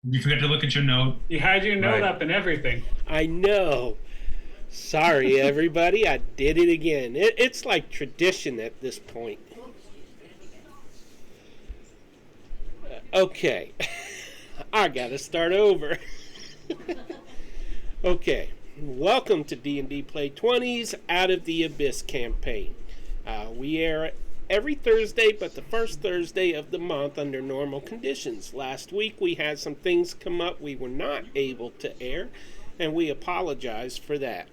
You forgot to look at your note. You had your note Right. up and everything. I know. Sorry, everybody. I did it again. It's like tradition at this point. Okay. I gotta start over. Okay. Welcome to D&D Play 20's Out of the Abyss campaign. We air every Thursday, but the first Thursday of the month under normal conditions. Last week we had some things come up we were not able to air, and we apologize for that.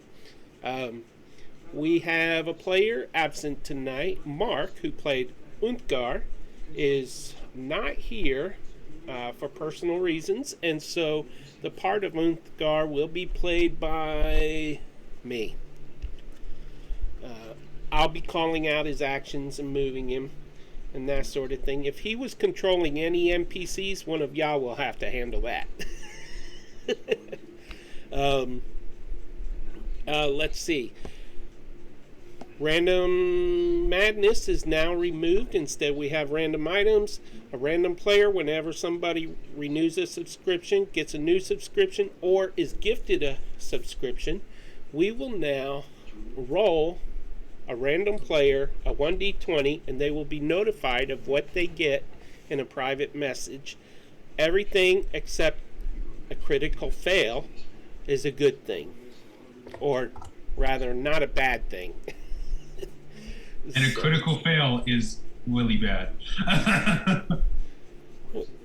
We have a player absent tonight. Mark, who played Untgar, is not here for personal reasons, and so the part of Untgar will be played by me. I'll be calling out his actions and moving him and that sort of thing. If he was controlling any NPCs, one of y'all will have to handle that. Let's see. Random madness is now removed. Instead, we have random items. A random player, whenever somebody renews a subscription, gets a new subscription, or is gifted a subscription, we will now roll a random player a 1d20, and they will be notified of what they get in a private message. Everything except a critical fail is a good thing, or rather, not a bad thing. And a critical fail is really bad.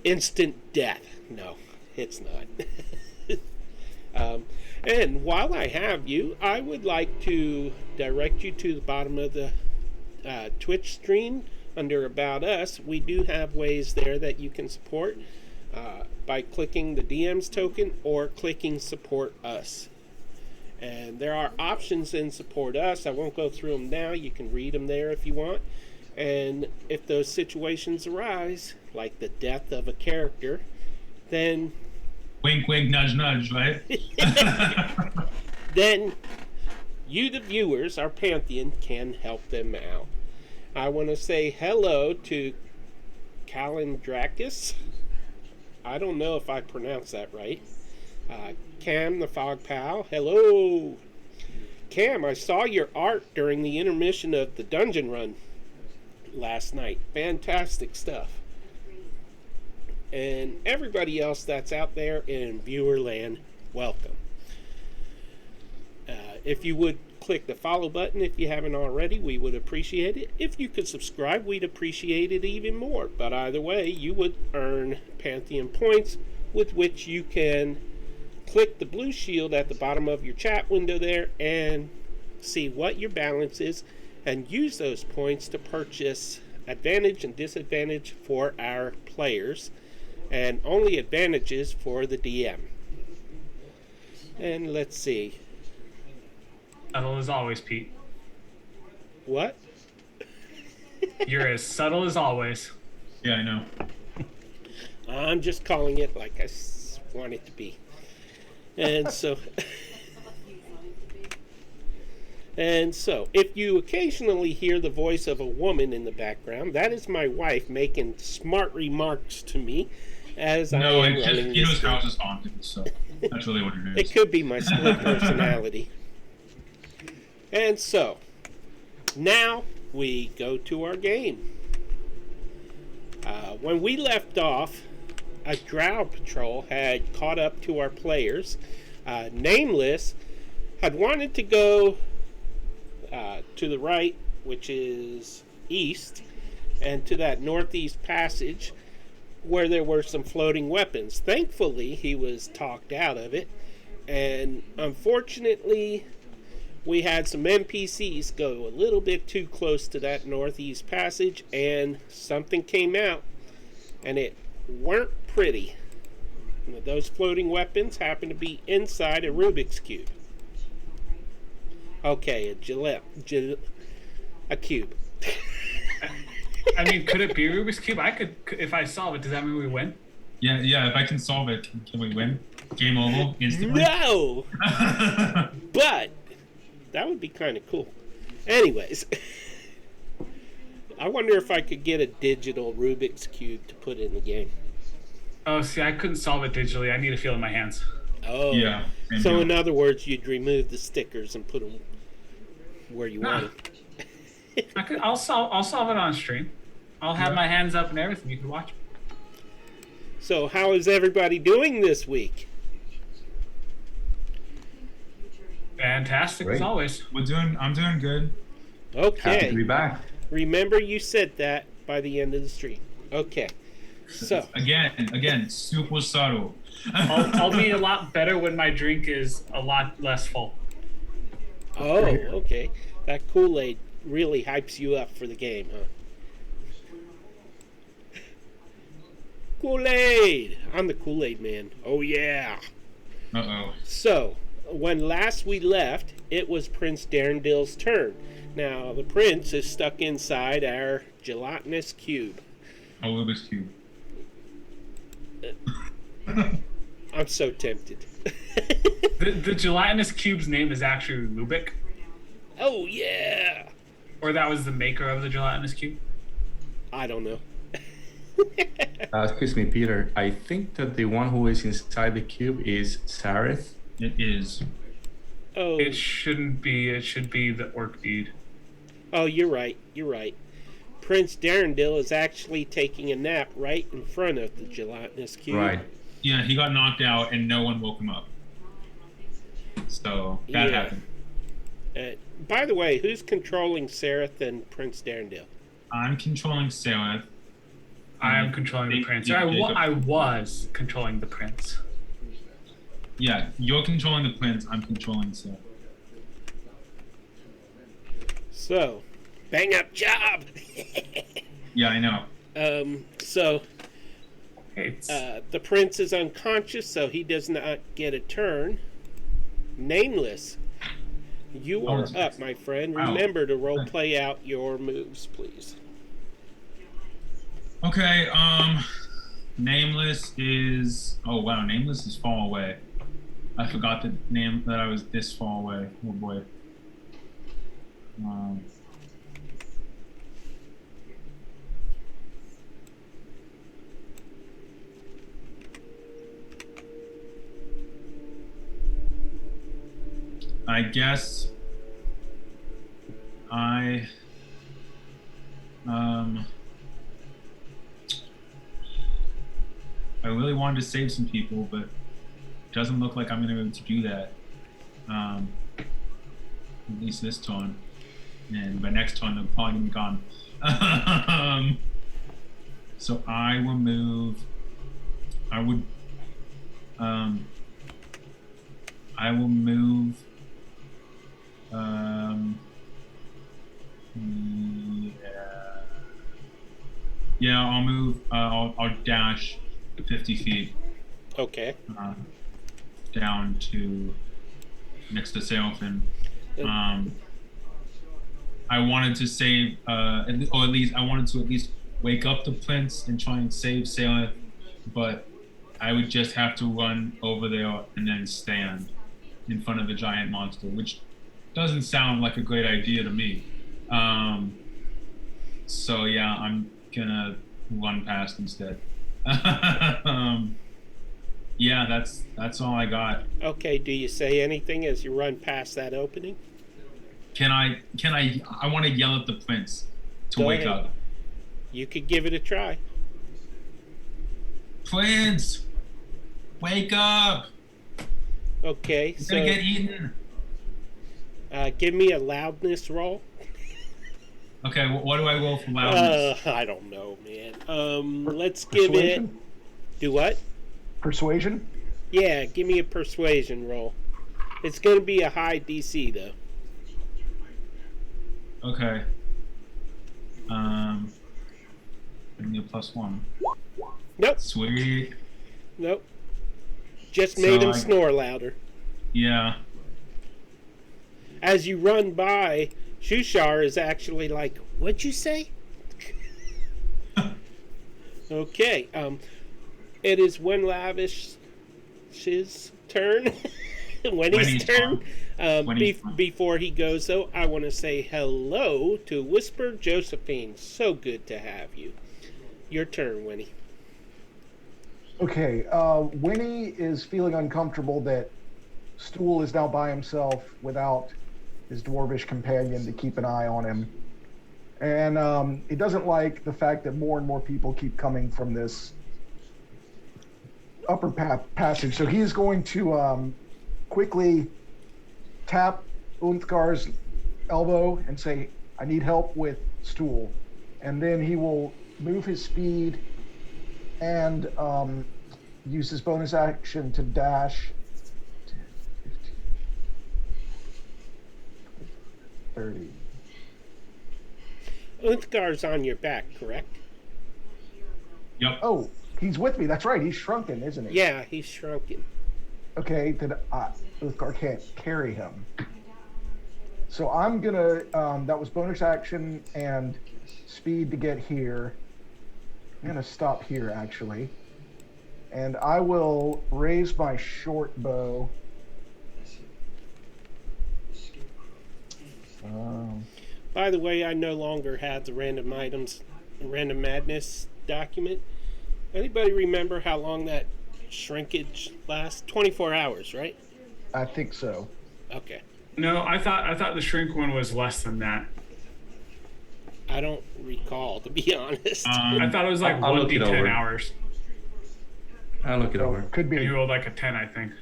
Instant death. No, it's not. And while I have you, I would like to direct you to the bottom of the Twitch stream under About Us. We do have ways there that you can support by clicking the DM's token or clicking Support Us. And there are options in Support Us. I won't go through them now. You can read them there if you want. And if those situations arise, like the death of a character, then Wink, wink, nudge, nudge, right? then you, the viewers, our Pantheon, can help them out. I want to say hello to Calendrakis. I don't know if I pronounced that right. Cam, the Fog Pal, hello. Cam, I saw your art during the intermission of the dungeon run last night. Fantastic stuff. And everybody else that's out there in viewer land, welcome. If you would click the follow button if you haven't already, we would appreciate it. If you could subscribe, we'd appreciate it even more. But either way, you would earn Pantheon points with which you can click the blue shield at the bottom of your chat window there and see what your balance is and use those points to purchase advantage and disadvantage for our players, and only advantages for the DM. And let's see. Subtle as always, Pete. What? You're as subtle as always. Yeah, I know. I'm just calling it like I want it to be. And so... And so, if you occasionally hear the voice of a woman in the background, that is my wife making smart remarks to me as No, I am it's running just this Kino's game. house is haunted, so that's really what it It is. could be my split personality. And so, now we go to our game. When we left off, a drow patrol had caught up to our players. Nameless had wanted to go to the right, which is east, and to that northeast passage where there were some floating weapons. Thankfully, he was talked out of it, and unfortunately, we had some NPCs go a little bit too close to that northeast passage, and something came out, and it weren't pretty. Those floating weapons happened to be inside a Rubik's Cube. Okay, a cube. I mean, could it be Rubik's Cube? I could, if I solve it, does that mean we win? Yeah, if I can solve it, can we win? Game over instantly? No! But that would be kind of cool. Anyways, I wonder if I could get a digital Rubik's Cube to put in the game. Oh, see, I couldn't solve it digitally. I need to feel in my hands. Oh. Yeah. same So deal. in other words, you'd remove the stickers and put them where you Nah. want them. I'll solve it on stream. I'll have my hands up and everything. You can watch. So how is everybody doing this week? Fantastic as Great. always. I'm doing good. Happy to be Okay. back. Remember you said that by the end of the stream. Okay. So, Again, super subtle. I'll be a lot better when my drink is a lot less full. oh, okay. That Kool-Aid really hypes you up for the game, huh? Kool-Aid! I'm the Kool-Aid man. Oh, yeah. Uh-oh. So, when last we left, it was Prince Darendil's turn. Now, the prince is stuck inside our gelatinous cube. A Rubik's Cube. I'm so tempted. The gelatinous cube's name is actually Lubick, Oh, yeah! or that was the maker of the gelatinous cube. I don't know. Excuse me, Peter. I think that the one who is inside the cube is Sareth. It is. Oh, It shouldn't be. It should be the orc deed. oh, you're right. You're right. Prince Darendil is actually taking a nap right in front of the gelatinous cube. Right. Yeah, he got knocked out and no one woke him up. So that Yeah. happened. By the way, who's controlling Sareth and Prince Darendil? I'm controlling Sarah. I am controlling the prince. Yeah, I was controlling the prince. Yeah, you're controlling the prince. I'm controlling Sarah. So, bang up job! Yeah, I know. So, It's the prince is unconscious, so he does not get a turn. Nameless, you are Oh, up, my friend. wow. Remember to role play out your moves, please. Okay, Nameless is... Oh, wow, Nameless is far away. I forgot that I was this far away. Oh, boy. I guess I really wanted to save some people, but it doesn't look like I'm going to be able to do that. At least this turn. And by next turn, they're probably going to be gone. So I will move. I will move. Yeah, I'll move. I'll dash 50 feet Okay. down to next to Seraphin. I wanted to save, or at least I wanted to at least wake up the prince and try and save Seraph, but I would just have to run over there and then stand in front of the giant monster, which doesn't sound like a great idea to me. So yeah, I'm gonna run past instead. Yeah, that's all I got. Okay, do you say anything as you run past that opening? I want to yell at the prince to Go wake ahead. up. You could give it a try. Prince, wake up! Okay, You're so gonna get eaten. give me a loudness roll. Okay, what do I roll for loudness? I don't know, man. Let's give it. Persuasion? Do what? Persuasion? Yeah, give me a persuasion roll. It's going to be a high DC though. Okay. Give me a +1. Nope, Sweet. nope. Just So made him I- snore louder. Yeah. As you run by, Shushar is actually like, "What'd you say?" Okay. It is Lavish's turn. Wendy's Wendy's turn. Wendy's turn. Before he goes, though, I want to say hello to Whisper Josephine. So good to have you. Your turn, Winnie. Okay, Winnie is feeling uncomfortable that Stool is now by himself without his dwarvish companion to keep an eye on him. And he doesn't like the fact that more and more people keep coming from this upper passage. So he is going to quickly tap Unthgar's elbow and say, I need help with Stool. And then he will move his speed and use his bonus action to dash 10, 15, 30. Unthgar's on your back, correct? Yep. Oh, he's with me. That's right. He's shrunken, isn't he? Yeah, he's shrunken. Okay, then Uthgar can't carry him. So I'm gonna, that was bonus action and speed to get here. I'm gonna stop here actually. And I will raise my short bow. By the way, I no longer have the random madness document. Anybody remember how long that shrinkage lasts? 24 hours, right? I think so. Okay. No, I thought the shrink one was less than that. I don't recall, to be honest. I thought it was like I'll look it 1d10 over. hours. I'll look it over. Could be. And you rolled like a 10, I think.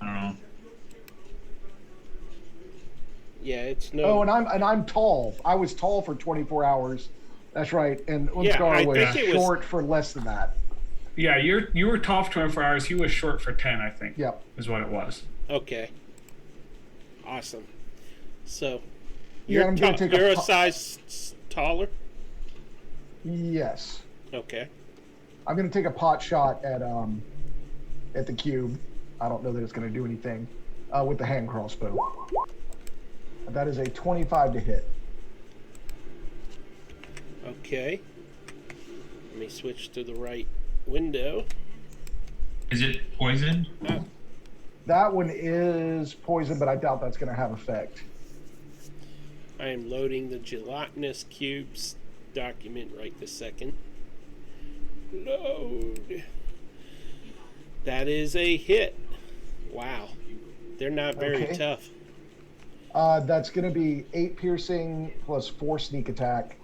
I don't know. Yeah, it's no. Oh, and I'm tall. I was tall for 24 hours. That's right. And Yeah, I Uthgar was think it was- short for less than that. Yeah, you were tall for 24 hours. He was short for 10, I think. Yep. Is what it was. Okay. Awesome. So, Yeah, I'm gonna take you're a a size taller? Yes. Okay. I'm going to take a pot shot at the cube. I don't know that it's going to do anything with the hand crossbow. That is a 25 to hit. Okay. Let me switch to the right window. Is it poisoned? That one is poison, but I doubt that's going to have effect. I am loading the Gelatinous Cubes document right this second. Load. That is a hit. Wow. They're not very Okay. tough. That's going to be 8 piercing plus 4 sneak attack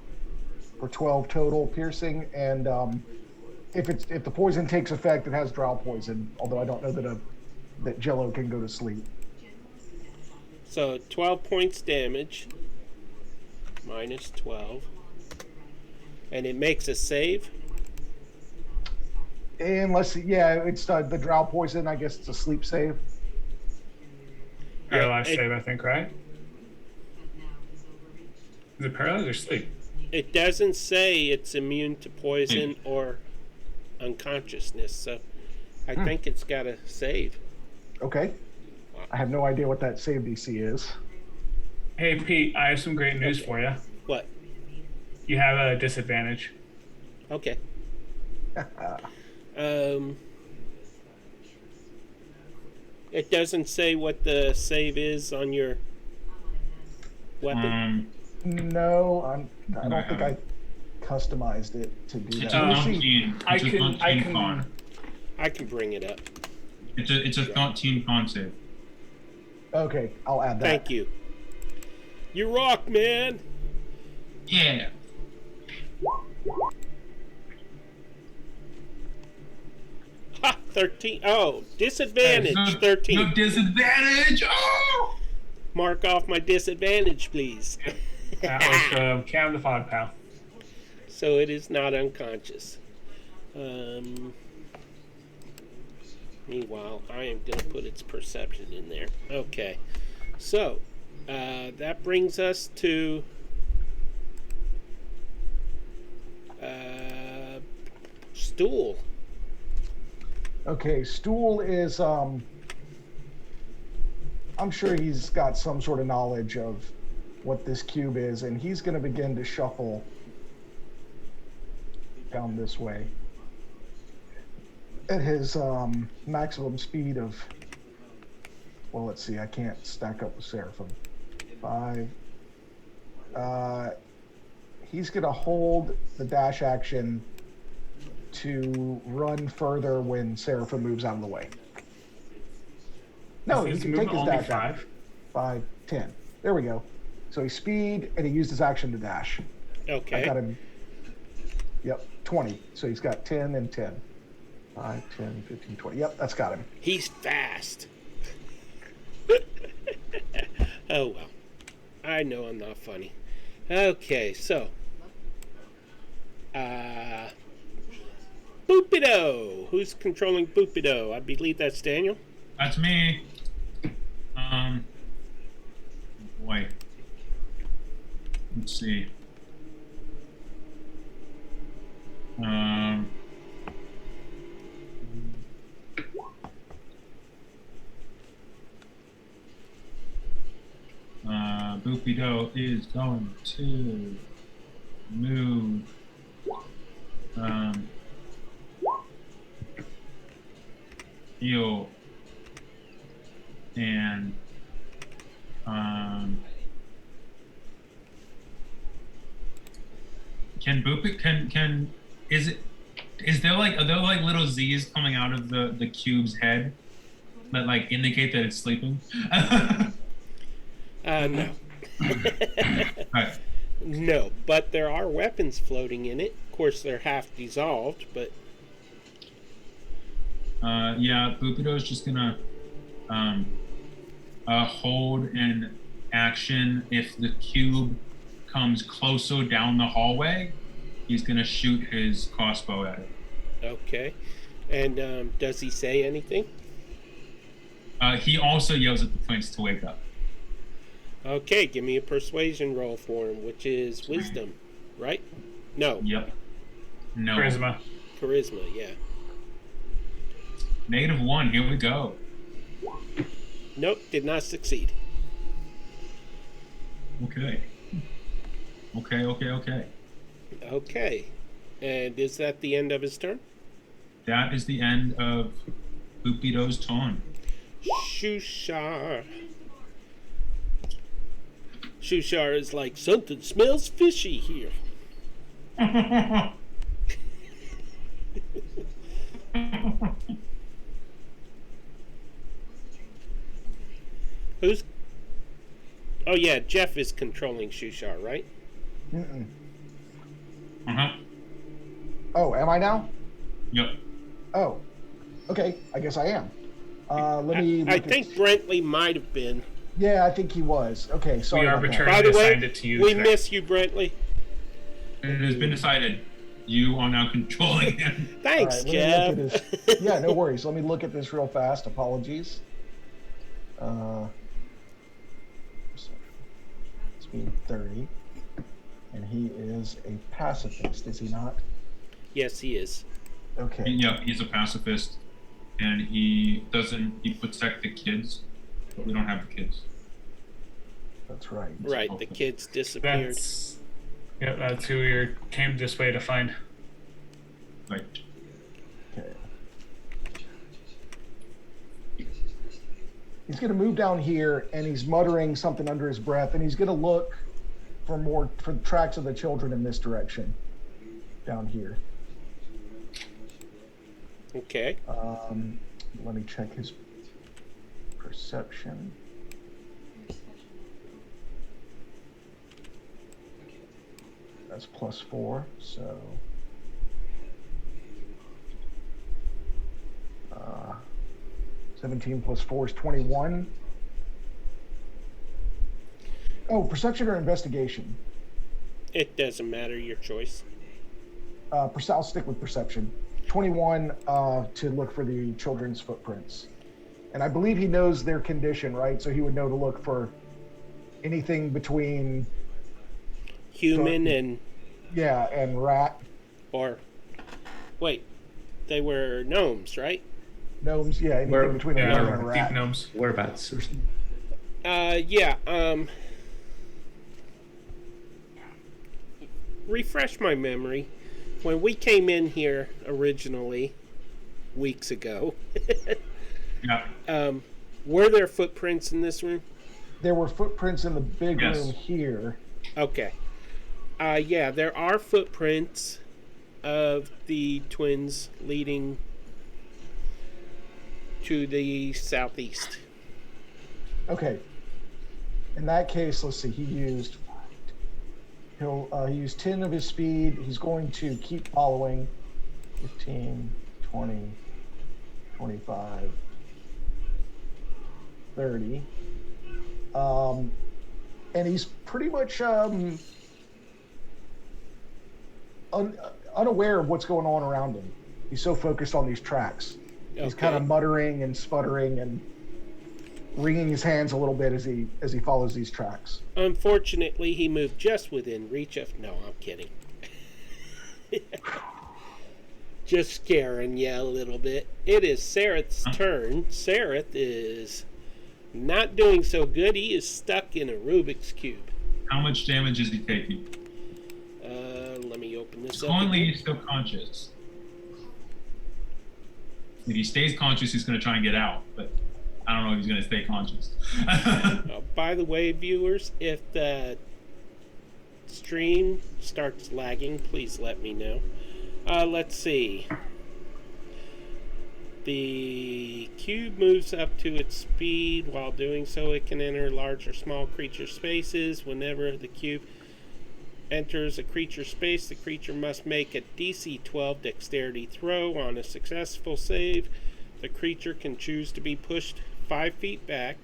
for 12 total piercing. And if the poison takes effect, it has drow poison. Although I don't know that Jello can go to sleep. So 12 points damage. Minus 12. And it makes a save. Unless, yeah, it's the drow poison. I guess it's a sleep save. Paralyzed it- save, I think, right? Is it paralyzed or sleep? It doesn't say it's immune to poison or unconsciousness, so I think it's got a save. Okay. I have no idea what that save DC is. Hey, Pete, I have some great news for you. What? You have a disadvantage. Okay. It doesn't say what the save is on your weapon. No, I don't think I customized it to do It's that. a Let me see. 13. I It's a can- 13 con. I can bring it up. It's a 13 con save. Okay, I'll add that. Thank you. You rock, man. Yeah. Ha! 13. Oh, disadvantage. No 13. disadvantage. Oh! Mark off my disadvantage, please. That was Cam the Fog Pal. So it is not unconscious. Meanwhile, I am going to put its perception in there. Okay. So, that brings us to Stool. Okay, Stool is I'm sure he's got some sort of knowledge of what this cube is, and he's going to begin to shuffle down this way at his maximum speed of, well, let's see, I can't stack up with Seraphim. 5. He's going to hold the dash action to run further when Seraphim moves out of the way. No, he Is can movement take his only dash out. 5? 5, 10. There we go. So he speed, and he used his action to dash. Okay. I got him. Yep, 20. So he's got 10 and 10. 5, 10, 15, 20. Yep, that's got him. He's fast. Oh, well. I know I'm not funny. Okay, so. Boopido. Who's controlling Boopido? I believe that's Daniel. That's me. Boy. Let's see. Boopido is going to move heal and can Boopit can is there like are there like little Z's coming out of the cube's head that like indicate that it's sleeping? No. Right. No, but there are weapons floating in it. Of course, they're half dissolved, but Yeah, Boopido's just gonna hold an action. If the cube comes closer down the hallway, he's gonna shoot his crossbow at it. okay. And does he say anything? He also yells at the prince to wake up. Okay, give me a persuasion roll for him, which is wisdom, right? No, Yep. No. Charisma. charisma, yeah. -1. Here we go. Nope, did not succeed. Okay. Okay. Okay. And is that the end of his turn? That is the end of Boopido's turn. Shushar. Shushar is like, something smells fishy here. Who's... Oh, yeah, Jeff is controlling Shushar, right? Mm-mm. Uh-huh. Oh, am I now? Yep. Oh, okay. I guess I am. Let me. I look at- think Brentley might have been. Yeah, I think he was. Okay, sorry. We about that. arbitrarily By the way, assigned it to you. we today. miss you, Brentley. It has been decided. You are now controlling him. Thanks, All right, let me look Jeff. at this. Yeah, no worries. Let me look at this real fast. Apologies. Speed 30. And he is a pacifist, is he not? Yes, he is. Okay. Yeah, he's a pacifist, and he protect the kids, but we don't have the kids. That's right. Right, the kids disappeared. That's who we came this way to find. Right. Okay. He's going to move down here, and he's muttering something under his breath, and he's going to look for tracks of the children in this direction, down here. Okay. Let me check his perception. That's +4, so 17 + 4 is 21. Oh, perception or investigation? It doesn't matter, your choice. I'll stick with perception. 21 to look for the children's footprints. And I believe he knows their condition, right? So he would know to look for anything between Human and... and rat. Or... Wait. They were gnomes, right? Gnomes, yeah, anything between a gnome and a Deep rat. gnomes. Whereabouts or something. Refresh my memory. When we came in here originally, weeks ago, Yeah. were there footprints in this room? There were footprints in the big Yes. room here. Okay. Yeah, there are footprints. of the twins leading to the southeast. Okay. In that case, let's see. He used 10 of his speed. He's going to keep following. 15, 20, 25, 30. And he's pretty much unaware of what's going on around him. He's so focused on these tracks. He's kind of muttering and sputtering and wringing his hands a little bit as he follows these tracks. Unfortunately, he moved just within reach of... No, I'm kidding. Just scaring you a little bit. It is Sareth's turn. Sareth is not doing so good. He is stuck in a Rubik's Cube. How much damage is he taking? Let me open this up. Only he's still conscious. If he stays conscious, he's going to try and get out, but I don't know if he's going to stay conscious. By the way, viewers, if the stream starts lagging, please let me know. Let's see. The cube moves up to its speed. While doing so, it can enter large or small creature spaces. Whenever the cube enters a creature space, the creature must make a DC 12 dexterity throw. On a successful save, the creature can choose to be pushed 5 feet back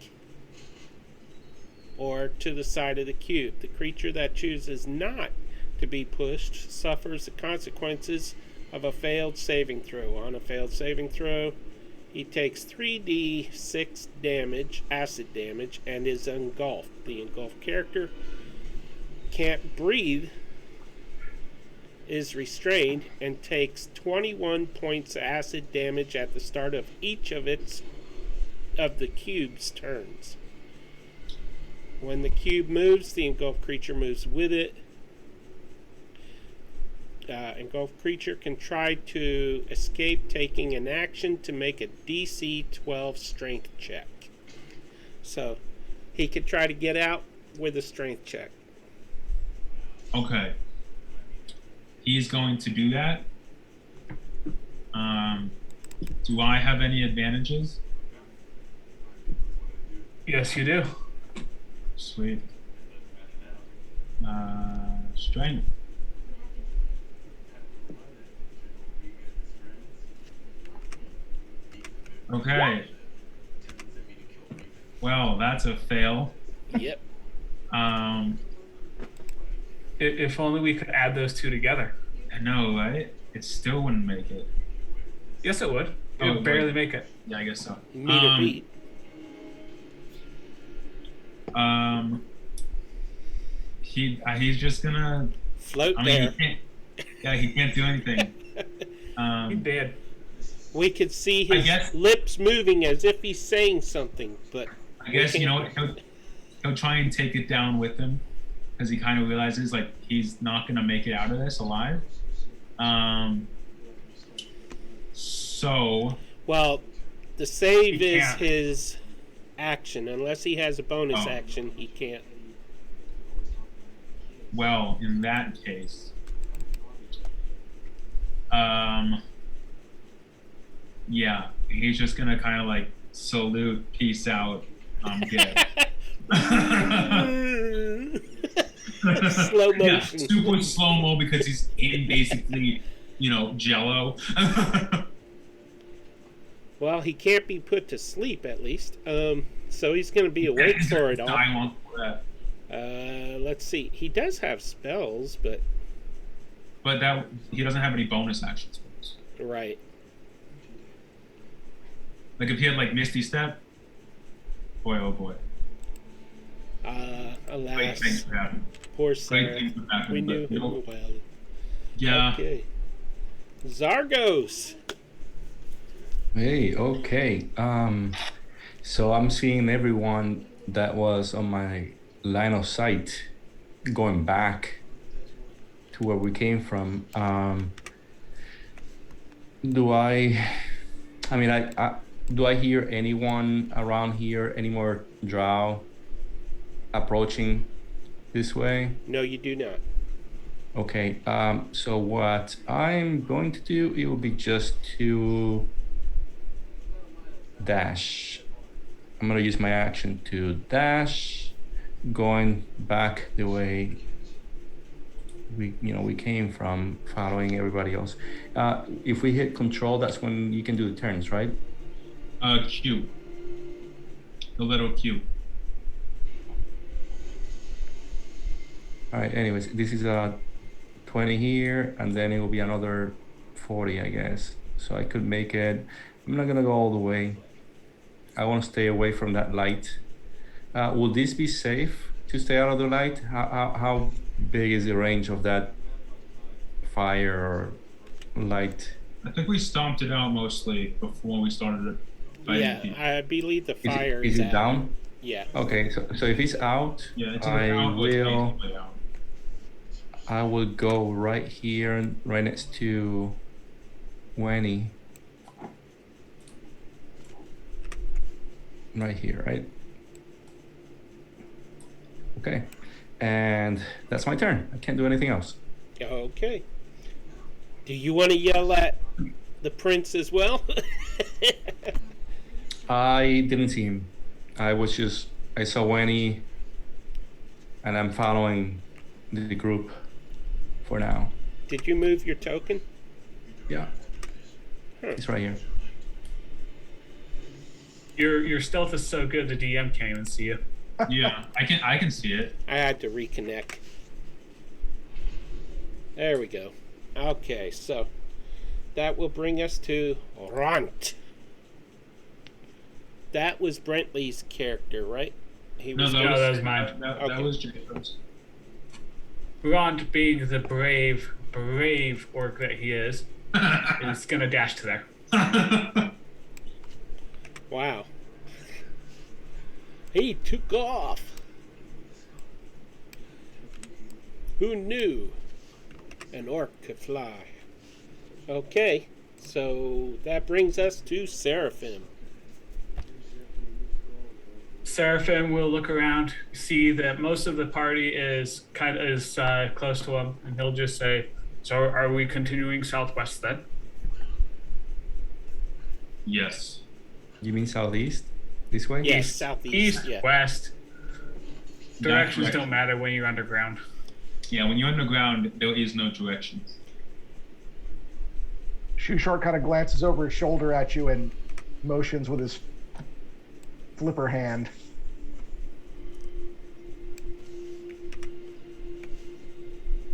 or to the side of the cube. The creature that chooses not to be pushed suffers the consequences of a failed saving throw. On a failed saving throw, he takes 3d6 damage, acid damage, and is engulfed. The engulfed character can't breathe, is restrained, and takes 21 points of acid damage at the start of each of the cube's turns. When the cube moves, the engulfed creature moves with it. Engulfed creature can try to escape, taking an action to make a DC 12 strength check. So he could try to get out with a strength check. Okay. He's going to do that. Do I have any advantages? Yes, you do. Sweet. Strength. Okay. Well, that's a fail. Yep. If only we could add those two together. I know, right? It still wouldn't make it. Yes, it would. It would barely make it. Yeah, I guess so. Meter beat. He's just gonna Float there. He can't do anything. He did. We could see his lips moving as if he's saying something, but I guess you know what, he'll try and take it down with him because he kind of realizes like he's not gonna make it out of this alive. So well, the save is his action. Unless he has a bonus action, he can't. Well, in that case, yeah, he's just gonna kind of like salute, peace out, I'm dead. Slow motion. Yeah, super slow mo because he's in basically, Jello. Well, he can't be put to sleep at least. So he's gonna be awake for it all. Let's see. He does have spells, but that he doesn't have any bonus actions. Right. Like if he had like Misty Step, boy oh boy. Alas. Great things would happen. Poor Sarah. Great things would happen, We knew him nope. well. Yeah. Okay. Zargos. Hey, okay. So I'm seeing everyone that was on my line of sight going back to where we came from. Do I hear anyone around here, any more drow approaching this way? No, you do not. Okay. So what I'm going to do, it will be just to dash. I'm gonna use my action to dash, going back the way we came from, following everybody else. If we hit control, that's when you can do the turns, right? Q. The little Q. All right. Anyways, this is a 20 here, and then it will be another 40, I guess. So I could make it. I'm not gonna go all the way. I want to stay away from that light. Will this be safe to stay out of the light? How big is the range of that fire or light? I think we stomped it out mostly before we started it. Yeah, I believe the fire Is it out. down? Yeah. Okay, so if it's out, Yeah, it's I out. will. It's out. I will go right here, right next to Winnie. Right here, right? Okay. And that's my turn. I can't do anything else. Okay. Do you want to yell at the prince as well? I didn't see him. I saw Winnie, and I'm following the group for now. Did you move your token? Yeah. It's right here. Your stealth is so good the DM can't even see you. Yeah, I can see it. I had to reconnect. There we go. Okay, so that will bring us to Ront. That was Brentley's character, right? He No, was that was mine. That Okay. was Jacob's. Ront, being the brave orc that he is gonna dash to there. Wow. He took off. Who knew an orc could fly? Okay, so that brings us to Seraphim. Seraphim will look around, see that most of the party is close to him, and he'll just say, "So, are we continuing southwest then?" Yes. You mean southeast? This way? Yes, southeast. East, Yeah. west. Directions Direction. don't matter when you're underground. Yeah, when you're underground, there is no direction. Shoe Shark kind of glances over his shoulder at you and motions with his flipper hand.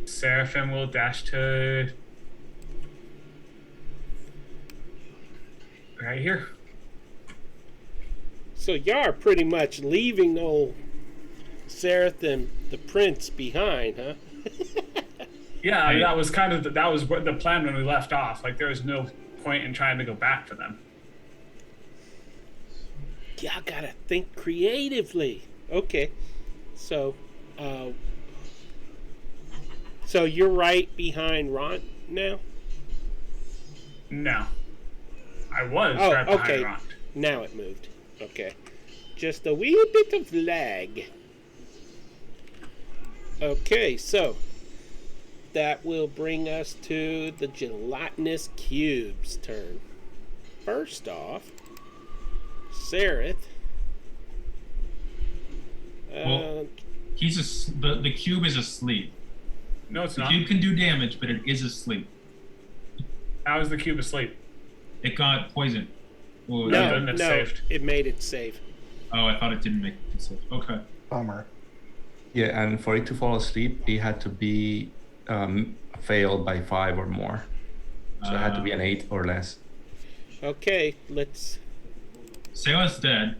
Seraphim will dash to right here. So y'all are pretty much leaving old Seraphim, the prince, behind, huh? Yeah, Right. that was the plan when we left off. Like there was no point in trying to go back for them. Y'all gotta think creatively. Okay, so, so you're right behind Ront now? No, I was Oh, right behind okay. Ront. Now it moved. Okay. Just a wee bit of lag. Okay, so that will bring us to the Gelatinous Cubes turn. First off, Sareth. Well, the cube is asleep. No, it's The not. cube can do damage, but it is asleep. How is the cube asleep? It got poisoned. Well, No, yeah. then it's saved. It made it safe. Oh, I thought it didn't make it safe. Okay. Bummer. Yeah, and for it to fall asleep, it had to be failed by 5 or more. So it had to be an 8 or less. Okay, let's. Sarah's dead.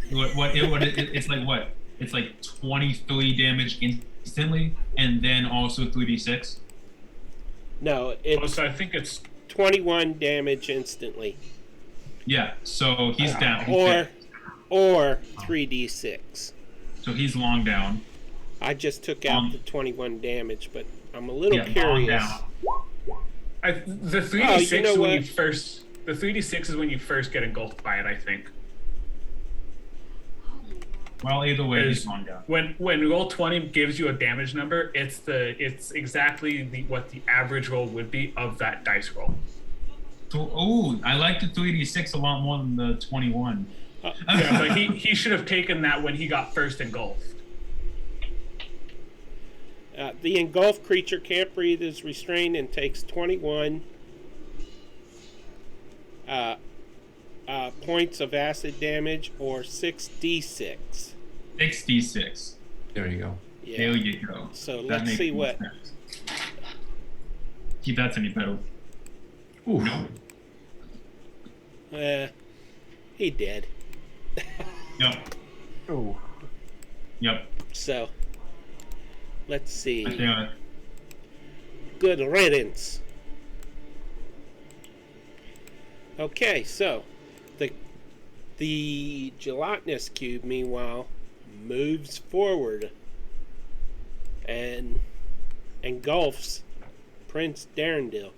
It's like what? It's like 23 damage instantly, and then also 3d6. No, Oh, it's so I think it's 21 damage instantly. Yeah, so he's down. He's Or dead. or 3d6. So he's long down. I just took out the 21 damage, but I'm a little Yeah, long curious. down. the 3d6 you know is when what? you first. The 3d6 is when you first get engulfed by it. I think. Well, either way, he's Is gone down. when roll 20 gives you a damage number, it's exactly what the average roll would be of that dice roll. Oh, I like the 3d6 a lot more than the 21. Yeah, but he should have taken that when he got first engulfed. The engulfed creature can't breathe, is restrained, and takes 21 points of acid damage, or 6d6. 6d6. There you go. Yeah. There you go. So That let's makes see more what. sense. Keep that any better. Ooh. He did. Yep. Oh, Yep. So let's see. I think Good riddance. Okay, so the gelatinous cube, meanwhile, moves forward and engulfs Prince Darendil.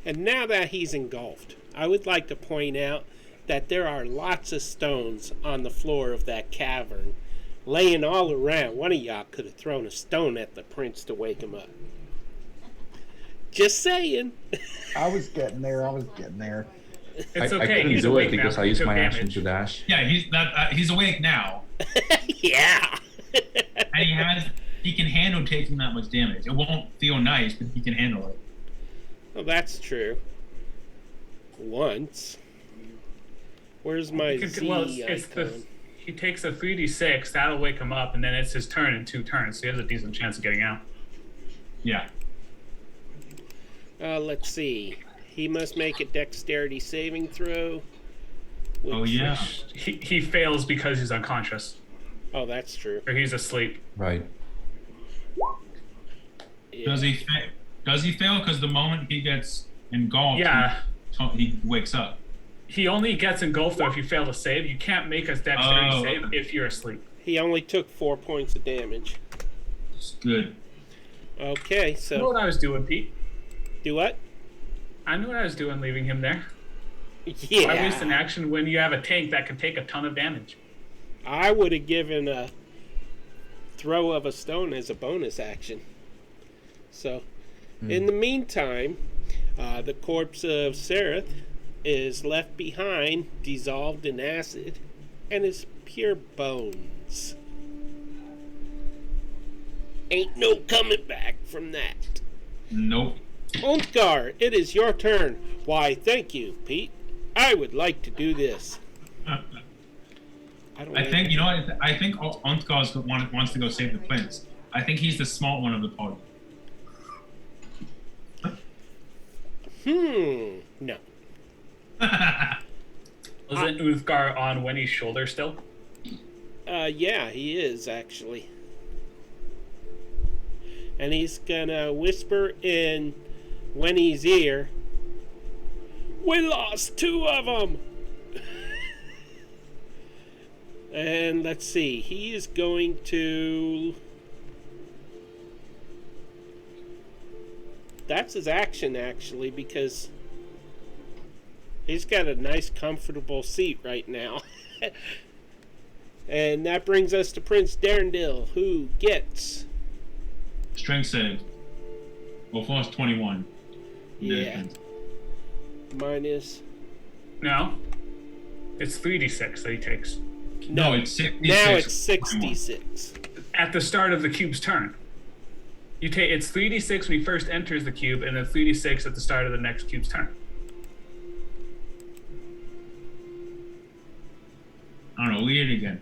And now that he's engulfed, I would like to point out that there are lots of stones on the floor of that cavern, laying all around. One of y'all could have thrown a stone at the prince to wake him up. Just saying. I was getting there. It's I okay. couldn't He's do awake it because now. I used Took my action damage. to dash. yeah, he's awake now. Yeah. And he can handle taking that much damage. It won't feel nice, but he can handle it. Well, that's true. Once. Where's my Z Well, icon? he takes a 3d6. That'll wake him up, and then it's his turn in 2 turns. So he has a decent chance of getting out. Yeah. Let's see. He must make a dexterity saving throw. Oh yeah. He fails because he's unconscious Oh, that's true. or he's asleep. Right. Yeah. Does he fail? Because the moment he gets engulfed, Yeah. he wakes up. He only gets engulfed though if you fail to save. You can't make a dexterity Oh, save okay. if you're asleep. He only took 4 points of damage. It's good. Okay, I know so what I was doing, Pete. do what? I knew what I was doing leaving him there. Yeah. Why waste an action when you have a tank that can take a ton of damage? I would have given a throw of a stone as a bonus action. So, in the meantime, the corpse of Sereth is left behind, dissolved in acid, and is pure bones. Ain't no coming back from that. Nope. Untgar, it is your turn. Why, thank you, Pete. I would like to do this. I don't I think, you know what? I think Untgar wants to go save the prince. I think he's the smart one of the party. No. Wasn't Uthgar on Wenny's shoulder still? Yeah, he is actually. And he's gonna whisper in Wenny's ear, "We lost 2 of them!" And let's see, he is going to... That's his action, actually, because he's got a nice, comfortable seat right now. And that brings us to Prince Darendil, who gets... Strength save. Well, first 21. Yeah. Minus... No. It's 3d6 that he takes. No, it's 66. Now it's 66. At the start of the cube's turn. It's 3d6 when he first enters the cube, and then 3d6 at the start of the next cube's turn. I don't know, read it again.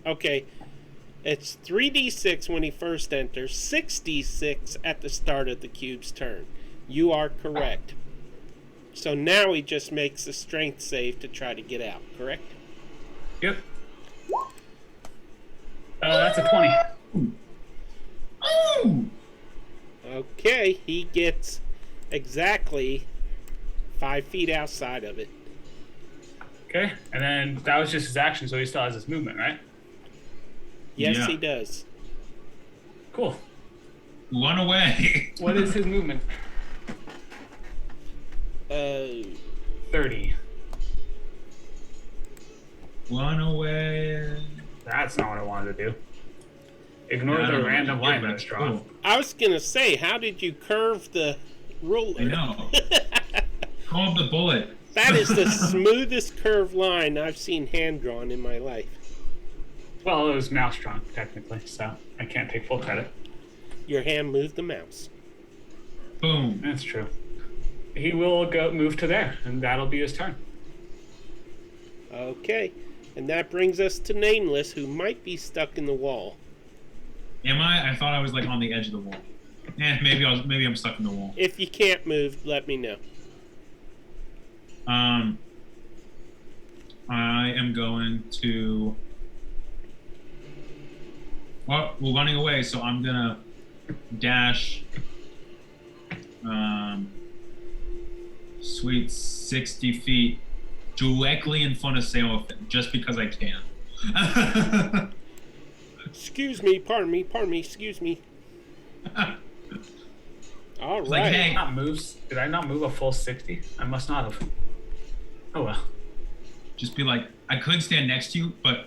Okay. It's 3d6 when he first enters, 6d6 at the start of the cube's turn. You are correct. So now he just makes a strength save to try to get out, correct? Yep. That's a 20. Oh! Okay, he gets exactly 5 feet outside of it. Okay, and then that was just his action, so he still has his movement, right? Yes, Yeah. he does. Cool. Run away. What is his movement? 30. Run away. That's not what I wanted to do. Ignore I don't the know random what you line did, but that's it's drawn. cool. I was gonna say, how did you curve the ruler? I know. Call the bullet. That is the smoothest curved line I've seen hand drawn in my life. Well, it was mouse drawn, technically, so I can't take full credit. Your hand moved the mouse. Boom. That's true. He will move to there, and that'll be his turn. Okay, and that brings us to Nameless, who might be stuck in the wall. Am I? I thought I was like on the edge of the wall. Maybe I'm stuck in the wall. If you can't move, let me know. I am going to. Well, we're running away, so I'm gonna dash. Sweet 60 feet directly in front of Sailor, just because I can. Excuse me, pardon me, excuse me. All right. Like, hey. Did I not move a full 60? I must not have. Oh well. Just be like, I could stand next to you, but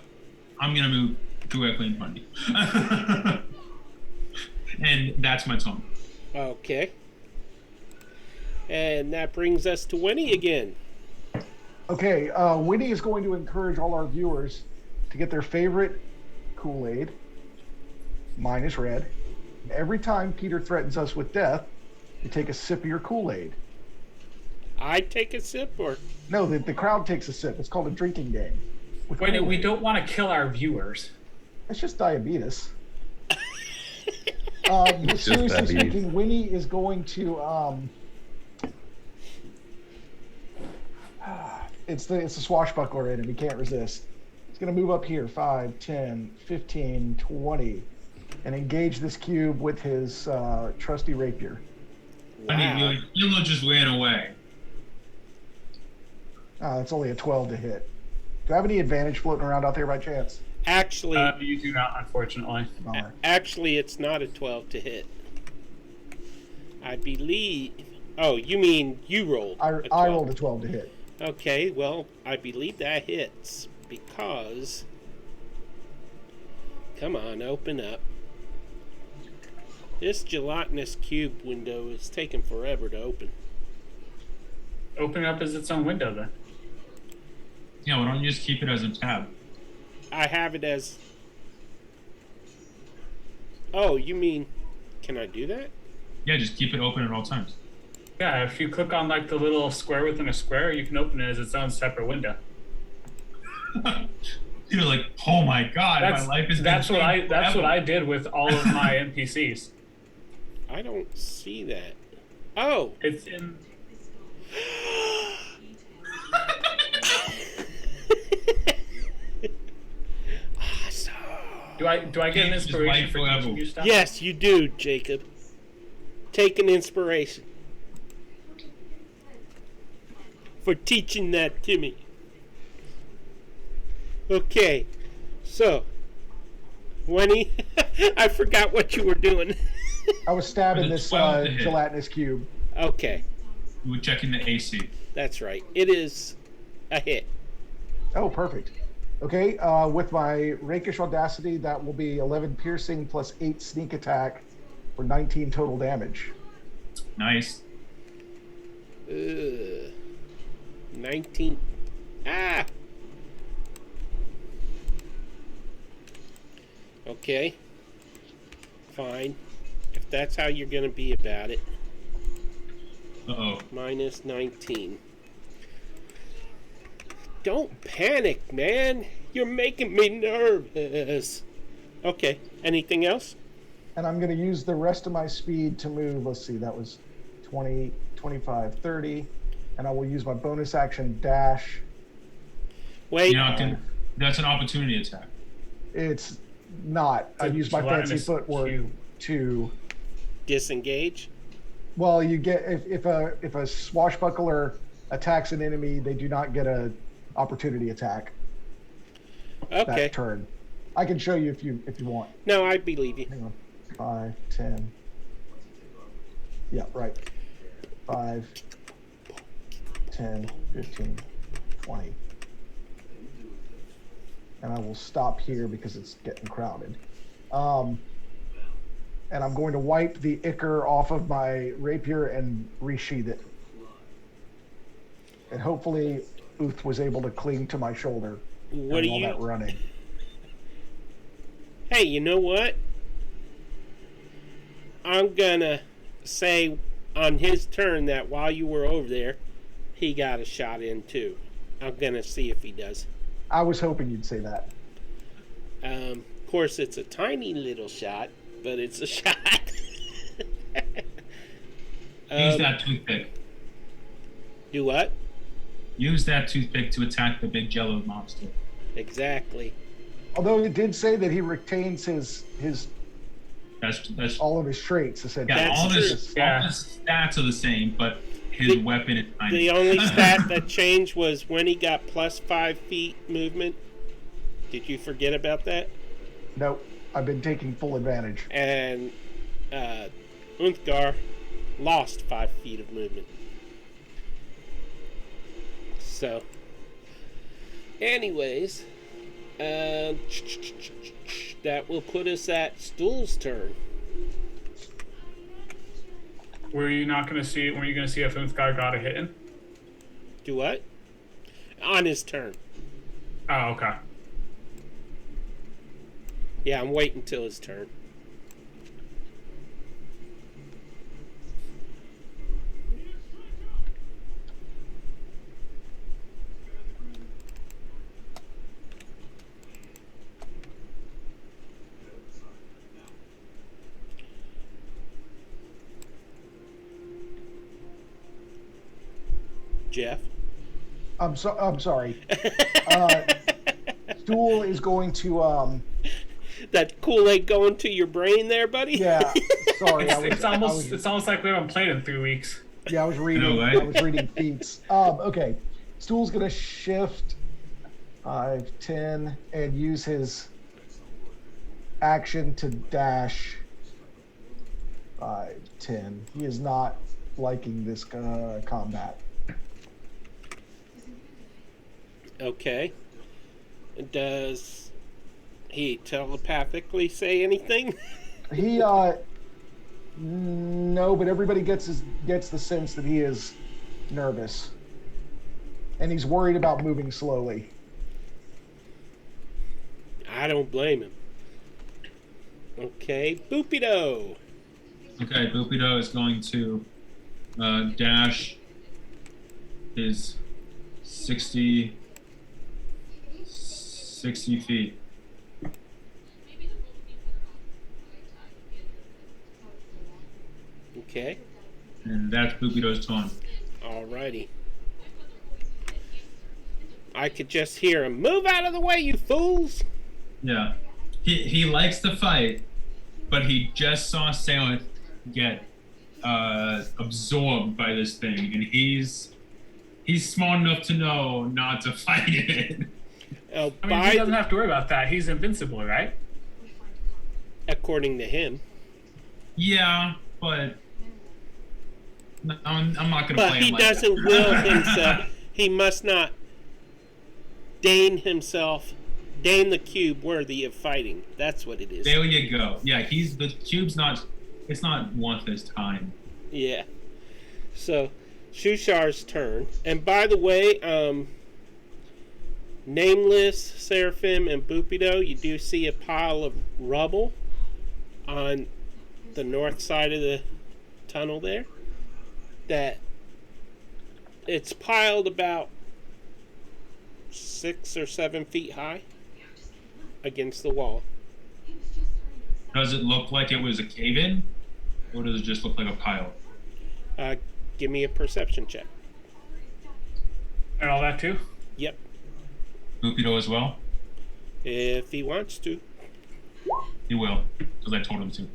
I'm gonna move directly in front of you. And that's my tone. Okay. And that brings us to Winnie again. Okay, Winnie is going to encourage all our viewers to get their favorite Kool-Aid. Mine is red. And every time Peter threatens us with death, you take a sip of your Kool-Aid. I take a sip, or No, the crowd takes a sip. It's called a drinking game. with Wait, Kool-Aid. we don't want to kill our viewers. It's just diabetes. Seriously diabetes. speaking, Winnie is going to it's the swashbuckler in him. He can't resist. He's going to move up here 5, 10, 15, 20 and engage this cube with his trusty rapier. I mean, Yellow just ran away. It's only a 12 to hit. Do I have any advantage floating around out there by chance? actually, You do not, unfortunately. Bummer. actually, it's not a 12 to hit. I believe. Oh, you mean you rolled? I a 12. rolled a 12 to hit. Okay, well, I believe that hits because. Come on, open up. This gelatinous cube window is taking forever to open. Open it up as its own window, then. Yeah, why don't you just keep it as a tab? I have it as. Oh, you mean. Can I do that? Yeah, just keep it open at all times. Yeah, if you click on like the little square within a square, you can open it as its own separate window. You're like, oh my god, my life is. That's what I did with all of my NPCs. I don't see that. Oh! It's in. Awesome. Do I get an Can't just inspiration light for forever. teaching you stuff? Yes, you do, Jacob. Take an inspiration for teaching that to me. Okay, so, Winnie, I forgot what you were doing. I was stabbing With a this 12 to hit. gelatinous cube. Okay, You were checking the AC. that's right. It is a hit. Oh, perfect. Okay, with my rakish audacity, that will be 11 piercing plus 8 sneak attack for 19 total damage. Nice. 19. Ah! Okay. Fine. If that's how you're going to be about it. Uh-oh. Minus 19. Don't panic, man. You're making me nervous. Okay. Anything else? And I'm going to use the rest of my speed to move. Let's see, that was 20, 25, 30. And I will use my bonus action dash. Wait. You're not gonna, that's an opportunity attack. It's not. I use my fancy Gelatinous footwork cube. to. Disengage? Well, you get if a swashbuckler attacks an enemy, they do not get a opportunity attack Okay. that turn. I can show you if you want. No, I believe you. Hang on. 5, 10. Yeah, right. 5, 10, 15, 20. and I will stop here because it's getting crowded. And I'm going to wipe the ichor off of my rapier and resheath it. And hopefully Uth was able to cling to my shoulder What do all you? that running. Hey, you know what? I'm gonna say on his turn that while you were over there, he got a shot in too. I'm gonna see if he does. I was hoping you'd say that. Of course, it's a tiny little shot, but it's a shot. Use that toothpick. Do what? Use that toothpick to attack the big jello monster. Exactly. Although it did say that he retains his That's all of his traits, essentially. yeah. That's All true. his stats are the same, but his The- weapon is tiny. The only stat that changed was when he got plus 5 feet movement. Did you forget about that? Nope, I've been taking full advantage. And Unthgar lost 5 feet of movement. So, anyways, that will put us at Stool's turn. Were you not going to see? Were you going to see if Unthgar got a hit in? Do what? On his turn. Oh, okay. Yeah, I'm waiting till his turn. Jeff? I'm sorry. Stool is going to That Kool-Aid going to your brain there, buddy? yeah. Sorry, It's almost like we haven't played in 3 weeks. I was reading. I know, right? I was reading feats. Okay, Stool's gonna shift 5, 10, and use his action to dash 5, 10. He is not liking this combat. Okay. Does he telepathically say anything? He no, but everybody gets the sense that he is nervous, and he's worried about moving slowly. I don't blame him. Okay, Boopido. Okay, Boopido is going to dash his 60 feet. Okay, And that's Boopido's turn. alrighty. I could just hear him, "Move out of the way, you fools!" Yeah. He likes to fight, but he just saw Sailor get absorbed by this thing, and he's smart enough to know not to fight it. Oh, I mean, he doesn't have to worry about that. He's invincible, right? according to him. Yeah, but no, I'm not going to But play he him like doesn't that. will himself. He must not deign the cube worthy of fighting. That's what it is. There you go. Yeah, the cube's not. It's not worth his time. Yeah. So, Shushar's turn. And by the way, Nameless, Seraphim, and Boopido, you do see a pile of rubble on the north side of the tunnel there. That it's piled about 6 or 7 feet high against the wall. Does it look like it was a cave-in, or does it just look like a pile? Give me a perception check. And all that too? Yep, Boopido as well. if he wants to. He will, because I told him to.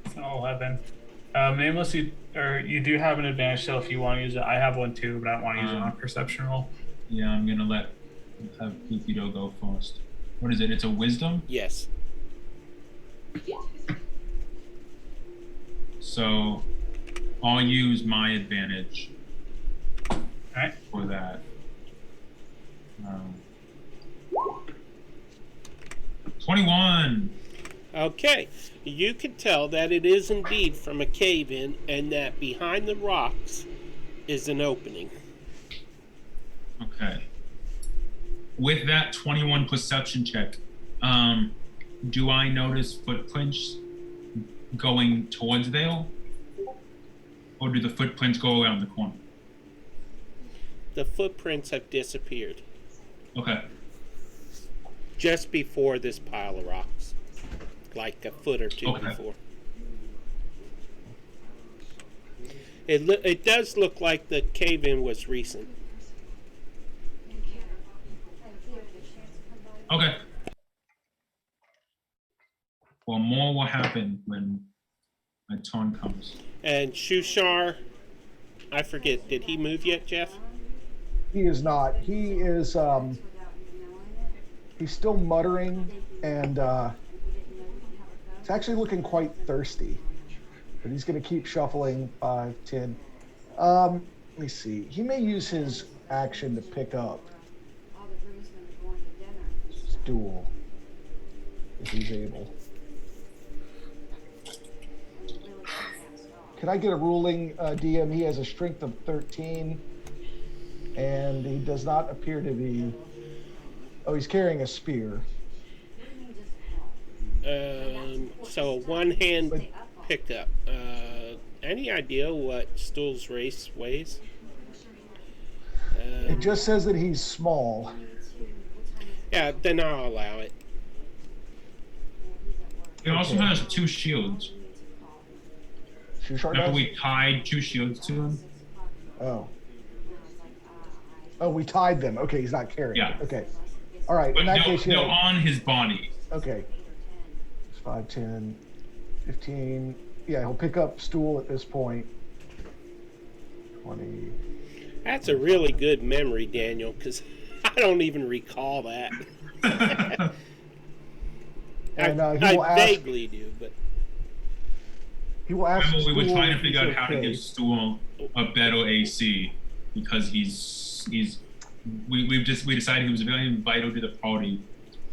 It's an 11. Nameless, you do have an advantage still if you want to use it. I have one too, but I don't want to use it on perception roll. Yeah, I'm gonna have Boopido go first. What is it? It's a wisdom. Yes. So I'll use my advantage Alright. for that. 21. Okay, you can tell that it is indeed from a cave-in, and that behind the rocks is an opening. Okay. With that 21 perception check, do I notice footprints going towards Vale? Or do the footprints go around the corner? The footprints have disappeared Okay. just before this pile of rocks, like a foot or two Okay. before. It does look like the cave-in was recent. Okay. Well, more will happen when my turn comes. And Shushar, I forget, did he move yet, Jeff? He is not. He is. He's still muttering, and it's actually looking quite thirsty. But he's going to keep shuffling 5, 10. Let me see. He may use his action to pick up Stool if he's able. Can I get a ruling, DM? He has a strength of 13, and he does not appear to be. Oh, he's carrying a spear. So a one-hand pickup. Any idea what Stool's race weighs? It just says that he's small. Yeah, then I'll allow it. He also Okay. has 2 shields. Shushar Remember does? we tied 2 shields to him? Oh. Oh, we tied them. Okay, he's not carrying. Yeah. It. Okay. All right. But In that case, they're yeah. on his body. Okay. 5, 10, 15. Yeah, he'll pick up Stool at this point. 20. That's a really good memory, Daniel, because I don't even recall that. And he I will ask. vaguely do, but He will ask. Remember, we were Stool trying to if figure he's out how to okay. give Stool a better AC because we decided he was very vital to the party,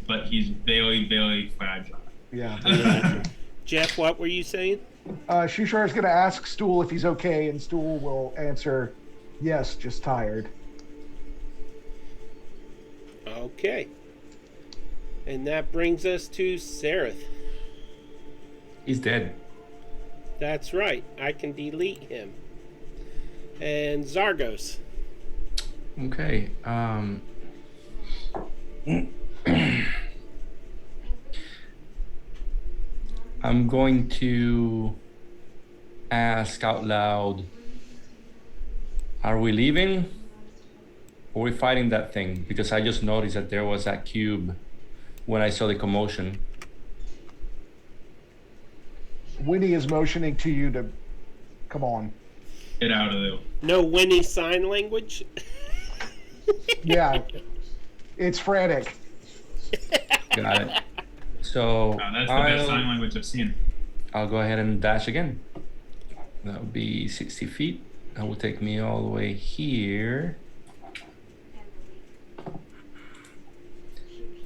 but he's very, very fragile. Yeah. Jeff, what were you saying? Shushar is going to ask Stool if he's okay, and Stool will answer, "Yes, just tired." Okay. And that brings us to Sereth. He's dead. That's right. I can delete him. And Zargos. Okay. I'm going to ask out loud, are we leaving? Or are we fighting that thing? Because I just noticed that there was that cube when I saw the commotion. Winnie is motioning to you to come on. Get out of there. No Winnie sign language? Yeah. It's frantic. Got it. So That's the best sign language I've seen. I'll go ahead and dash again. That would be 60 feet. That will take me all the way here.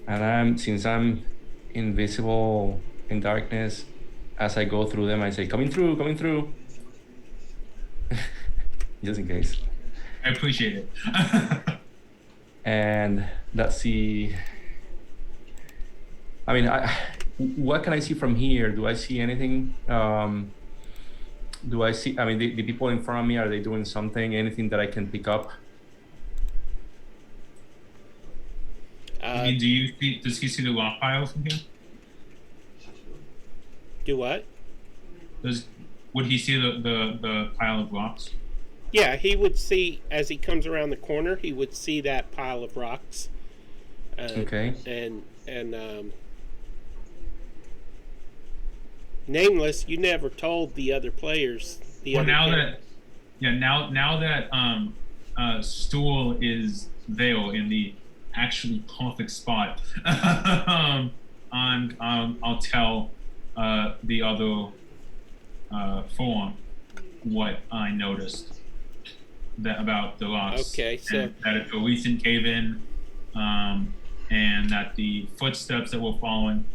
And since I'm invisible in darkness, as I go through them, I say, coming through, coming through. Just in case. I appreciate it. And let's see. I mean, what can I see from here? Do I see anything? Do I see, I mean, the people in front of me, are they doing something? Anything that I can pick up? I mean, does he see the rock pile from here? Do what? Would he see the pile of rocks? Yeah, he would see, as he comes around the corner, he would see that pile of rocks. Okay. And Nameless, you never told the other players. Well, now that Stool is Vale in the actually perfect spot, I'll tell the other forum what I noticed about the rocks. Okay, so and that it's a recent cave-in, and that the footsteps that we're following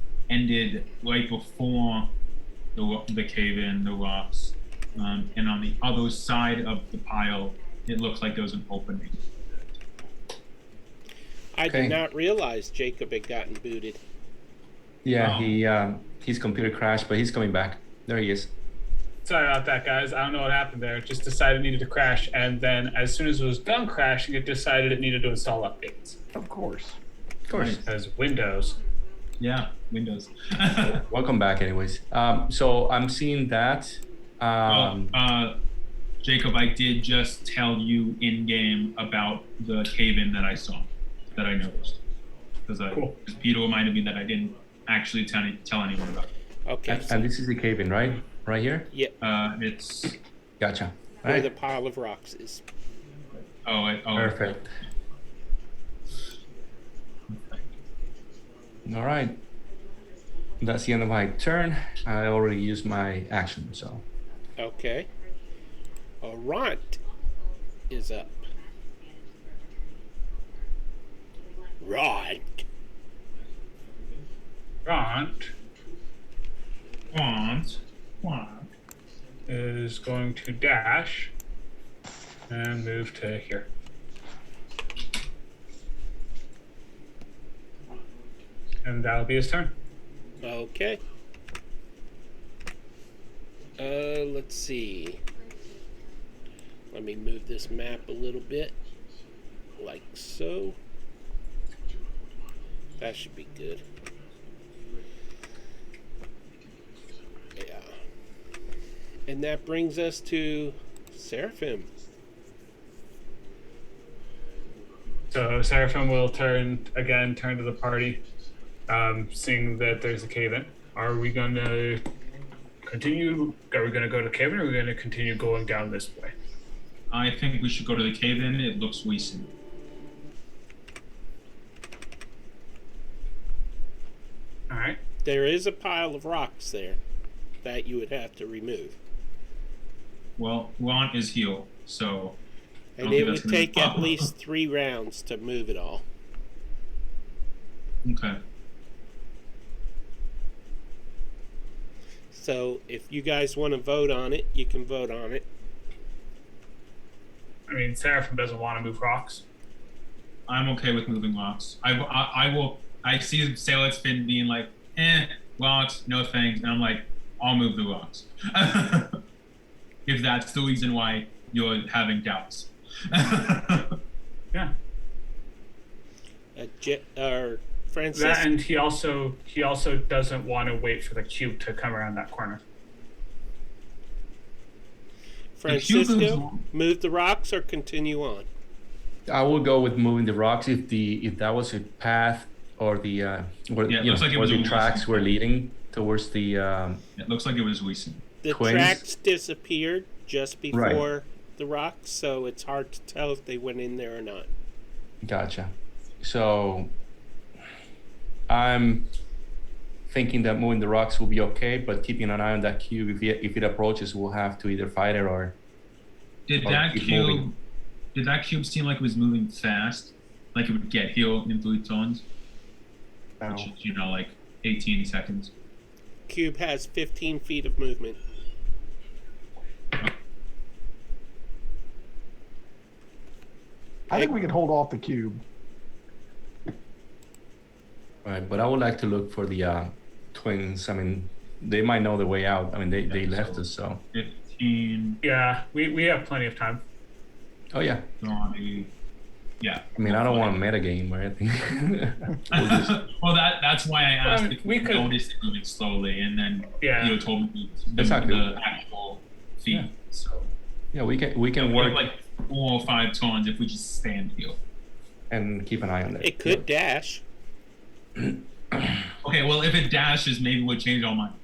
ended right before the cave-in, the rocks, and on the other side of the pile, it looks like there was an opening. I Okay. did not realize Jacob had gotten booted. Yeah, Wow. his computer crashed, but he's coming back. There he is. Sorry about that, guys. I don't know what happened there. It just decided it needed to crash, and then as soon as it was done crashing, it decided it needed to install updates. Of course. Of course. As Windows. Yeah, Windows. Welcome back, anyways. So I'm seeing that. Jacob, I did just tell you in game about the cave-in that I saw, that I noticed, because Cool. Peter reminded me that I didn't actually tell anyone about it. Okay. And this is the cave-in, right? Right here? Yeah, It's Gotcha. where Right. the pile of rocks is. Perfect. All right. That's the end of my turn. I already used my action, so. Okay. Ront is up. Ront. want. Is going to dash and move to here. And that'll be his turn. Okay. Let's see. Let me move this map a little bit. Like so. That should be good. Yeah. And that brings us to Seraphim. So Seraphim will turn to the party, seeing that there's a cave-in. Are we going to continue? Are we going to go to the cave-in, or are we going to continue going down this way? I think we should go to the cave-in. It looks recent. All right. There is a pile of rocks there that you would have to remove. Well, Ron is healed, so... I And don't it think would that's gonna be a take at problem. least 3 rounds to move it all. Okay. So if you guys want to vote on it, you can vote on it. I mean, Seraphim doesn't want to move rocks. I'm okay with moving rocks. I will... I see Sailor Spin being like, rocks, no thanks. And I'm like, I'll move the rocks. If that's the reason why you're having doubts. Yeah. Francis. That, and he also doesn't want to wait for the cube to come around that corner. Francisco, move the rocks or continue on? I will go with moving the rocks if that was a path or the where the tracks were leading towards the. It looks like it was recent. The twins. tracks disappeared just before Right. the rocks, so it's hard to tell if they went in there or not. Gotcha. So I'm thinking that moving the rocks will be okay, but keeping an eye on that cube. If it approaches, we'll have to either fight it or. Did or that keep cube? moving. Did that cube seem like it was moving fast? Like it would get healed in 3 turns, No. which is like 18 seconds. Cube has 15 feet of movement. I think we can hold off the cube. Right, but I would like to look for the twins. I mean, they might know the way out. I mean, they left us, so. 15, Yeah, we have plenty of time. Oh yeah. 20. Yeah. I mean, I don't want a metagame or anything. We'll just- Well, that's why I asked Well, if we you could- noticed it moving slowly, and then Yeah. you told me the Exactly. actual feet. Yeah. So yeah, we can we work have like 4 or 5 turns if we just stand here. and keep an eye on it. It could dash. Okay, well, if it dashes, maybe we'll change our mind.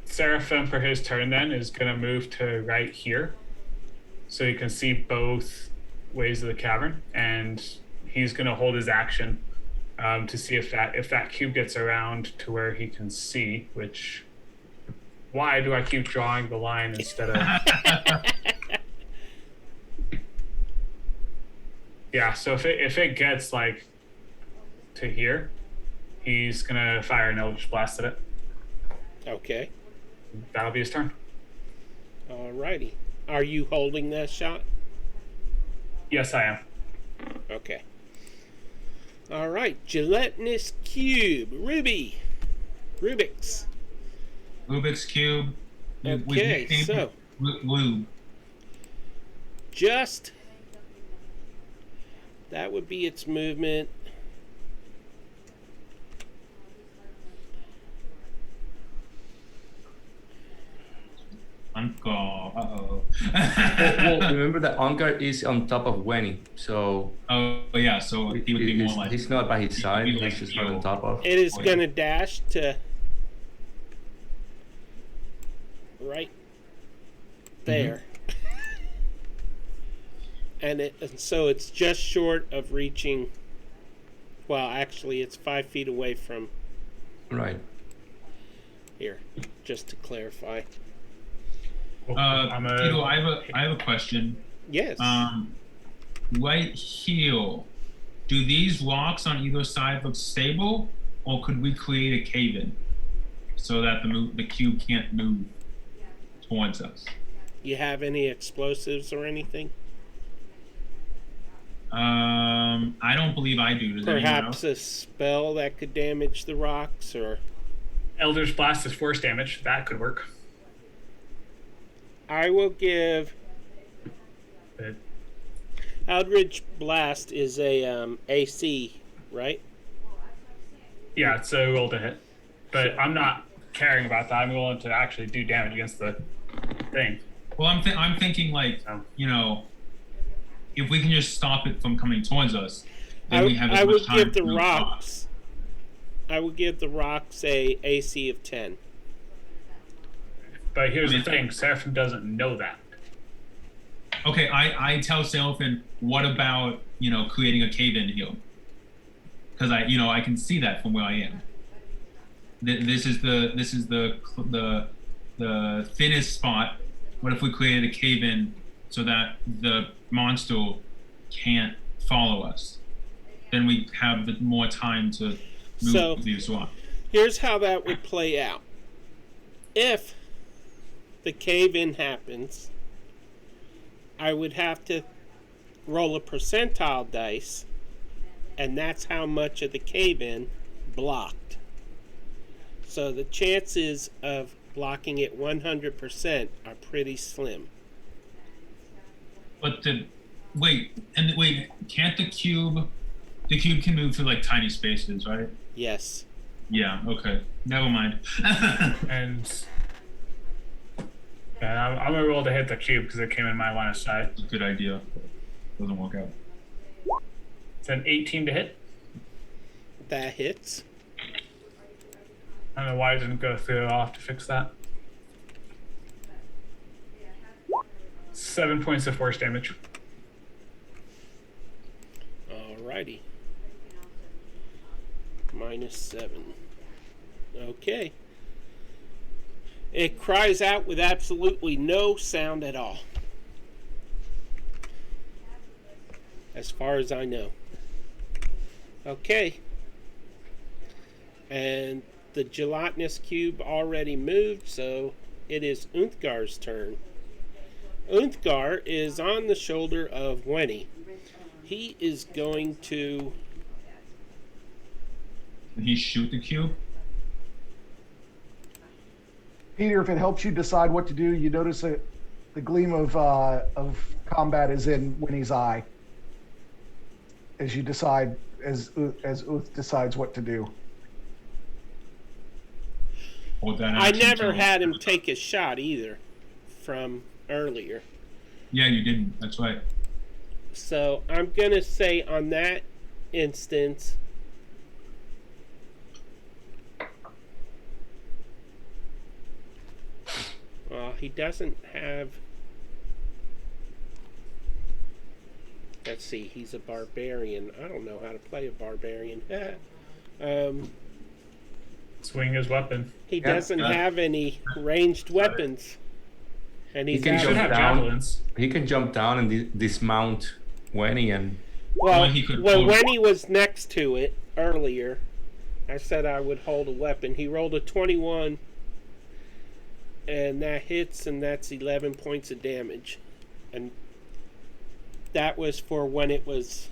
Seraphim for his turn then is going to move to right here, so you can see both ways of the cavern, and he's going to hold his action to see if that cube gets around to where he can see. Which, why do I keep drawing the line instead of? Yeah, so if it gets like to here. He's gonna fire an Eldritch Blast at it. Okay. That'll be his turn. Alrighty. Are you holding that shot? Yes, I am. Okay. Alright. Gelatinous Cube. Rubik's. Rubik's Cube. Okay, so. Lube. Just. That would be its movement. Uncle. Uh-oh. Well, remember that Ongar is on top of Wenny, so Oh, yeah, so he would be more like... he's not by his side, he'd be he's like just you. right on top of. It is Oh, yeah. going to dash to right there. And so it's just short of reaching. Well, actually, it's 5 feet away from Right. here, just to clarify. Tito, Tito, I have a question. Yes. Right here, do these rocks on either side look stable, or could we create a cave-in so that the cube can't move towards us? You have any explosives or anything? I don't believe I do. Does anyone Perhaps else? a spell that could damage the rocks, or Eldritch Blast is force damage. That could work. I will give. But Eldritch Blast is a AC, right? yeah, it's a roll to hit. But I'm not caring about that. I'm willing to actually do damage against the thing. Well, I'm thinking like, So, if we can just stop it from coming towards us, then we have as I much would time give to the move rocks. I would give the rocks a AC of 10. but here's the thing: Seraphim doesn't know that. Okay, I tell Seraphim, what about creating a cave-in here? Because I can see that from where I am. This is the thinnest spot. What if we created a cave-in so that the monster can't follow us? Then we have more time to move these rocks. Here's how that would play out. If the cave-in happens, I would have to roll a percentile dice, and that's how much of the cave-in blocked. So the chances of blocking it 100% are pretty slim. But can't the cube can move through like tiny spaces, right? Yes. Yeah, okay. Never mind. And I'm gonna roll to hit the cube because it came in my line of sight. Good idea. Doesn't work out. It's an 18 to hit. That hits. I don't know why it didn't go through. I'll have to fix that. 7 points of force damage. Alrighty. -7. Okay. It cries out with absolutely no sound at all. As far as I know. Okay. And the gelatinous cube already moved, so it is Unthgar's turn. Unthgar is on the shoulder of Wenny. He is going to... Can he shoot the cube? Peter, if it helps you decide what to do, you notice that the gleam of combat is in Winnie's eye as you decide, as Uth decides what to do. Hold that I action never till- had him take a shot either from earlier. Yeah, you didn't. That's right. So I'm going to say on that instance, well, he doesn't have, let's see, he's a barbarian. I don't know how to play a barbarian. Swing his weapon. He doesn't have any ranged weapons. And he's can He out should jump have down. javelins. He can jump down and dismount Wenny and Well, Or he could hold- when he was next to it earlier, I said I would hold a weapon. He rolled a 21, and that hits, and that's 11 points of damage. And that was for when it was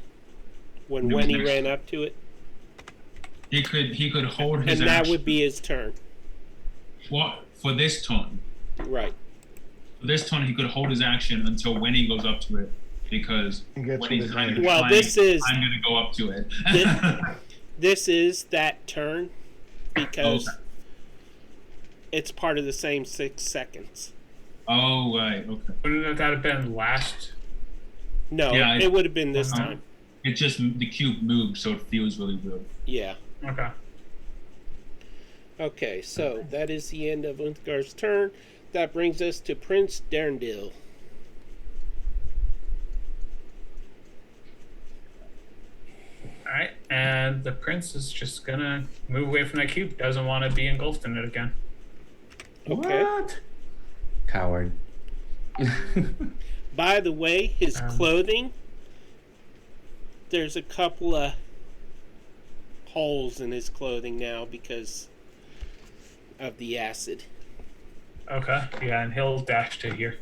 when he ran up to it. He could hold his And that action. would be his turn. What for this turn? Right. For this turn, he could hold his action until when he goes up to it, because He gets when with he's his kind of hand. Well, playing, this is- I'm gonna go up to it. This is that turn because Okay. it's part of the same 6 seconds. Oh right, okay. Wouldn't that have been last? No, Yeah, it would have been this uh-huh. time. It just the cube moved, so it feels really good. Yeah. Okay. Okay, so that is the end of Uthgar's turn. That brings us to Prince Derndil. All right, and the prince is just gonna move away from that cube. Doesn't want to be engulfed in it again. Okay. What? Coward. By the way, his Um, clothing, there's a couple of holes in his clothing now because of the acid. Okay. Yeah, and he'll dash to here.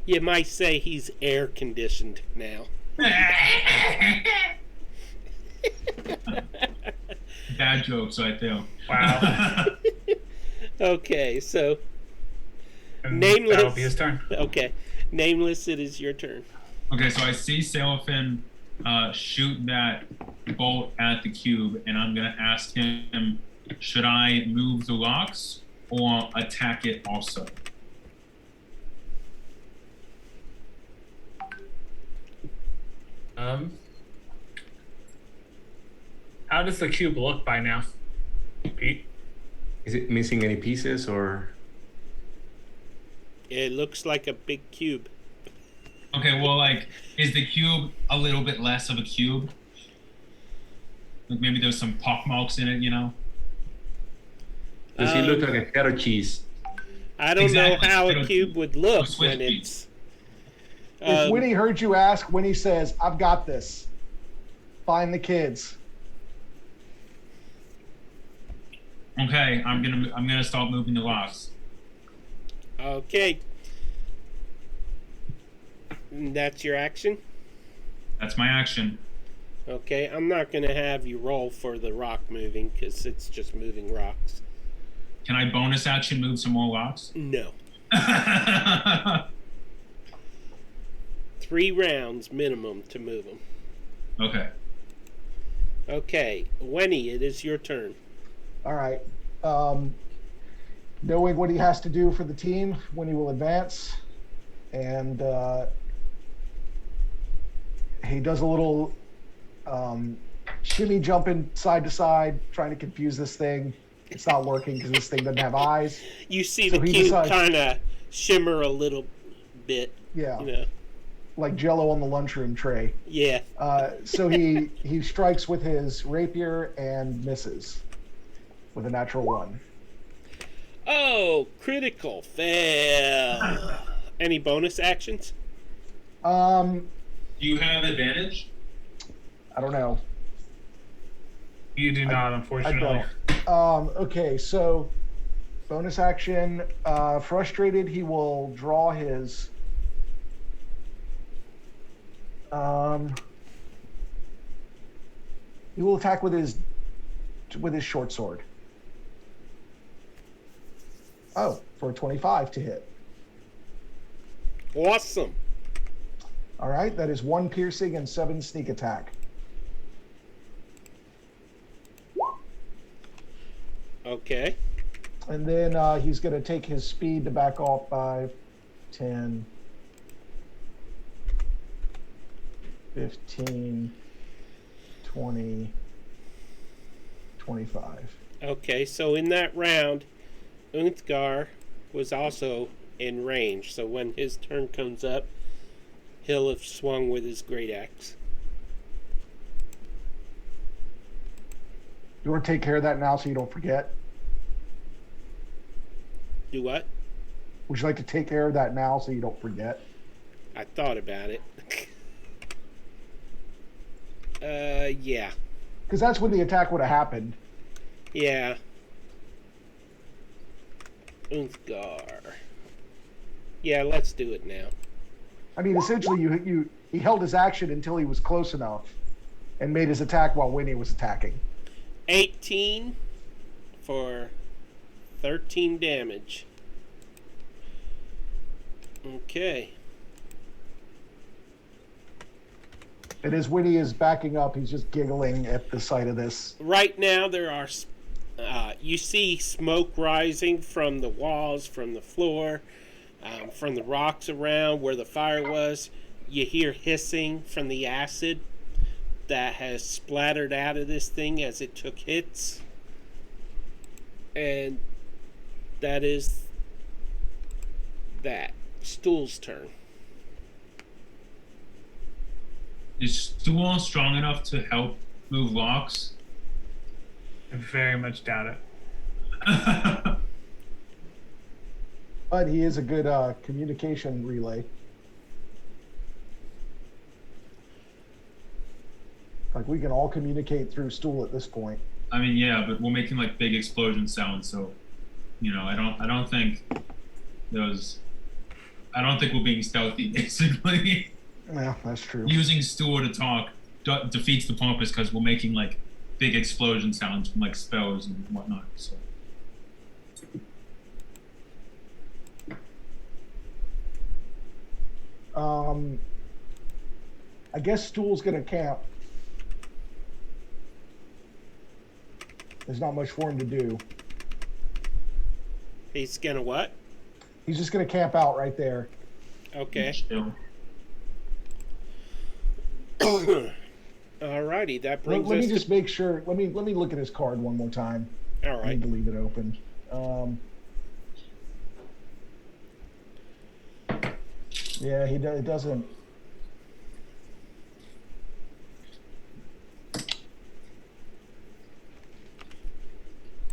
You might say he's air conditioned now. Bad jokes right there. Wow. Okay, so And Nameless. that'll be his turn. okay, Nameless, it is your turn. Okay, so I see Sailfin shoot that bolt at the cube, and I'm gonna ask him, should I move the rocks or attack it also? How does the cube look by now, Pete? Is it missing any pieces or? It looks like a big cube. Okay, well, like, is the cube a little bit less of a cube? Like maybe there's some pock marks in it, you know? Does he look like a cheddar cheese? I don't Exactly. know how a cube would look Swiss when cheese. it's. If Winnie heard you ask, Winnie says, "I've got this. Find the kids." Okay, I'm gonna start moving the rocks. Okay. And that's your action? That's my action. Okay, I'm not going to have you roll for the rock moving because it's just moving rocks. Can I bonus action move some more rocks? No. 3 rounds minimum to move them. Okay. Okay, Winnie, it is your turn. All right. Knowing what he has to do for the team, Winnie will advance, and he does a little shimmy jumping side to side, trying to confuse this thing. It's not working because this thing doesn't have eyes. You see So the he cube decides- kind of shimmer a little bit. Yeah, You know. like Jello on the lunchroom tray. Yeah. So he strikes with his rapier and misses with a natural 1. Oh, critical fail. Any bonus actions? Um, Do you have advantage? I don't know. You do not, I unfortunately. don't. Okay, so bonus action. Frustrated, he will draw his. He will attack with his short sword. Oh, for a 25 to hit. Awesome. All right, that is 1 piercing and 7 sneak attack. Okay. And then he's going to take his speed to back off 5, 10, 15, 20, 25. Okay, so in that round, Unthgar was also in range. So when his turn comes up, he'll have swung with his great axe. You want to take care of that now so you don't forget? Do what? Would you like to take care of that now so you don't forget? I thought about it. Yeah. Because that's when the attack would have happened. Yeah. Unthgar. Yeah, let's do it now. I mean, essentially, he held his action until he was close enough, and made his attack while Winnie was attacking. 18 for 13 damage. Okay. And as Winnie is backing up, he's just giggling at the sight of this. Right now, there are. You see smoke rising from the walls, from the floor, from the rocks around where the fire was. You hear hissing from the acid that has splattered out of this thing as it took hits. And that is that. Stool's turn. Is Stool strong enough to help move rocks? I very much doubt it. But he is a good communication relay. Like, we can all communicate through Stool at this point. I mean, yeah, but we're making like big explosion sounds, so I don't think we're being stealthy, basically. Yeah, that's true. Using Stool to talk defeats the purpose because we're making like big explosion sounds from like spells and whatnot. So. I guess Stool's gonna camp. There's not much for him to do. He's gonna what? He's just gonna camp out right there. Okay. Chill. Alrighty, that brings Let us me just make sure. Let me look at his card one more time. All I right. need to leave it open. Yeah, it doesn't.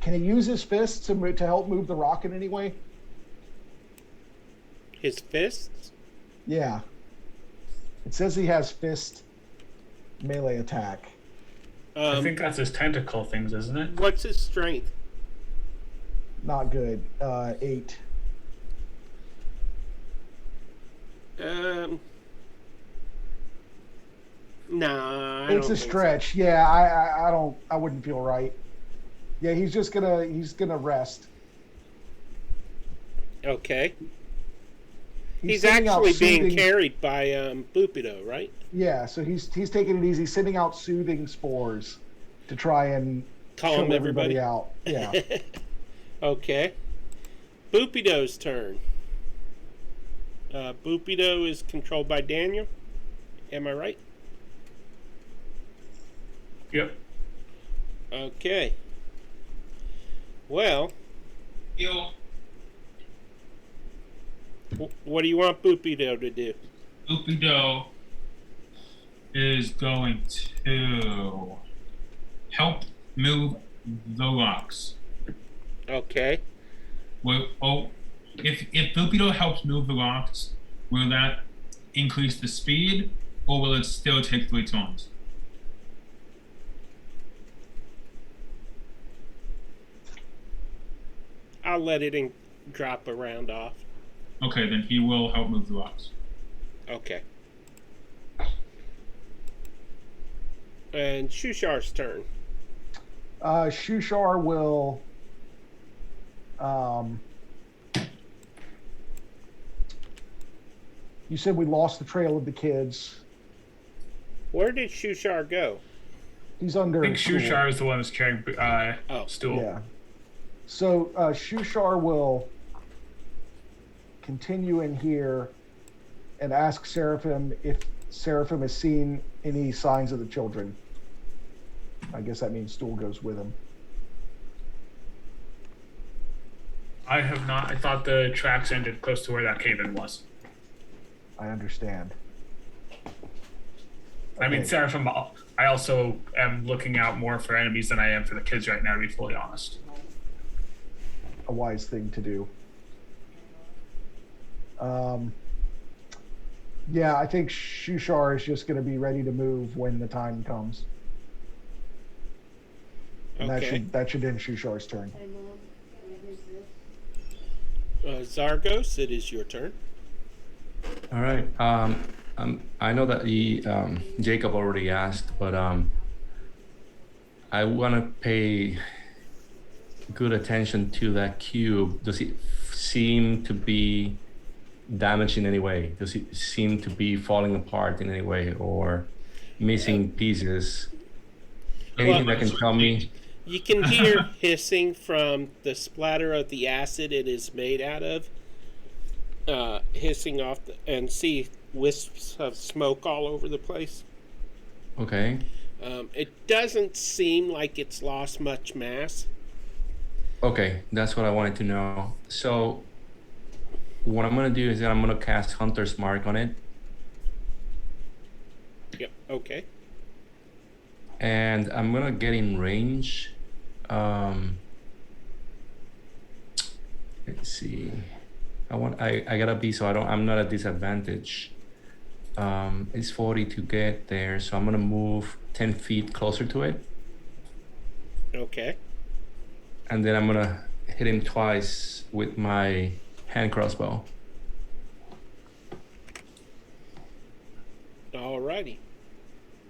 Can he use his fists to help move the rock in any way? His fists? Yeah. It says he has fist melee attack. I think that's his tentacle things, isn't it? What's his strength? Not good. 8. Nah, I It's don't a think stretch. Yeah, I wouldn't feel right. Yeah, he's gonna rest. so. Okay. He's sending out actually being soothing- carried by Bupido, right? Yeah, so he's taking it easy, sending out soothing spores to try and Calm chill everybody. out. Yeah. Okay. Bupido's turn. Bupido is controlled by Daniel. Am I right? Yep. Okay. Well, what do you want Bupido to do? Bupido is going to help move the rocks. Okay. Well, if Bupido helps move the rocks, will that increase the speed, or will it still take 3 turns? I'll let it drop a round off. Okay, then he will help move the rocks. Okay. And Shushar's turn. Shushar will you said we lost the trail of the kids. Where did Shushar go? He's under I think Stool. Shushar is the one who's carrying Stool. Yeah. So Shushar will continue in here and ask Seraphim if Seraphim has seen any signs of the children. I guess that means Stool goes with him. I have not. I thought the tracks ended close to where that cave-in was. I understand. I mean, Okay. Seraphim, I also am looking out more for enemies than I am for the kids right now, to be fully honest. A wise thing to do. Yeah, I think Shushar is just going to be ready to move when the time comes. And Okay. that should end Shushar's turn. Zargos, it is your turn. All right. I know that Jacob already asked, but I want to pay good attention to that cube. Does it seem to be damaged in any way? Does it seem to be falling apart in any way or missing pieces? Anything that can tell me? You can hear hissing from the splatter of the acid it is made out of, hissing off, and see wisps of smoke all over the place. Okay. It doesn't seem like it's lost much mass. Okay, that's what I wanted to know. So what I'm gonna do is that I'm gonna cast Hunter's Mark on it, Yep. Okay. and I'm gonna get in range. Let's see. I gotta be so I'm not at disadvantage. It's 40 to get there, so I'm gonna move 10 feet closer to it, Okay. and then I'm gonna hit him twice with my hand crossbow. Alrighty.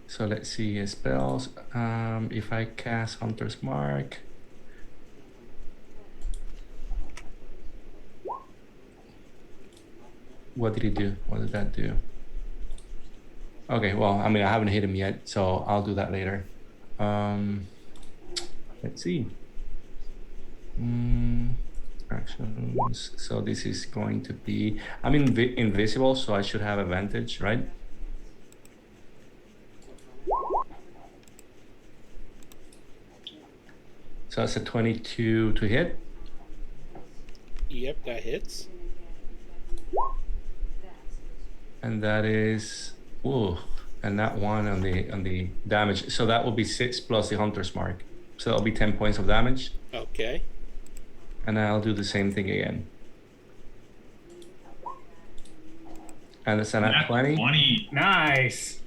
So let's see spells. If I cast Hunter's Mark, what did he do? What did that do? Okay, well, I mean, I haven't hit him yet, so I'll do that later. Let's see. Actions. So this is going to be. I'm invisible, so I should have advantage, right? So that's a 22 to hit. Yep, that hits. And that is, and that one on the damage. So that will be 6 plus the Hunter's Mark. So that'll be 10 points of damage. Okay. And I'll do the same thing again. And it's an at 20. 20. Nice.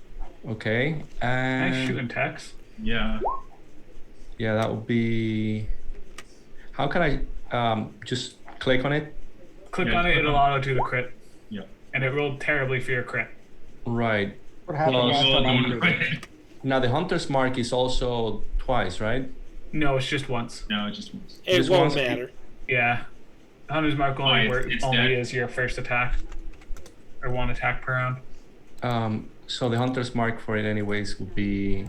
Okay. And Nice shooting, Tex. Yeah. yeah, that will be. How can I just click on it? Click Yeah, on it, click it'll on auto do the crit. Yeah. And it rolled terribly for your crit. Right. What happened Well, last Well, time I doing did it? it. Now the Hunter's Mark is also twice, right? No, it's just once. No, it just once. It Just won't once- matter. Yeah. Hunter's Mark only, it's only dead. is your first attack. Or one attack per round. So the Hunter's Mark for it anyways would be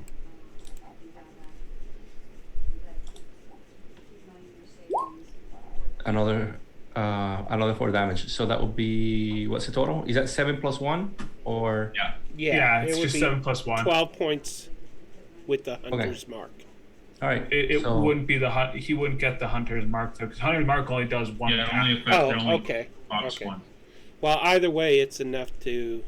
another 4 damage. So that would be, what's the total? Is that 7 plus 1 or? Yeah. Yeah, it it's would just be 7 plus 1. 12 points with the Hunter's Mark. All right. It so, wouldn't be he wouldn't get the Hunter's Mark though, because Hunter's Mark only does one Yeah, it attack. only affects Oh, it only okay. box Okay. one. Well, either way, it's enough to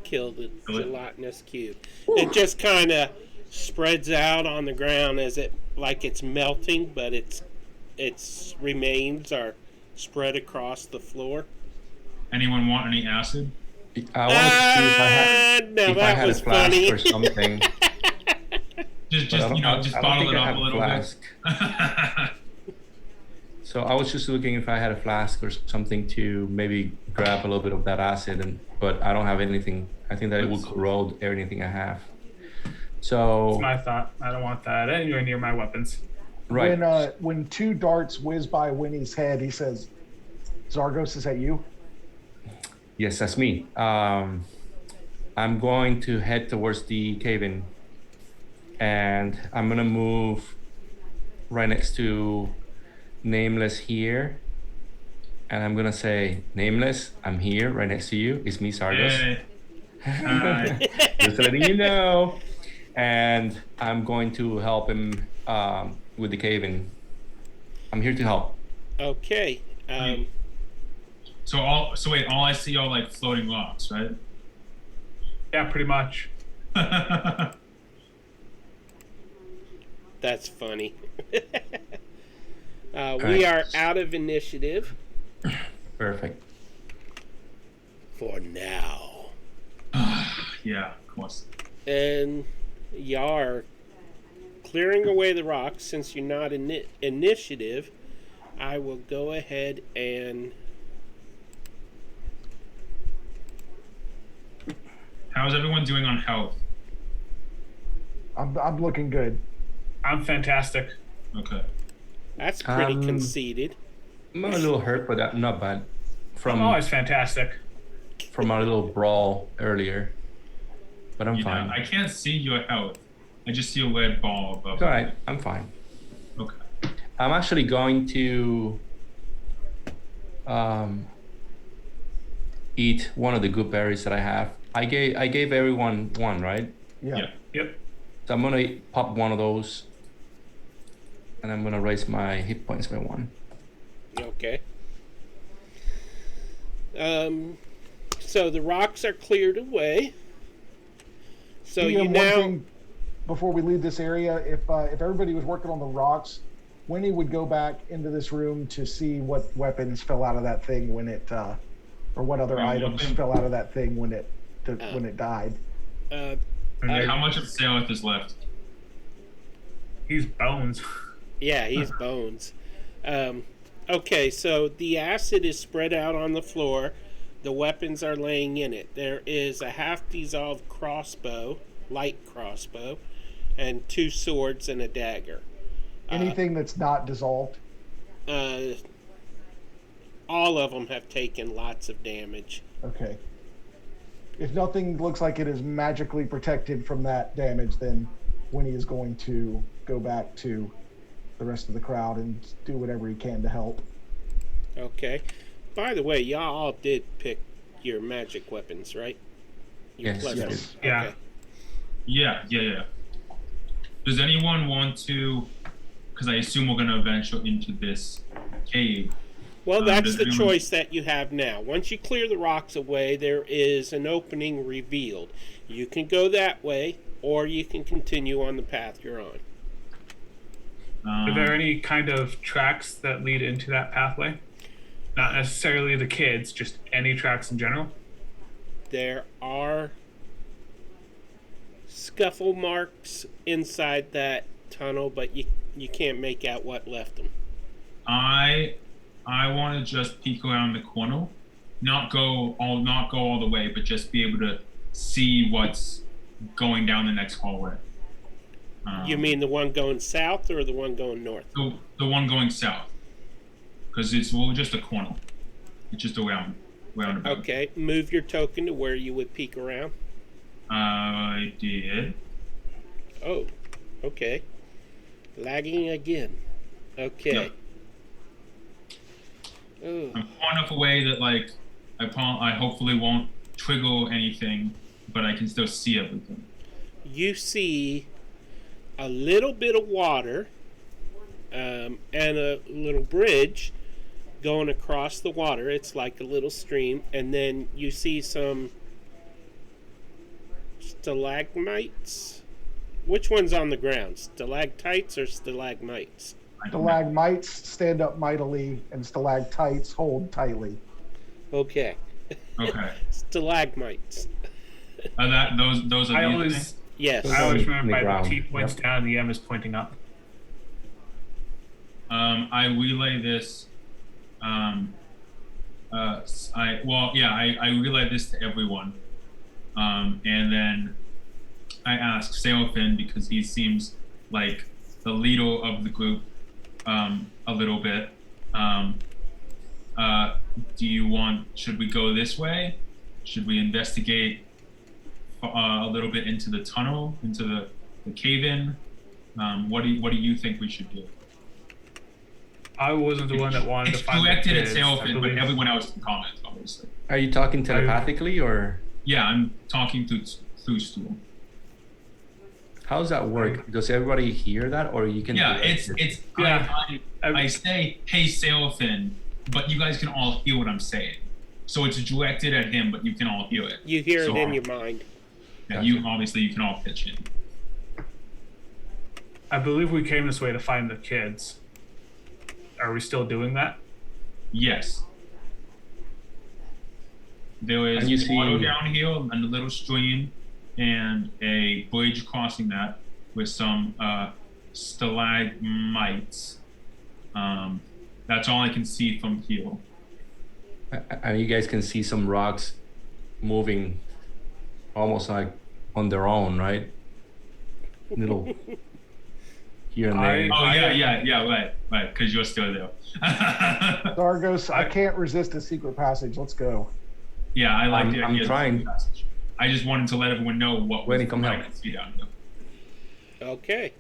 kill the Kill it. gelatinous cube. It just kind of spreads out on the ground as it's melting, but its remains are spread across the floor. Anyone want any acid? I wanted to see if I had, No, if I that had was a flask funny. or something. Just I don't- just I don't bottle think it I up have a a little flask. bit. So I was just looking if I had a flask or something to maybe grab a little bit of that acid, but I don't have anything. I think that it will corrode everything I have. So That's my thought. I don't want that anywhere near my weapons. right. When 2 darts whiz by Winnie's head, he says, "Zargos, is that you?" Yes, that's me. I'm going to head towards the cave-in, and I'm gonna move right next to Nameless here, and I'm gonna say, "Nameless, I'm here, right next to you. It's me, Sargos. Yay. Alright. Just letting you know." And I'm going to help him with the cave-in. I'm here to help. Okay. So wait, all I see are like floating rocks, right? Yeah, pretty much. That's funny. We right. are out of initiative Perfect. for now. Yeah, of course. And y'all are clearing away the rocks. Since you're not in initiative, I will go ahead and... How's everyone doing on health? I'm looking good. I'm fantastic. Okay. That's pretty conceited. I'm a little hurt, but not bad. I'm always fantastic. From our little brawl earlier, but I'm fine. I can't see your health. I just see a red ball above. It's all right. I'm fine. Okay. I'm actually going to eat one of the good berries that I have. I gave everyone one, right? Yeah. Yep. So I'm gonna pop one of those, and I'm gonna raise my hit points by 1. Okay. So the rocks are cleared away. So you One now... thing before we leave this area, if everybody was working on the rocks, Winnie would go back into this room to see what weapons fell out of that thing when it, or what other items fell out of that thing when it died. How much of Saleth is left? He's bones. Yeah, he's bones. Okay, so the acid is spread out on the floor. The weapons are laying in it. There is a half-dissolved crossbow, light crossbow, and 2 swords and a dagger. Anything that's not dissolved? All of them have taken lots of damage. Okay. If nothing looks like it is magically protected from that damage, then Winnie is going to go back to the rest of the crowd and do whatever he can to help. Okay. By the way, y'all all did pick your magic weapons, right? Your Yes. Yes. Yeah. Okay. Yeah. Does anyone want to? Because I assume we're gonna venture into this cave. Well, that's does the anyone- choice that you have now. Once you clear the rocks away, there is an opening revealed. You can go that way, or you can continue on the path you're on. Are there any kind of tracks that lead into that pathway? Not necessarily the kids, just any tracks in general? There are scuffle marks inside that tunnel, but you can't make out what left them. I want to just peek around the corner, not go all the way, but just be able to see what's going down the next hallway. You mean the one going south or the one going north? The one going south, because it's just a corner. It's just a roundabout. Okay, move your token to where you would peek around. I did. Oh, okay. Lagging again. Okay. Yep. Oh. I'm far enough away that I hopefully won't trigger anything, but I can still see everything. You see a little bit of water and a little bridge going across the water. It's like a little stream, and then you see some stalagmites. Which one's on the ground? Stalactites or stalagmites? Stalagmites stand up mightily, and stalactites hold tightly. Okay. Okay. Stalagmites. Those are I these always, things? Yes. I always In the remember my ground. T points Yep. down and the M is pointing up. I relay this. I relay this to everyone, and then I ask Seraphin, because he seems like the leader of the group, a little bit. Should we go this way? Should we investigate a little bit into the tunnel, into the cave-in? What do you think we should do? I wasn't the one that wanted It's to find directed the at kids, I Seraphin, but believe. everyone else can comment, obviously. Are you talking telepathically, or Yeah, I'm talking through Stool. how does that work? Does everybody hear that, or you can? Yeah, direct it? it's Yeah. I say, hey, Seraphin, but you guys can all hear what I'm saying. So it's directed at him, but you can all hear it. You hear So, it in your mind. And you can all pitch in. I believe we came this way to find the kids. Are we still doing that? Yes. There And is you see- water down here and a little stream. and a bridge crossing that with some stalagmites. That's all I can see from here. And you guys can see some rocks moving almost like on their own, right? Little here and there. Oh yeah, right, because you're still there. Zargos, I can't resist a secret passage. Let's go. Yeah, I like the I'm idea of trying. the passage. I just wanted to let everyone know what When was it come what I help. could see down here. Okay.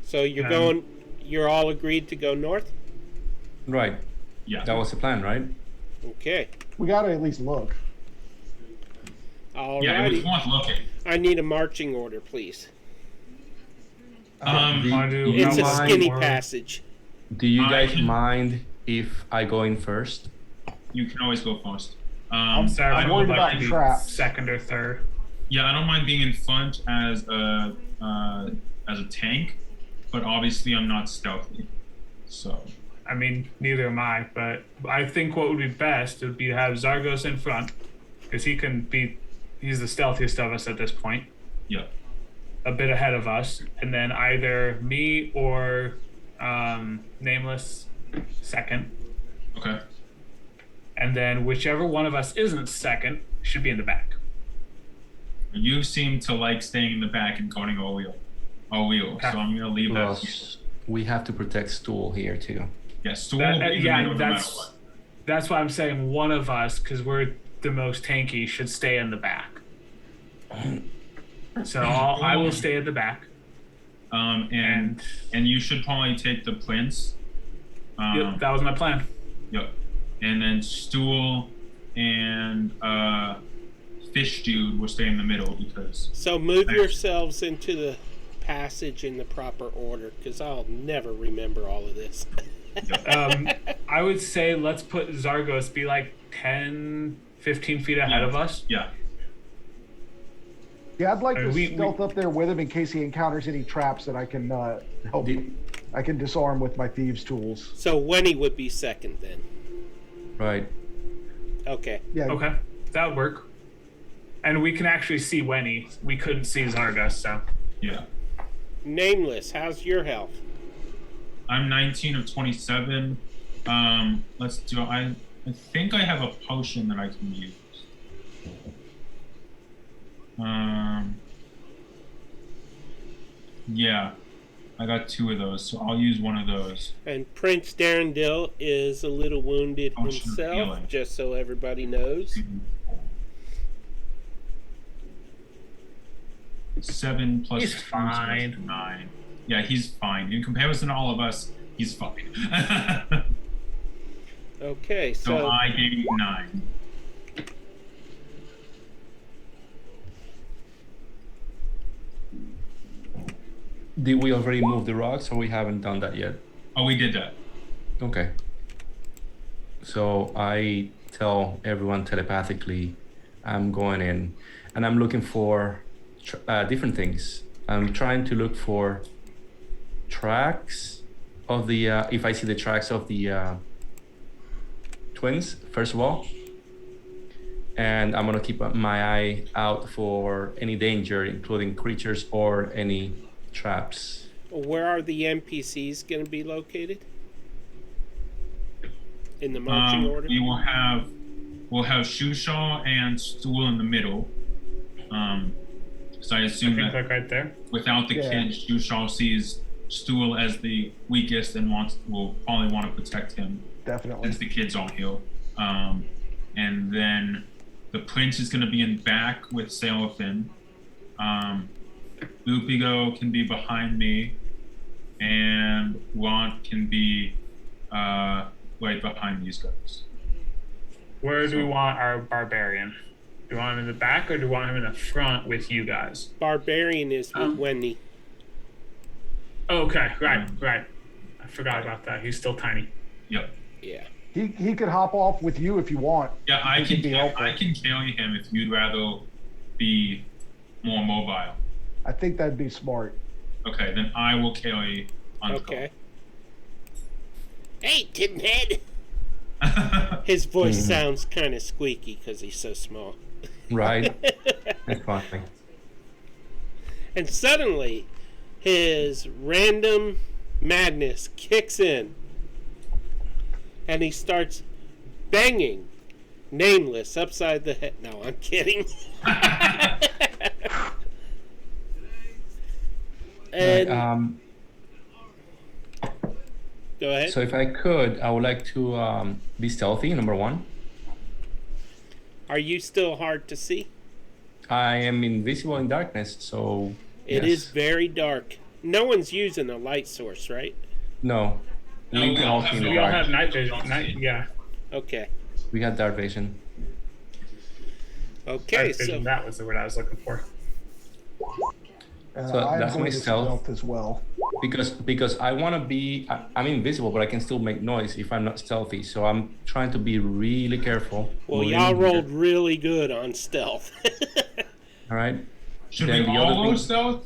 So you're all agreed to go north? Right. Yeah. That was the plan, right? Okay. We got to at least look. All Yeah, it was righty. worth looking. I need a marching order, please. Wanna do It's a outline skinny or- passage. Do you guys I- mind if I go in first? You can always go first. I'm Sarah, I would worried like about to be traps. second or third. Yeah, I don't mind being in front as a tank, but obviously I'm not stealthy. So I mean, neither am I, but I think what would be best would be to have Zargos in front, because he's the stealthiest of us at this point, yeah. a bit ahead of us, and then either me or Nameless second, Okay. and then whichever one of us isn't second should be in the back. You seem to like staying in the back and going all wheel. Okay. So I'm gonna leave that. Plus, we have to protect Stool here too. Yeah, Stool will be in the middle no matter what. That's why I'm saying one of us, because we're the most tanky, should stay in the back. So I will stay at the back. And you should probably take the prince. Yep, that was my plan. Yep. And then Stool and Fish Dude will stay in the middle because So move yourselves into the passage in the proper order, because I'll never remember all of this. I would say let's put Zargos be like 10, 15 feet ahead of us. yeah. Yeah, I'd like to we- stealth up there with him in case he encounters any traps that I can help. I can disarm with my thieves' tools. So Wenny would be second then. Right. Okay. Yeah. Okay, that would work. And we can actually see Wenny. We couldn't see Zargos, so. Yeah. Nameless, how's your health? I'm 19 of 27. Let's do. I think I have a potion that I can use. Yeah, I got 2 of those, so I'll use one of those. And Prince Darendil is a little wounded Potion of himself, healing. just so everybody knows. 7 plus He's 2, so fine. that's 9. Yeah, he's fine. In comparison to all of us, he's fine. Okay, So so I gave you 9. Did we already move the rocks or we haven't done that yet? Oh, we did that. Okay. So I tell everyone telepathically I'm going in and I'm looking for different things. I'm trying to look for tracks of the, if I see the tracks of the twins, first of all. And I'm gonna keep my eye out for any danger, including creatures or any traps. where are the NPCs going to be located? In the marching order? We'll have Shushaw and Stool in the middle. So I I assume think that like right there. without the Yeah. kids, Shushaw sees Stool as the weakest and will probably want to protect him Definitely. since the kids aren't here. And then the prince is going to be in back with Sailorfin. Lupigo can be behind me, and Ront can be right behind these guys. Where do we want our barbarian? Do we want him in the back or do we want him in the front with you guys? Barbarian is with Wendy. Okay, right. I forgot about that. He's still tiny. Yep. Yeah. He could hop off with you if you want. Yeah, I He can be helpful. carry him if you'd rather be more mobile. I think that'd be smart. Okay, then I will carry Untitled. Okay. Hey, Tinhead! His voice sounds kind of squeaky because he's so small. Right? That's fine. And suddenly, his random madness kicks in. And he starts banging Nameless upside the head. No, I'm kidding. And go ahead. So if I could, I would like to be stealthy, number one. Are you still hard to see? I am invisible in darkness, so It yes. is very dark. No one's using a light source, right? No. No, We can all see in the We all have dark. night vision. Yeah. Okay. We got dark vision. Okay, Dark vision, so that was the word I was looking for. And So I'm that's going my to stealth. stealth as well. Because I want to be, I'm invisible, but I can still make noise if I'm not stealthy. So I'm trying to be really careful. well, moving y'all here. rolled really good on stealth. All right. Should Then we the all other roll thing- stealth?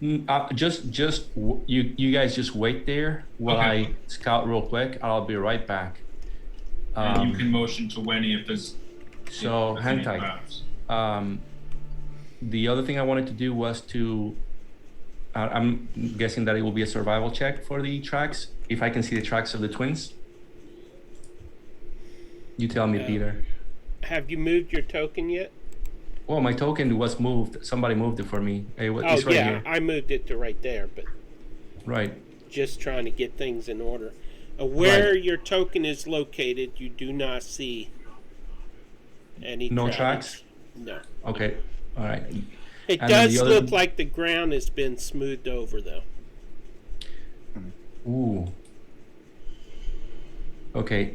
You guys just wait there while Okay. I scout real quick. I'll be right back. And you can motion to Wenny if there's So if there's any hentai. traps. The other thing I wanted to do was to. I'm guessing that it will be a survival check for the tracks. If I can see the tracks of the twins. You tell me, Yeah. Peter. Have you moved your token yet? Oh, my token was moved. Somebody moved it for me. It's right yeah, here. I moved it to right there, but Right. just trying to get things in order. Where Right. your token is located, you do not see any No traps. tracks? No. Okay. All right. It And then does the other- look like the ground has been smoothed over, though. Ooh. Okay.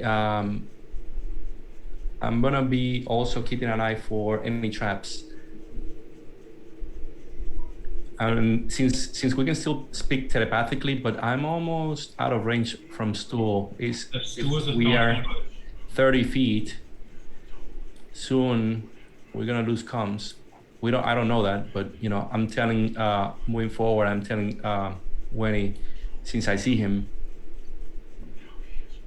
I'm gonna be also keeping an eye for any traps. Since we can still speak telepathically, but I'm almost out of range from Stool. We are 30 feet. Soon we're gonna lose comms. I don't know that, but I'm telling moving forward, I'm telling Winnie, since I see him,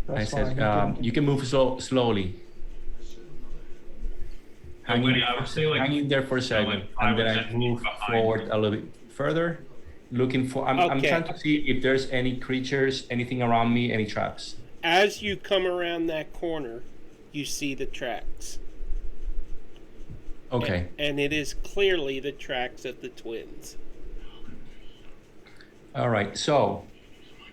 That's I fine. said you can move slowly. Winnie, I would say Hang in there for a second, like 5 and or then 10 I feet move behind forward you. a little bit further, looking for. I'm Okay. trying to see if there's any creatures, anything around me, any traps. As you come around that corner, you see the tracks. Okay. And it is clearly the tracks of the twins. All right. So,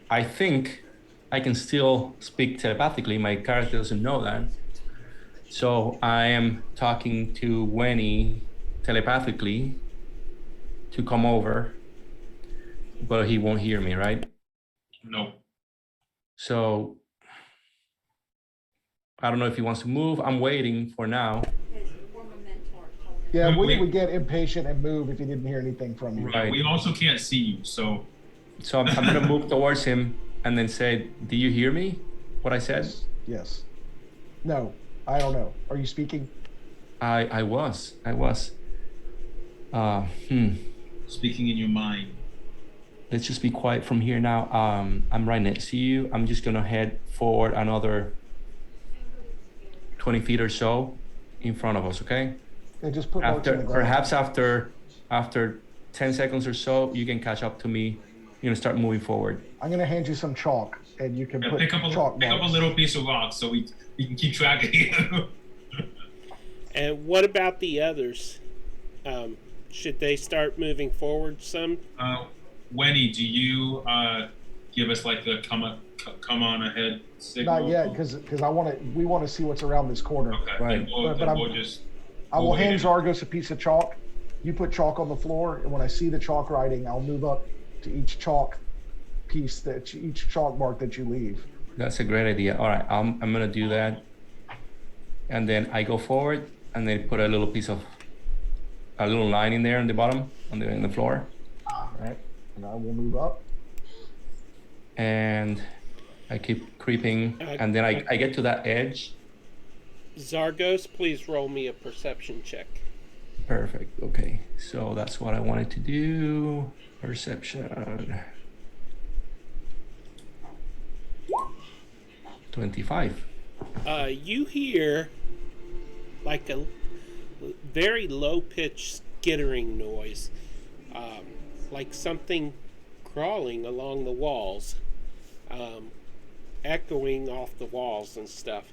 I think I can still speak telepathically. My character doesn't know that. So I am talking to Winnie telepathically to come over, but he won't hear me, right? No. So I don't know if he wants to move. I'm waiting for now. Yeah, we Wait. would get impatient and move if he didn't hear anything from you. Right. We also can't see you, so So I'm going to move towards him and then say, "Do you hear me? What I said?" Yes. No, I don't know. Are you speaking? I was. speaking in your mind. Let's just be quiet from here now. I'm right next to you. I'm just gonna head forward another 20 feet or so in front of us, okay? Yeah, just put marks in the ground. Perhaps after 10 seconds or so, you can catch up to me. Start moving forward. I'm going to hand you some chalk, and you can Yeah, put pick up chalk a marks. little piece of rock so we can keep track of you. And what about the others? Should they start moving forward some? Wenny, do you give us like the come on ahead signal? Not yet, because we want to see what's around this corner. Okay. Right. But We'll just. I will we'll hand wait. Zargos a piece of chalk. You put chalk on the floor, and when I see the chalk writing, I'll move up to each chalk piece each chalk mark that you leave. That's a great idea. All right, I'm gonna do that, and then I go forward and then put a little line in there on the bottom in the floor, All right, and I will move up. and I keep creeping, and then I get to that edge. Zargos, please roll me a perception check. Perfect. Okay, so that's what I wanted to do. Perception. 25. You hear like a very low-pitched skittering noise, like something crawling along the walls, echoing off the walls and stuff.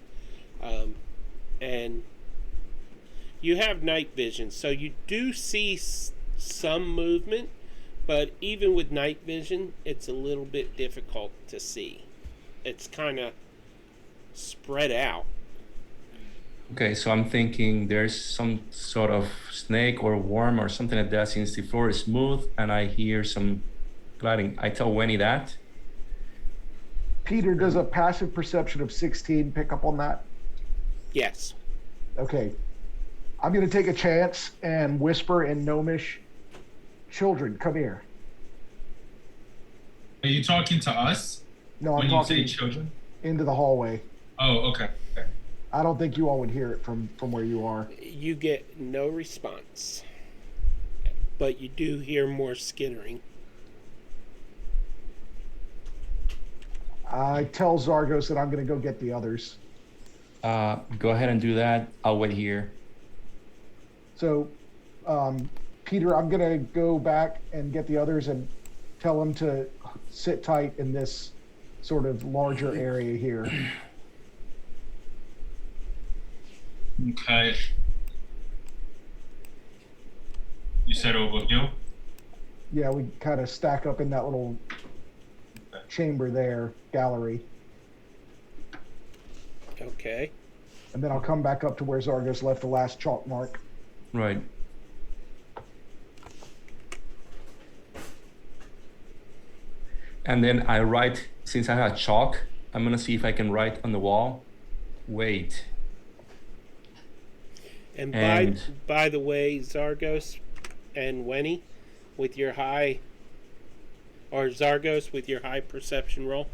And you have night vision, so you do see some movement, but even with night vision, it's a little bit difficult to see. It's kind of spread out. Okay, so I'm thinking there's some sort of snake or worm or something like that since the floor is smooth and I hear some gliding. I tell Winnie that. Peter, does a passive perception of 16 pick up on that? Yes. Okay. I'm going to take a chance and whisper in Gnomish, "Children, come here." Are you talking to us No, I'm when you talking say children? into the hallway. Oh, okay. I don't think you all would hear it from where you are. You get no response, but you do hear more skittering. I tell Zargos that I'm going to go get the others. Go ahead and do that. I'll wait here. So, Peter, I'm going to go back and get the others and tell them to sit tight in this sort of larger area here. Okay. You said over here? Yeah, we kind of stack up in that little chamber there, gallery. Okay. And then I'll come back up to where Zargos left the last chalk mark. Right. And then I write, since I have chalk, I'm going to see if I can write on the wall, "Wait." And And- by the way, Zargos and Winnie, with your high, or Zargos with your high perception roll,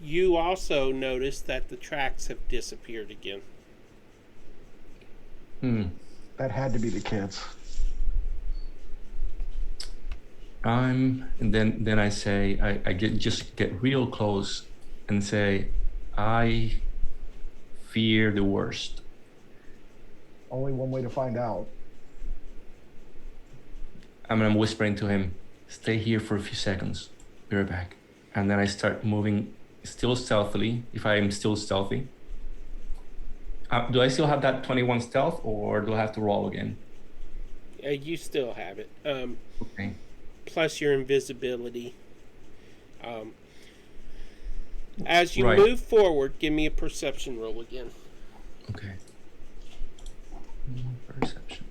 you also notice that the tracks have disappeared again. That had to be the kids. And then I say, I just get real close and say, "I fear the worst." Only one way to find out. I'm whispering to him, "Stay here for a few seconds. Be right back." And then I start moving still stealthily, if I am still stealthy. Do I still have that 21 stealth or do I have to roll again? You still have it. Okay. Plus your invisibility. As you Right. move forward, give me a perception roll again. Okay. Perception.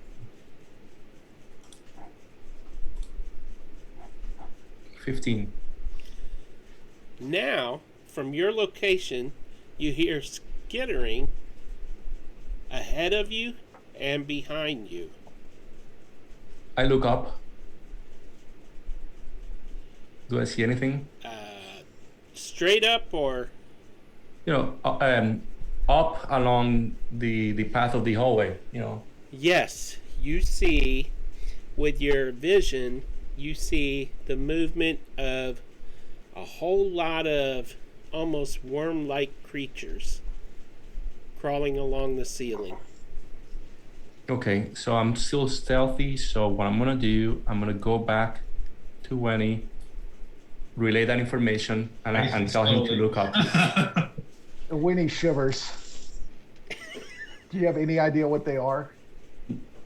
15. Now, from your location, you hear skittering ahead of you and behind you. I look up. Do I see anything? Straight up or... Up along the path of the hallway, Yes, you see, with your vision, you see the movement of a whole lot of almost worm-like creatures crawling along the ceiling. Okay, so I'm still stealthy, so what I'm gonna do, I'm gonna go back to Winnie, relay that information, and tell him to look up. Winnie shivers. Do you have any idea what they are?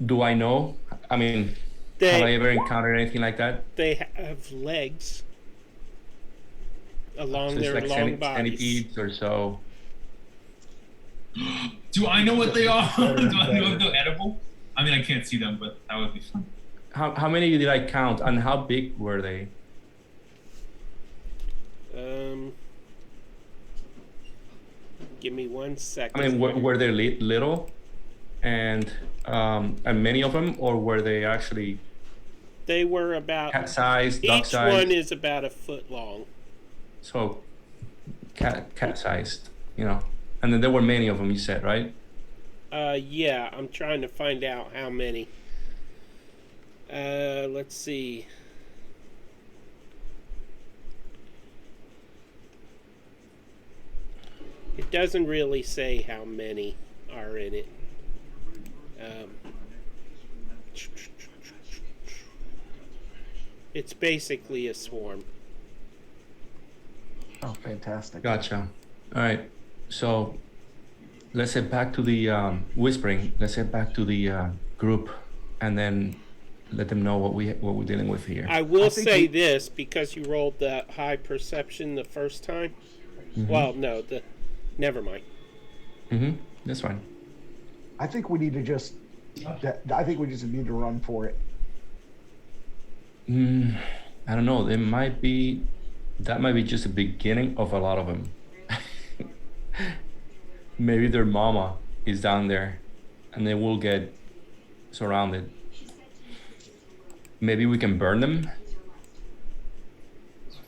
Do I know? I mean, have I ever encountered anything like that? They have legs along So it's their like long bodies. centipedes or so. Do I know what they are? Do Better, I know better. if they're edible? I mean, I can't see them, but that would be fun. How many did I count, and how big were they? Give me 1 second. I mean, were they little, and many of them, or were they actually They were about... cat-sized, dog-sized? Each one is about a foot long. So, cat-sized, And then there were many of them, you said, right? Yeah, I'm trying to find out how many. Let's see. It doesn't really say how many are in it. It's basically a swarm. Oh, fantastic. Gotcha. All right. So let's head back to the whispering. Let's head back to the group, and then let them know what we're dealing with here. I will think say we- this, because you rolled that high perception the first time. Well, no, never mind. That's fine. I think we need to just. I think we just need to run for it. I don't know. That might be just the beginning of a lot of them. Maybe their mama is down there, and they will get surrounded. Maybe we can burn them.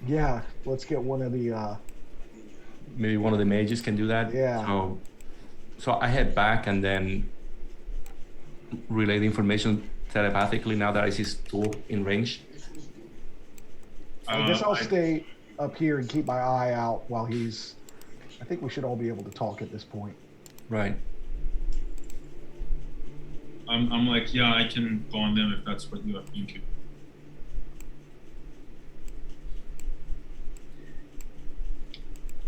Yeah, let's get one of the. Maybe one of the mages can do that. Yeah. So I head back and then relay the information telepathically now that I see Stool in range. I guess I'll stay up here and keep my eye out while he's. I think we should all be able to talk at this point. Right. I'm like, yeah, I can go on them if that's what you are thinking.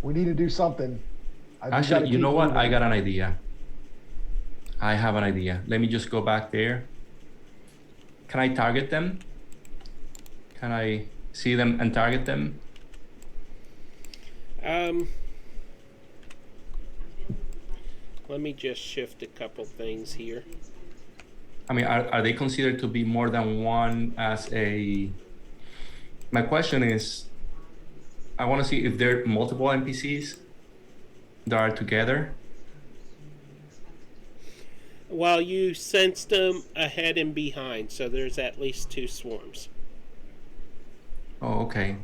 We need to do something. We gotta Actually, you keep know what? moving. I got an idea. I have an idea. Let me just go back there. Can I target them? Can I see them and target them? Let me just shift a couple things here. I mean, are they considered to be more than one as a... My question is, I want to see if there are multiple NPCs that are together. Well, you sensed them ahead and behind, so there's at least 2 swarms. Oh, okay.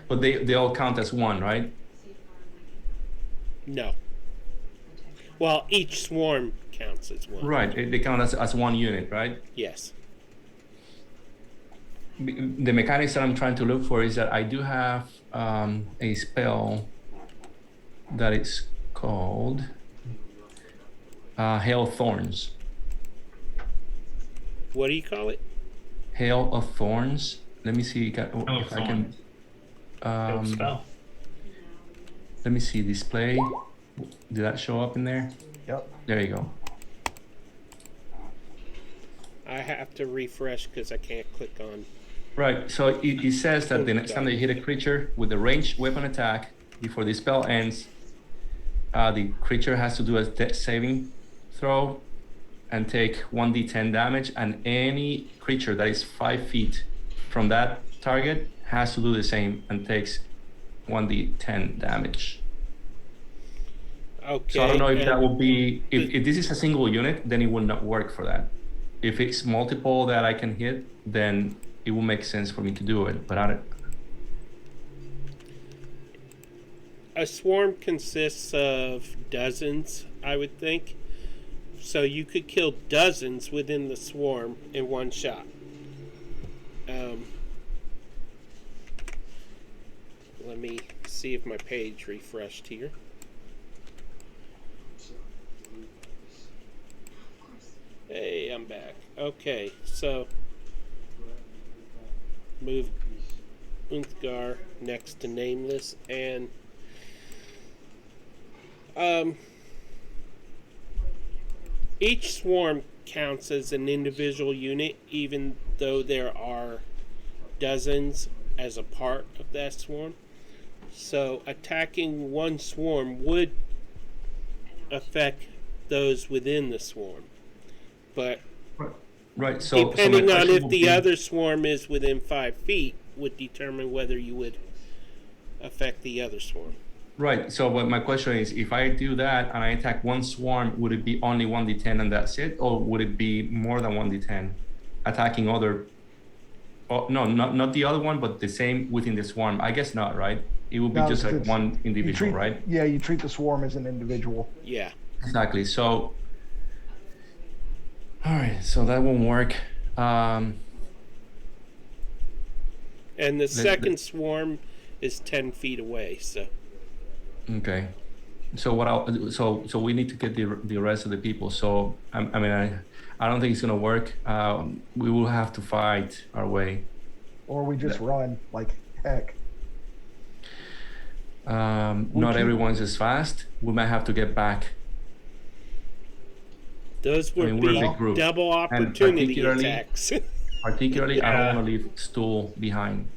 But they all count as one, right? No. Well, each swarm counts as one. Right, they count as one unit, right? Yes. The mechanics that I'm trying to look for is that I do have a spell that is called Hail of Thorns. What do you call it? Hail of Thorns. Let me see if I can. Spell. Let me see. Display. Did that show up in there? Yep. There you go. I have to refresh because I can't click on. Right. So it says that the next time they hit a creature with a ranged weapon attack, before the spell ends, the creature has to do a death saving throw and take 1d10 damage, and any creature that is 5 feet from that target has to do the same and takes 1d10 damage. Okay. So I don't know if and that would be, if this is a single unit, then it would not work for that. If it's multiple that I can hit, then it will make sense for me to do it, but I don't. A swarm consists of dozens, I would think. So you could kill dozens within the swarm in one shot. Let me see if my page refreshed here. Hey, I'm back. Okay, so move Unthgar next to Nameless, and each swarm counts as an individual unit, even though there are dozens as a part of that swarm. So attacking one swarm would affect those within the swarm. But Right. So depending my on question if would the be- other swarm is within 5 feet, would determine whether you would affect the other swarm. Right. So what my question is, if I do that and I attack one swarm, would it be only 1d10 and that's it, or would it be more than 1d10 attacking other? Oh, no, not the other one, but the same within the swarm. I guess not, right? It would be No, just like it's- one You individual, treat, right? Yeah, you treat the swarm as an individual. Yeah. Exactly. So, all right. So that won't work. And the second swarm is 10 feet away, so. Okay. So so we need to get the rest of the people. So I mean I don't think it's gonna work. We will have to fight our way. or we just run like heck. Not everyone's as fast. We might have to get back. Those would we're a be big group. double And opportunity attacks. Particularly, I Yeah. don't want to leave Stool behind.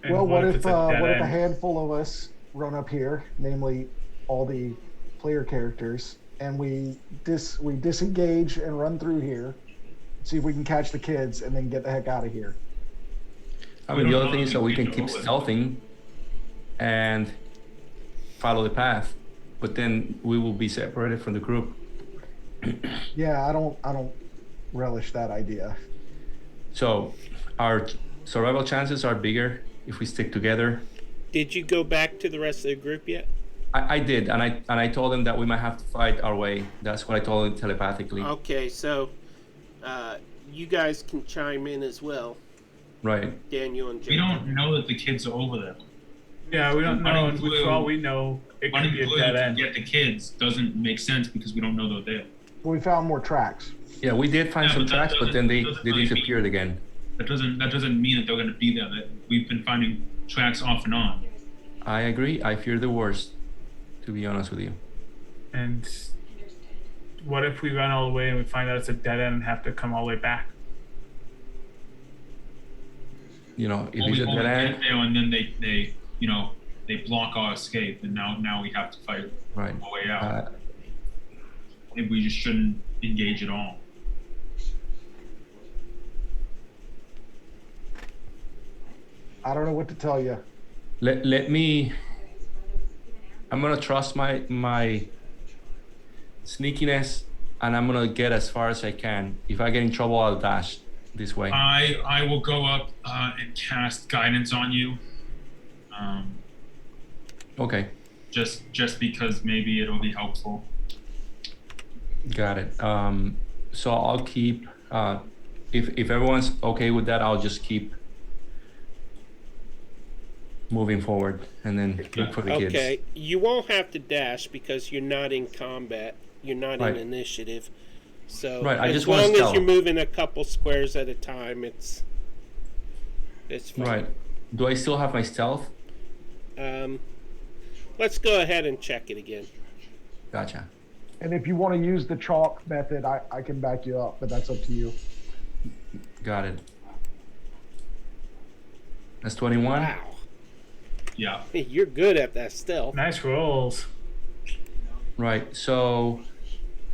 And Well, what if it's a dead what if a end? handful of us run up here, namely all the player characters, and we disengage and run through here, see if we can catch the kids, and then get the heck out of here. I We mean, the don't other know thing if is that we we can can keep go with it. stealthing and follow the path, but then we will be separated from the group. Yeah, I don't relish that idea. So our survival chances are bigger if we stick together. Did you go back to the rest of the group yet? I did, and I told them that we might have to fight our way. That's what I told them telepathically. Okay, so you guys can chime in as well, Right. Daniel and We Jacob. don't know that the kids are over there. Yeah, we don't know. Running And blue- for all we know, it could Running be a blue dead to end. get the kids doesn't make sense because we don't know they're there. We found more tracks. Yeah, we did find Yeah, some but that tracks, but then they doesn't really disappeared again. That doesn't mean that they're going to be there. That we've been finding tracks off and on. I agree. I fear the worst, to be honest with you. And what if we run all the way and we find out it's a dead end and have to come all the way back? You know, if Or it's we a dead get end, there and then they block our escape, and now we have to fight right. our way out. Maybe we just shouldn't engage at all. I don't know what to tell you. Let me. I'm gonna trust my sneakiness, and I'm gonna get as far as I can. If I get in trouble, I'll dash this way. I will go up and cast guidance on you. Okay, Just because maybe it'll be helpful. got it. So I'll keep. If everyone's okay with that, I'll just keep moving forward and then look for the kids. Okay, you won't have to dash because you're not in combat. You're not Right. in initiative. So Right, I as just want long as stealth. you're moving a couple squares at a time, it's fine. Right. Do I still have my stealth? Let's go ahead and check it again. Gotcha. And if you want to use the chalk method, I can back you up, but that's up to you. Got it. That's 21. Wow, Yeah. you're good at that stealth. Nice rolls. Right. So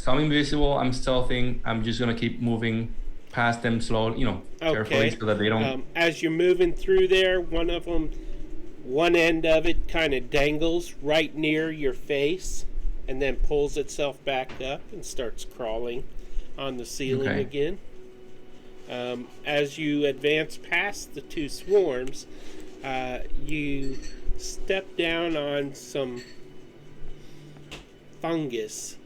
I'm invisible. I'm stealthing. I'm just gonna keep moving past them slowly, carefully, Okay. so that they don't. As you're moving through there, one end of it kind of dangles right near your face and then pulls itself back up and starts crawling on the ceiling Okay. again. As you advance past the two swarms, you step down on some fungus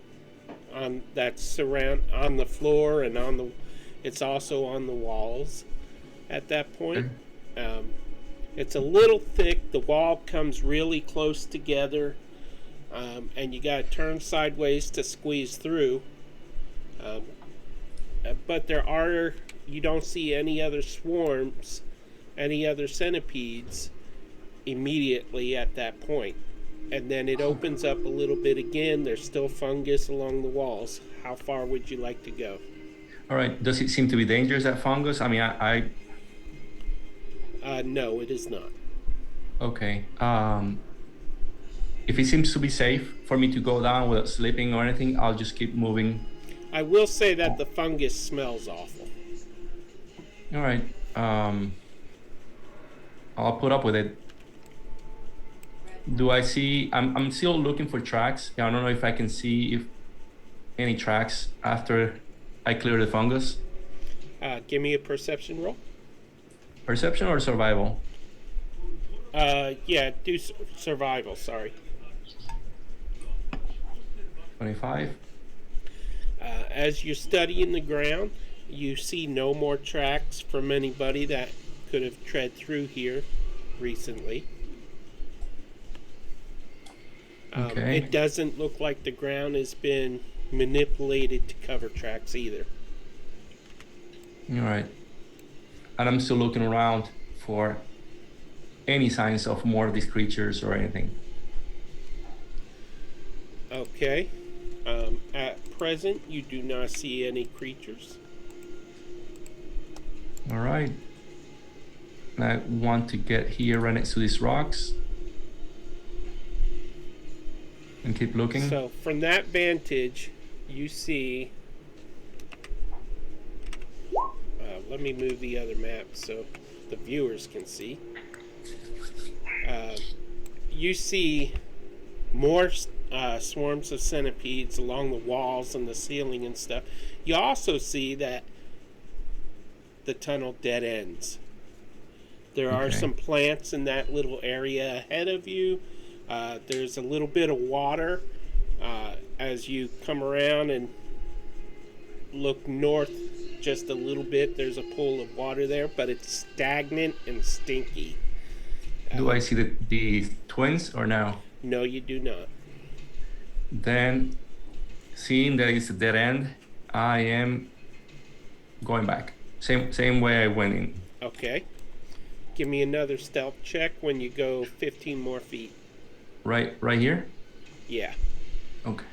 that's on the floor and it's also on the walls at that point. It's a little thick. The wall comes really close together, and you got to turn sideways to squeeze through. But you don't see any other swarms, any other centipedes immediately at that point. And then it opens up a little bit again. There's still fungus along the walls. How far would you like to go? All right. Does it seem to be dangerous, that fungus? I mean, No, it is not. Okay. If it seems to be safe for me to go down without slipping or anything, I'll just keep moving. I will say that the fungus smells awful. All right. I'll put up with it. Do I see? I'm still looking for tracks. I don't know if I can see if any tracks after I clear the fungus. Give me a perception roll. Perception or survival? Yeah, do survival, sorry. 25. As you're studying the ground, you see no more tracks from anybody that could have tread through here recently. Okay. It doesn't look like the ground has been manipulated to cover tracks either. All right. and I'm still looking around for any signs of more of these creatures or anything. Okay. At present, you do not see any creatures. All right. I want to get here right next to these rocks and keep looking. So, from that vantage, you see. Let me move the other map so the viewers can see. You see more swarms of centipedes along the walls and the ceiling and stuff. You also see that the tunnel dead ends. There are some plants in that little area ahead of you. There's a little bit of water as you come around and look north just a little bit. There's a pool of water there, but it's stagnant and stinky. Do I see the twins or no? No, you do not. Then, seeing that it's a dead end, I am going back. Same way I went in. Okay. Give me another stealth check when you go 15 more feet. Right here? Yeah. Okay.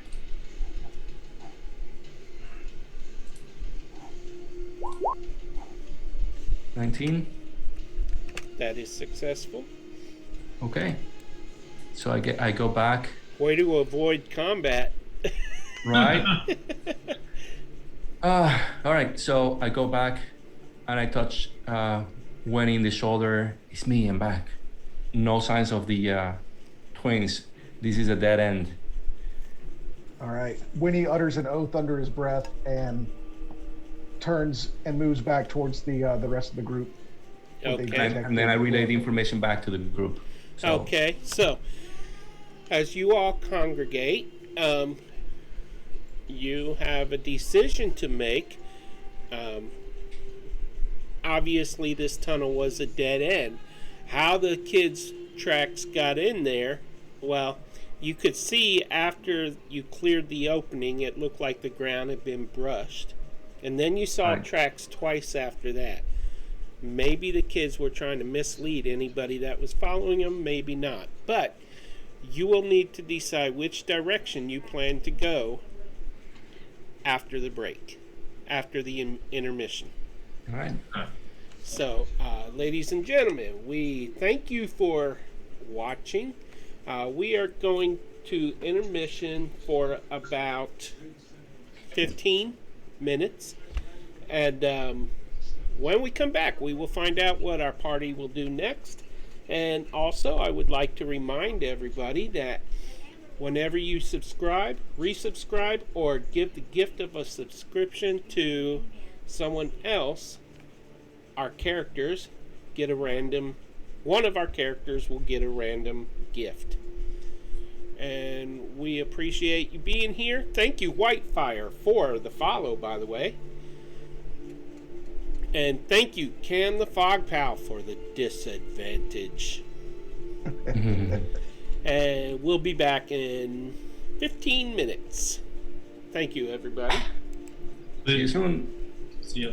$19. That is successful. Okay. So I go back. Way to avoid combat. Right. All right. So I go back and I touch Winnie in the shoulder. It's me. I'm back. No signs of the twins. This is a dead end. All right. Winnie utters an oath under his breath and turns and moves back towards the rest of the group. Okay. And then I relay the information back to the group. So, Okay. So, as you all congregate, you have a decision to make. Obviously, this tunnel was a dead end. How the kids' tracks got in there, well, you could see after you cleared the opening, it looked like the ground had been brushed. And then you saw tracks twice after that. Maybe the kids were trying to mislead anybody that was following them, maybe not. But you will need to decide which direction you plan to go after the break, after the intermission. all right. So, ladies and gentlemen, we thank you for watching. We are going to intermission for about 15 minutes. And when we come back, we will find out what our party will do next. And also, I would like to remind everybody that whenever you subscribe, resubscribe, or give the gift of a subscription to someone else, our characters get a random, one of our characters will get a random gift. And we appreciate you being here. Thank you, Whitefire, for the follow, by the way. And thank you, Cam the Fog Pal, for the disadvantage. And we'll be back in 15 minutes. Thank you, everybody. See you soon. See ya.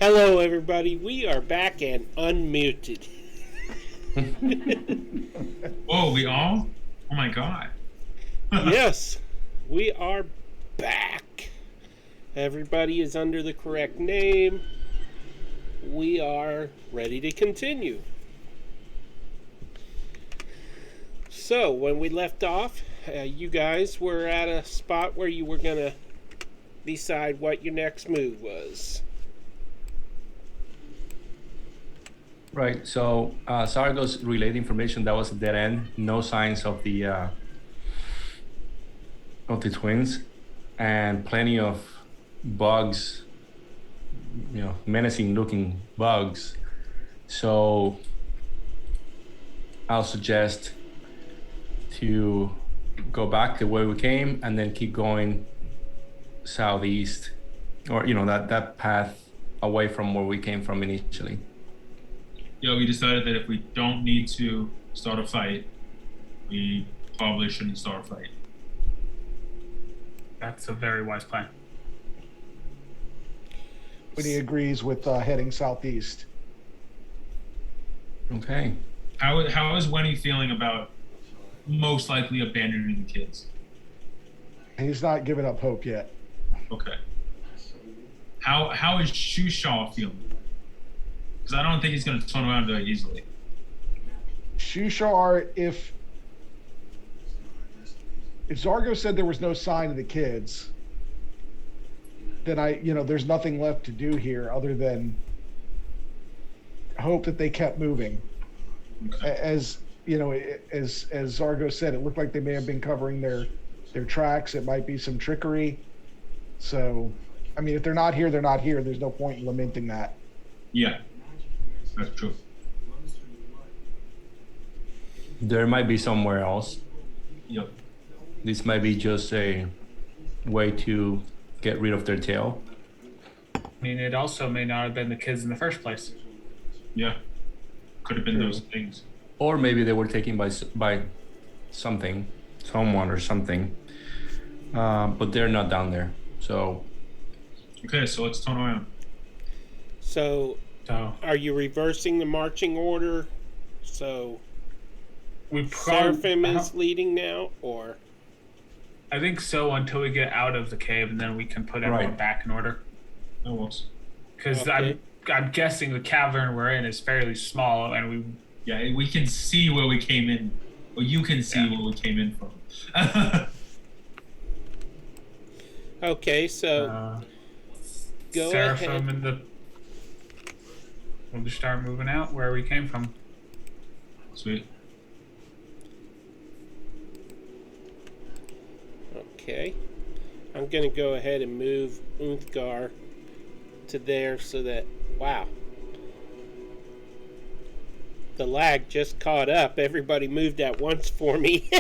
Hello, everybody. We are back and unmuted. Whoa, we all? Oh my god. Yes, we are back. Everybody is under the correct name. We are ready to continue. So, when we left off, you guys were at a spot where you were going to decide what your next move was. Right. So Sargos relayed information that was a dead end. No signs of the twins, and plenty of bugs. Menacing-looking bugs. So I'll suggest to go back the way we came and then keep going southeast, or that path away from where we came from initially. Yeah, we decided that if we don't need to start a fight, we probably shouldn't start a fight. That's a very wise plan. Winnie agrees with heading southeast. Okay. How is Wenny feeling about most likely abandoning the kids? He's not giving up hope yet. Okay. How is Shushaw feeling? Because I don't think he's going to turn around very easily. Shushar, if Zargo said there was no sign of the kids, then there's nothing left to do here other than hope that they kept moving. Okay. As Zargo said, it looked like they may have been covering their tracks. It might be some trickery. So, I mean, if they're not here, they're not here. There's no point in lamenting that. Yeah, that's true. There might be somewhere else. Yep. This might be just a way to get rid of their tail. I mean, it also may not have been the kids in the first place. Yeah. Could have been True. those things. Or maybe they were taken by someone or something. But they're not down there. So. Okay, so let's turn around. So, are you reversing the marching order? So, Seraphim is leading now, or? I think so, until we get out of the cave, and then we can put everyone back in order. That works. Because Okay. I'm guessing the cavern we're in is fairly small, and we can see where we came in. Or you can see where we came in from. Okay, so go Seraphim ahead. We'll just start moving out where we came from. Sweet. Okay. I'm going to go ahead and move Unthgar to there so that, wow. The lag just caught up. Everybody moved at once for me.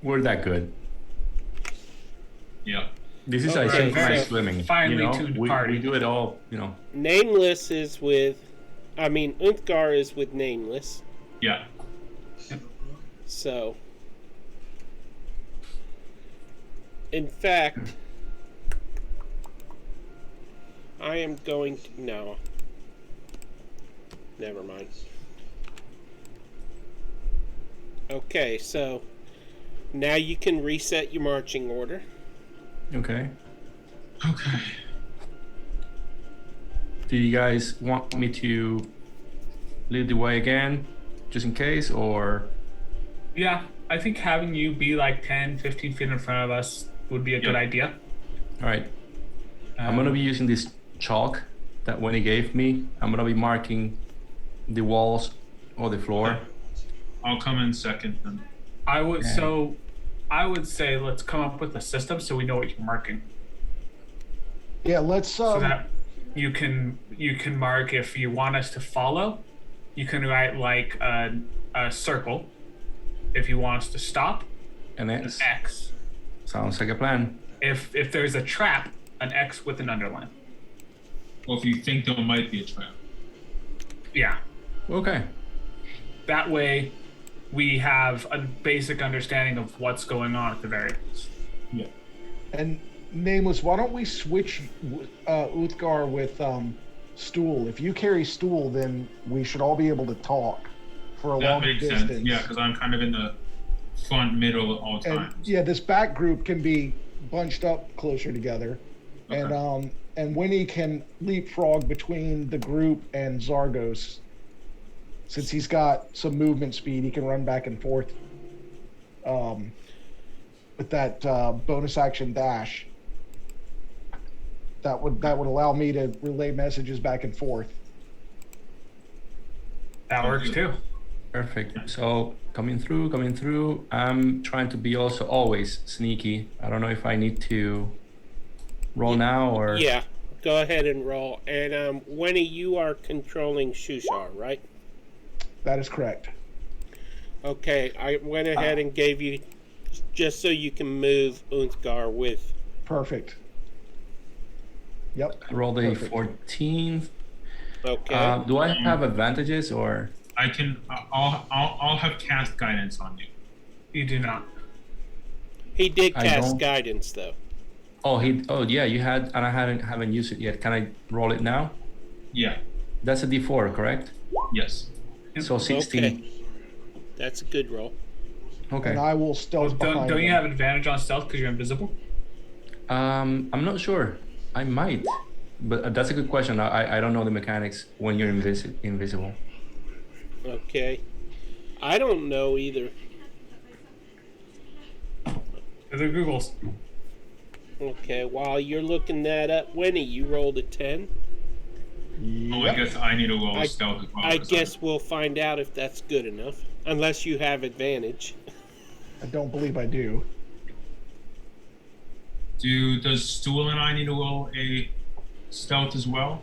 We're that good. Yeah. This is Okay, asynchronous so swimming. finely tuned party. We do it all, Nameless is with, Unthgar is with Nameless. Yeah. So, in fact, I am going to, no. Never mind. Okay, so now you can reset your marching order. Okay. Okay. Do you guys want me to lead the way again, just in case, or? Yeah, I think having you be like 10, 15 feet in front of us would be a good idea. All right. I'm going to be using this chalk that Winnie gave me. I'm going to be marking the walls or the floor. I'll come in second then. I would say let's come up with a system so we know what you're marking. Yeah, let's. So that you can mark if you want us to follow. You can write like a circle. If you want us to stop, An an X. X. Sounds like a plan. If there's a trap, an X with an underline. Or if you think there might be a trap. Yeah. Okay. That way, we have a basic understanding of what's going on at the very least. Yeah. And Nameless, why don't we switch Uthgar with Stool? If you carry Stool, then we should all be able to talk for a That longer makes distance. sense. Yeah, because I'm kind of in the front middle at all And times. yeah, this back group can be bunched up closer together. Okay. And Winnie can leapfrog between the group and Zargos. Since he's got some movement speed, he can run back and forth with that bonus action dash. That would allow me to relay messages back and forth. That works too. Perfect. So coming through. I'm trying to be also always sneaky. I don't know if I need to roll now or. Yeah, go ahead and roll. And Winnie, you are controlling Shushar, right? That is correct. Okay, I went ahead and gave you just so you can move Unthgar with. Perfect. Yep. I rolled a Perfect. 14. Okay. Do I have advantages or? I can. I'll have cast guidance on you. You do not. He did I cast don't- guidance though. Oh, yeah, you had, and I haven't used it yet. Can I roll it now? Yeah. That's a D4, correct? Yes. So 16. Okay. That's a good roll. Okay. And I will stealth behind Don't you him. have advantage on stealth because you're invisible? I'm not sure. I might, but that's a good question. I don't know the mechanics when you're invisible. Okay. I don't know either. They're Googles. Okay, while you're looking that up, Winnie, you rolled a 10. Oh, I guess I need to roll I- stealth as well. I 'cause guess we'll find out if that's good enough. Unless you have advantage. I don't believe I do. Does Stool and I need to roll a stealth as well?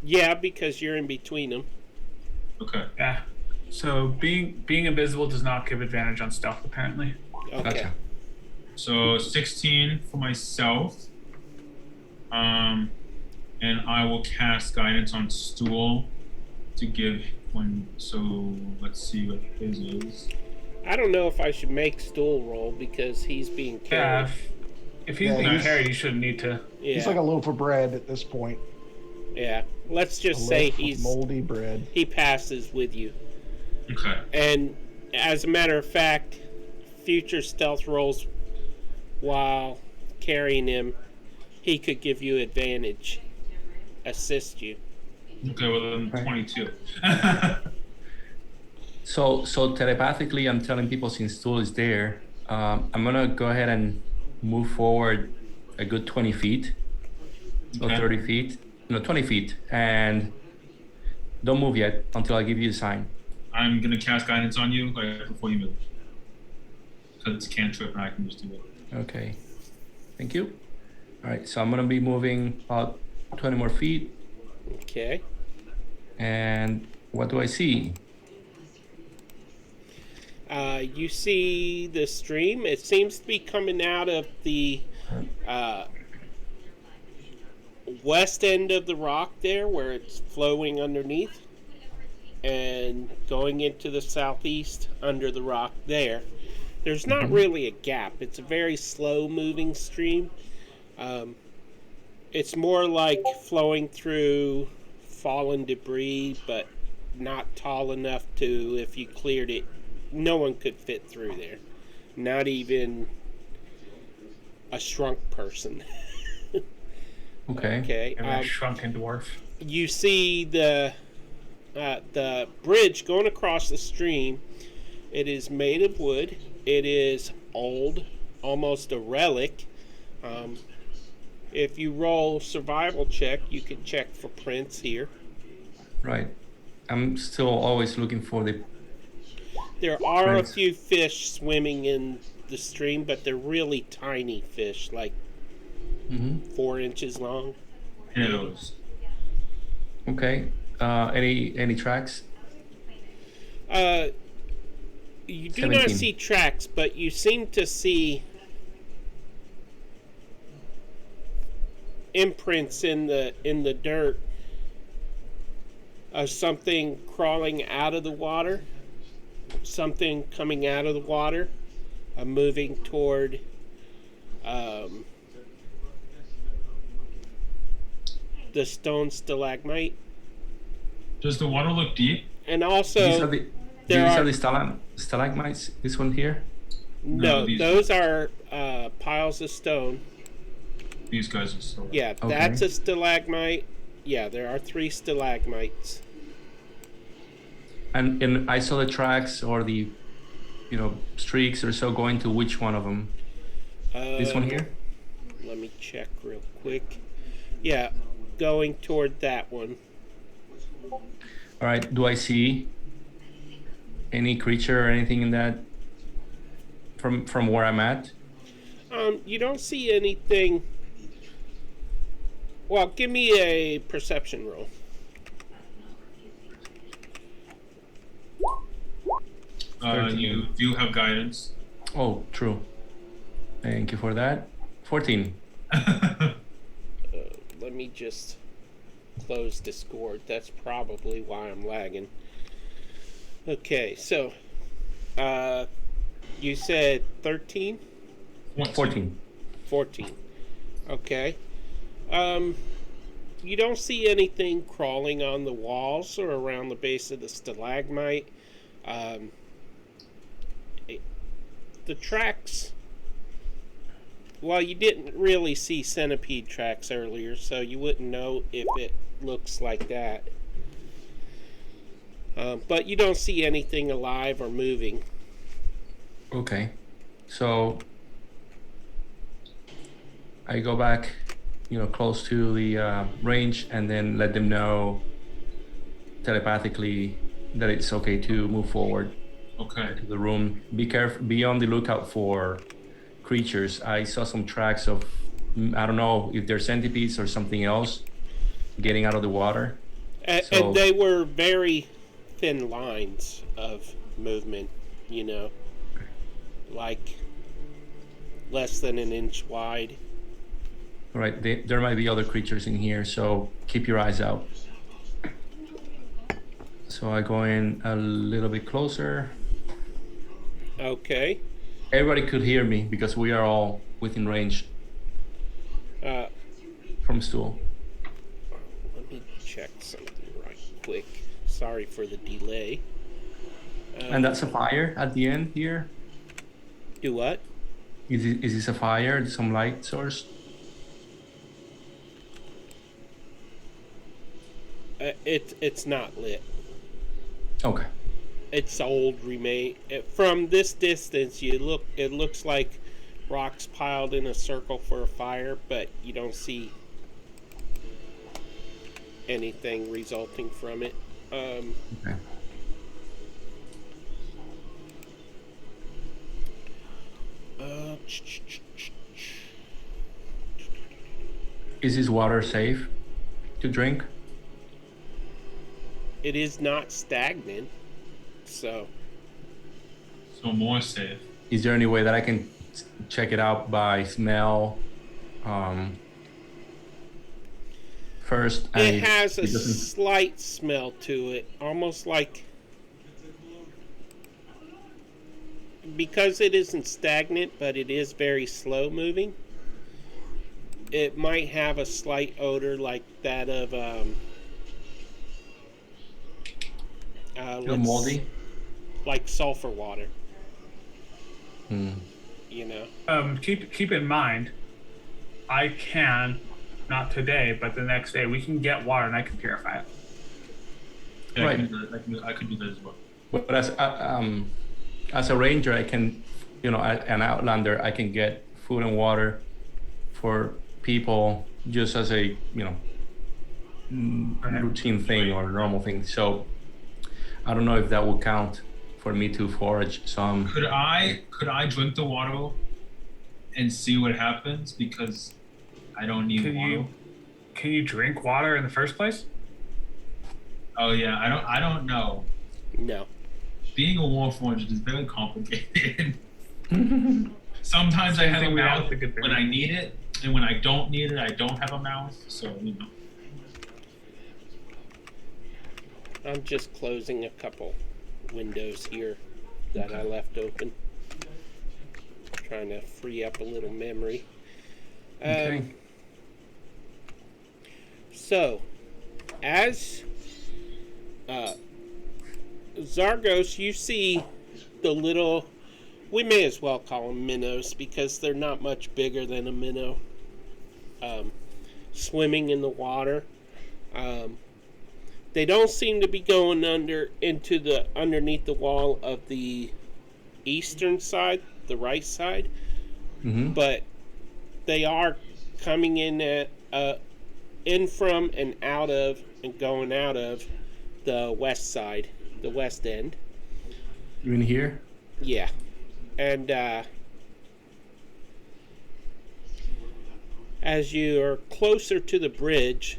Yeah, because you're in between them. Okay. Yeah. So being invisible does not give advantage on stealth apparently. Okay. Gotcha. So 16 for myself. And I will cast guidance on Stool to give one. So let's see what his is. I don't know if I should make Stool roll because he's being Yeah. carried. If he's Yeah, being he's- carried, you shouldn't need to. Yeah. He's like a loaf of bread at this point. Yeah. Let's A just say loaf of he's moldy bread. he passes with you. Okay. And as a matter of fact, future stealth rolls while carrying him, he could give you advantage, assist you. Okay. Well then, Right. 22. So telepathically, I'm telling people since Stool is there, I'm gonna go ahead and move forward a good 20 feet, or Okay. 30 feet, no, 20 feet, and don't move yet until I give you a sign. I'm gonna cast guidance on you like before you move. Because it's a cantrip and I can just do it. Okay. Thank you. All right, so I'm gonna be moving about 20 more feet, Okay. and what do I see? You see the stream. It seems to be coming out of the west end of the rock there where it's flowing underneath and going into the southeast under the rock there. There's not really a gap. It's a very slow moving stream. It's more like flowing through fallen debris, but not tall enough to, if you cleared it, no one could fit through there. Not even a shrunk person. Okay. Okay. Maybe a shrunken dwarf. You see the bridge going across the stream. It is made of wood. It is old, almost a relic. If you roll survival check, you can check for prints here. Right. I'm still always looking for the. There are Prints. a few fish swimming in the stream, but they're really tiny fish, like 4 inches long. Minnows. Okay. Any tracks? You do not 17. see tracks, but you seem to see imprints in the dirt of something crawling out of the water, something coming out of the water, moving toward the stone stalagmite, Does the water look deep? and These also are the there these are are the stalagmites. This one here. no, these- those are piles of stone. These guys are so. Yeah, Okay. that's a stalagmite. Yeah, there are 3 stalagmites. And I saw the tracks or the, streaks or so going to which one of them? This one here? Let me check real quick. Yeah, going toward that one. All right. Do I see any creature or anything in that from where I'm at? You don't see anything. Well, give me a perception roll. You do have guidance. Oh, true. Thank you for that. 14. Let me just close Discord. That's probably why I'm lagging. Okay, so you said 13? 14. 14. Okay. You don't see anything crawling on the walls or around the base of the stalagmite. The tracks. Well, you didn't really see centipede tracks earlier, so you wouldn't know if it looks like that. But you don't see anything alive or moving. Okay. So I go back, close to the range and then let them know telepathically that it's okay to move forward Okay. to the room. Be careful, be on the lookout for creatures. I saw some tracks of, I don't know if they're centipedes or something else getting out of the water. And they were very thin lines of movement, like less than an inch wide. All right, there might be other creatures in here, so keep your eyes out. So I go in a little bit closer. Okay. Everybody could hear me because we are all within range from stool. Let me check something right quick. Sorry for the delay. And that's a fire at the end here. Do what? Is this a fire? Some light source? It's not lit. Okay. It's old remain. From this distance, it looks like rocks piled in a circle for a fire, but you don't see anything resulting from it. Okay. Is this water safe to drink? It is not stagnant, so more safe. Is there any way that I can check it out by smell? First, it has a slight smell to it, almost like, because it isn't stagnant, but it is very slow moving. It might have a slight odor like that of moldy, like sulfur water. Keep in mind, I can, not today, but the next day, we can get water and I can purify it. Yeah, Right. I could do that as well. but as a ranger, I can, an outlander, I can get food and water for people just as a routine thing or normal thing. So I don't know if that will count for me to forage some. Could I drink the water and see what happens? Because I don't need water. Can you drink water in the first place? Oh yeah, I don't know. No. Being a warforged is very complicated. Sometimes I have a mouth when I need it, and when I don't need it, I don't have a mouth. So I'm just closing a couple windows here that I left open. Trying to free up a little memory. Okay. So, as Zargos, you see the little, we may as well call them minnows because they're not much bigger than a minnow, swimming in the water. They don't seem to be going underneath the wall of the eastern side, the right side, but they are coming in from and out of and going out of the west side, the west end. You in here? Yeah. And as you're closer to the bridge,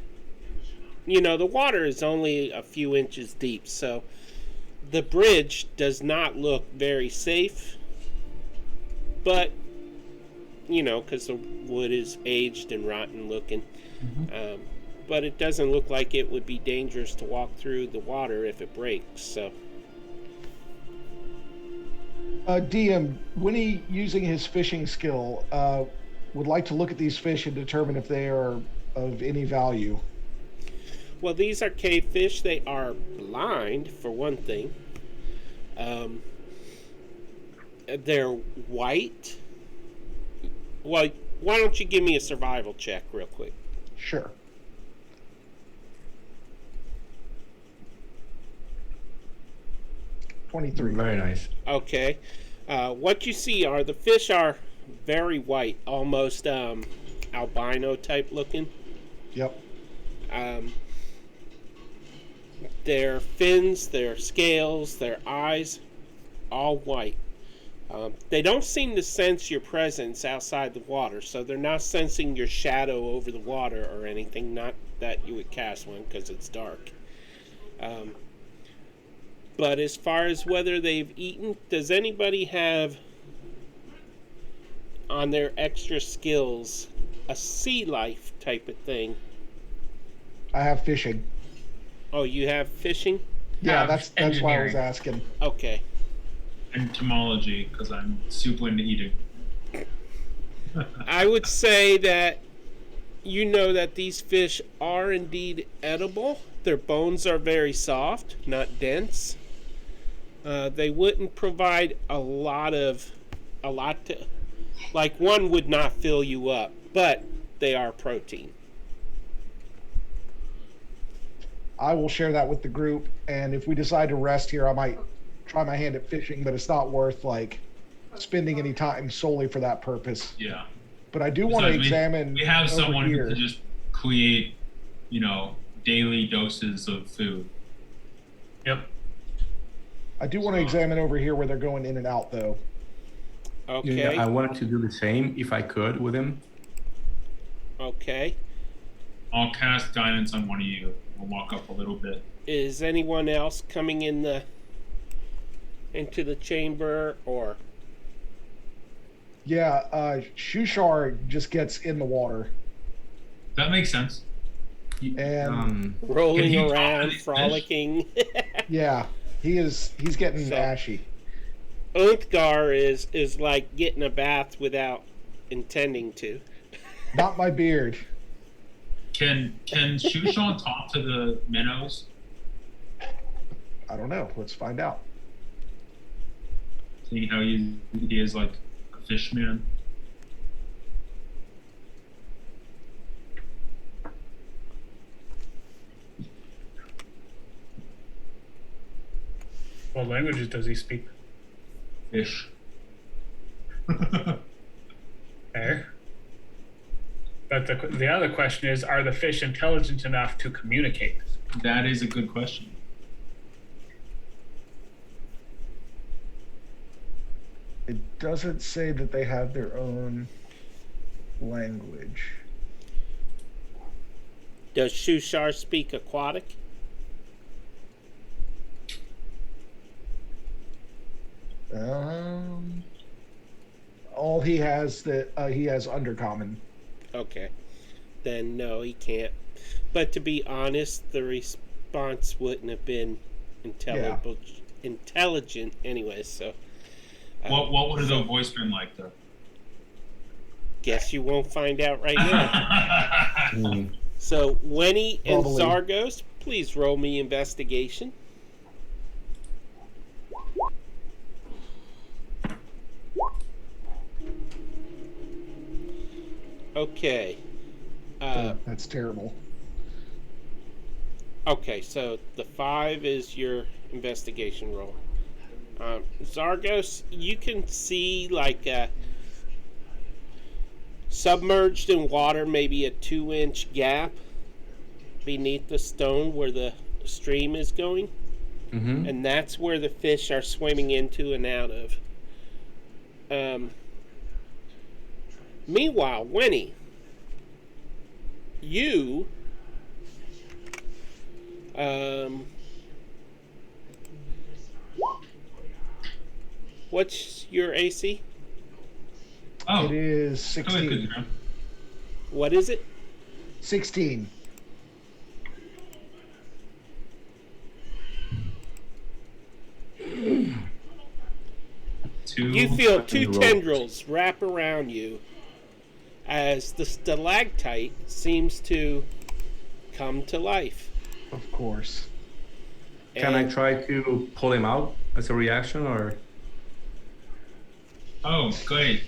the water is only a few inches deep, so the bridge does not look very safe. But, because the wood is aged and rotten looking. But it doesn't look like it would be dangerous to walk through the water if it breaks, so. DM, Winnie, using his fishing skill, would like to look at these fish and determine if they are of any value. Well, these are cave fish. They are blind, for one thing. They're white. Well, why don't you give me a survival check real quick? Sure. $23. Very nice. Okay. What you see are the fish are very white, almost albino type looking. Yep. Their fins, their scales, their eyes, all white. They don't seem to sense your presence outside the water, so they're not sensing your shadow over the water or anything. Not that you would cast one because it's dark. But as far as whether they've eaten, does anybody have on their extra skills a sea life type of thing? I have fishing. Oh, you have fishing? Yeah, that's why I was engineering. asking. Okay. Entomology, because I'm super into eating. I would say that that these fish are indeed edible. Their bones are very soft, not dense. They wouldn't provide a lot to, like one would not fill you up, but they are protein. I will share that with the group, and if we decide to rest here, I might try my hand at fishing, but it's not worth spending any time solely for that purpose. Yeah. But I do want to Besides, examine. We have over someone who here. can just create, daily doses of food. Yep. I do want to examine over here where they're going in and out, though. Okay. Yeah, I wanted to do the same if I could with him. Okay. I'll cast guidance on one of you. We'll walk up a little bit. Is anyone else coming into the chamber or? Yeah, Shushar just gets in the water. That makes sense. And Rolling Can he talk to around, these frolicking. yeah, he's getting So- ashy. Uthgar is like getting a bath without intending to. Not my beard. Can Shushan talk to the minnows? I don't know. Let's find out. Seeing how he is like a fish man. What languages does he speak? Fish. Fair. But the other question is, are the fish intelligent enough to communicate? That is a good question. It doesn't say that they have their own language. Does Shushar speak aquatic? All he has he has undercommon. Okay. Then no, he can't. But to be honest, the response wouldn't have been intelligent anyway, so. What would the voice been like though? Guess you won't find out right now. Mm. So, Winnie and Bubbly. Zargos, please roll me investigation. Okay. That's terrible. Okay, so the 5 is your investigation roll. Zargos, you can see like submerged in water, maybe a 2-inch gap beneath the stone where the stream is going, Mm-hmm. and that's where the fish are swimming into and out of. Meanwhile, Winnie, you what's your AC? Oh, It is good, 16. good, man. What is it? 16. You feel two rolls. tendrils wrap around you as the stalactite seems to come to life. Of course. Can I And try to pull him out as a reaction, or? Oh, great.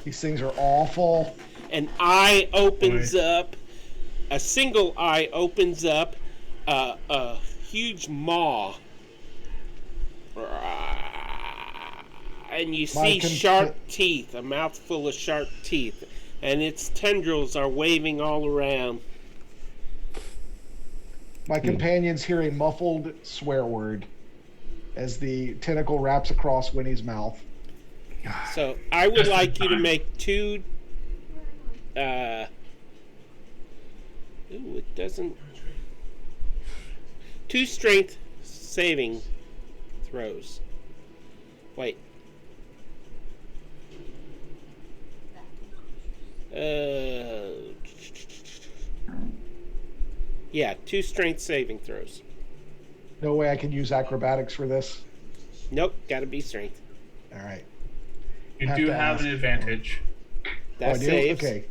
These things are awful. an eye opens up, a single eye opens up, a huge maw. And you see sharp teeth, a mouthful of sharp teeth, and its tendrils are waving all around. My companions hear a muffled swear word as the tentacle wraps across Winnie's mouth. So I would like you to make two. Ooh, it doesn't. 2 strength saving throws. Wait. Yeah, 2 strength saving throws. No way I can use acrobatics for this. Nope, gotta be strength. All right. You Have do to have ask. an advantage. That I do? saves. Okay.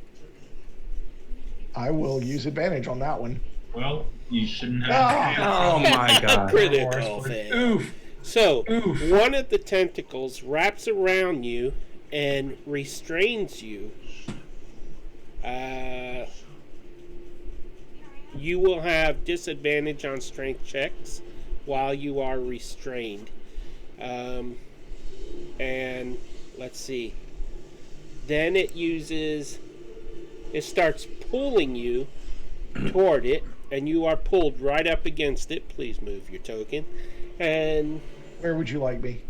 I will use advantage on that one. Well, you shouldn't have. Ah! Oh my god. Critical fail. Oof. So, Oof. one of the tentacles wraps around you and restrains you. You will have disadvantage on strength checks while you are restrained. And let's see. Then it starts pulling you toward it, and you are pulled right up against it. Please move your token. And Where would you like me?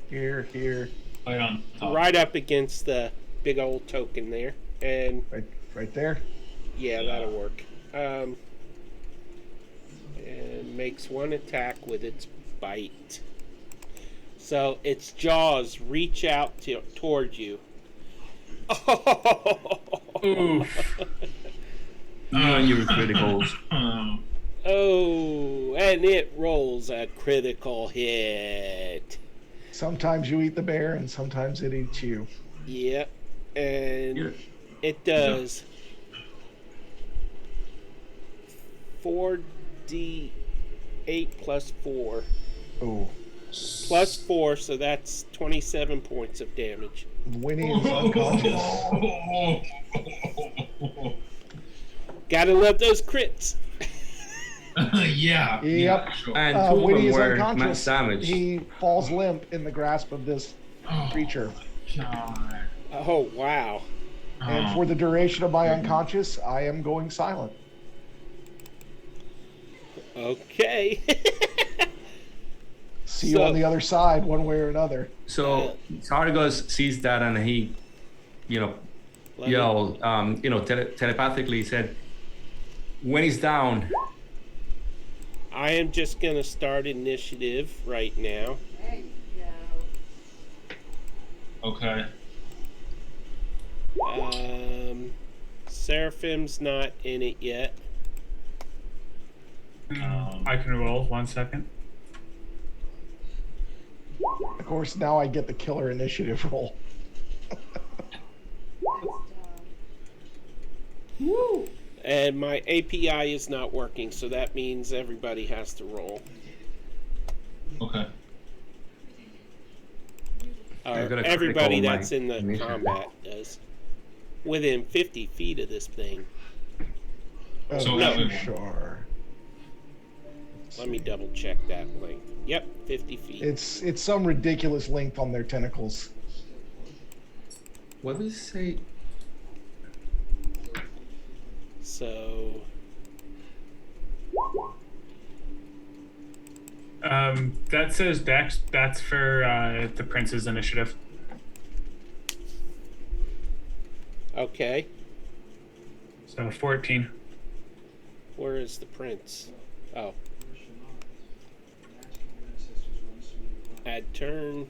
Here, here, Right on top. right up against the big old token there. And right there. yeah, that'll work. And makes one attack with its bite. So its jaws reach out toward you. Oof. You and your criticals. Oh, Oh, and it rolls a critical hit. Sometimes you eat the bear, and sometimes it eats you. Yep. And Yeah. it does 4d8 plus 4. Oh, Plus 4, so that's 27 points of damage. Winnie is unconscious. Gotta love those crits. yeah. Yep. Sure. And two of Winnie them is were unconscious. mass damage. He falls limp in the grasp of this creature. God. Oh, wow. And for the duration of my unconscious, I am going silent. Okay. See you on the other side, one way or another. So Sargos sees that and he, yelled, telepathically said, when he's down. I am just gonna start initiative right now. There you go. Okay. Seraphim's not in it yet. I can roll 1 second. Of course, now I get the killer initiative roll. And my API is not working, so that means everybody has to roll. Okay. I gotta Everybody click all that's my in the initiative. combat does. Within 50 feet of this thing. So no. that way- Sure. Let me double check that length. Yep, 50 feet. It's some ridiculous length on their tentacles. What does it say? So That says Dex. That's for the Prince's initiative. okay, So 14. where is the prince? Oh. Add turn.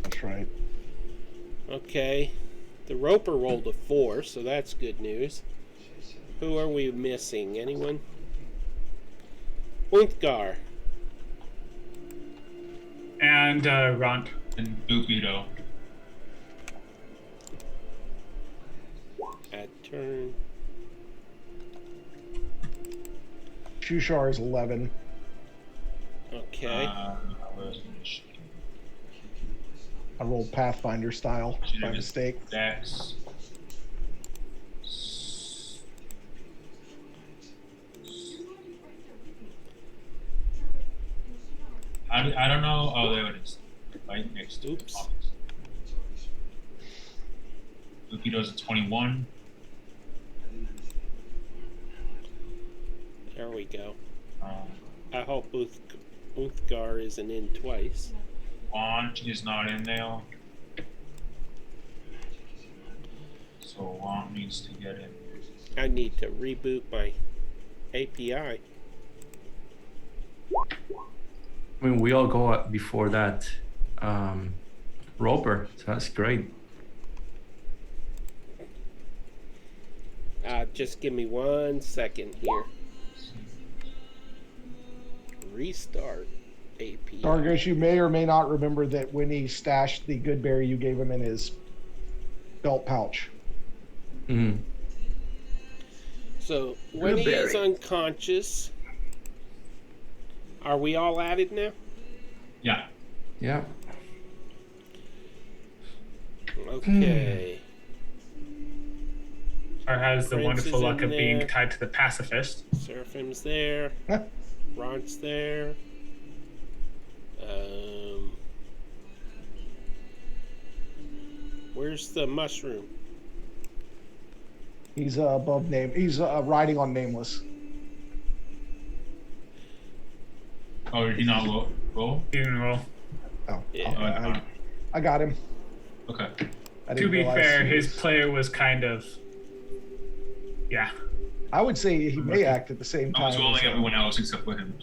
That's right. Okay. The roper rolled a 4, so that's good news. Who are we missing? Anyone? Unthgar. And Ront. And Bukido. Add turn. Shushar is 11. Okay. Where's the initiative? I rolled Pathfinder style by Initiative is mistake. Dex. I don't know. Oh, there it is. Right next to Oops. Bukido's a 21. There we go. Um, I hope Uthgar isn't in twice. Want is not in there. So Want needs to get in. I need to reboot my API. I mean, we all go up before that Roper, so that's great. Just give me 1 second here. Restart API. Dargos, you may or may not remember that when he stashed the good berry, you gave him in his belt pouch. Mm. So when he is unconscious, are we all added now? Yeah. Yeah. Okay. Or has the Prince wonderful is luck in of being there. tied to the pacifist. Seraphim's there. Ront's there. Where's the mushroom? He's above name. He's riding on nameless. Oh, did he not roll? You can roll. Oh, Yeah. okay, I got him. Okay. I To didn't be realize fair, he his was- player was kind of. Yeah. I would say he may act at the same I was time. rolling as, everyone else except for him.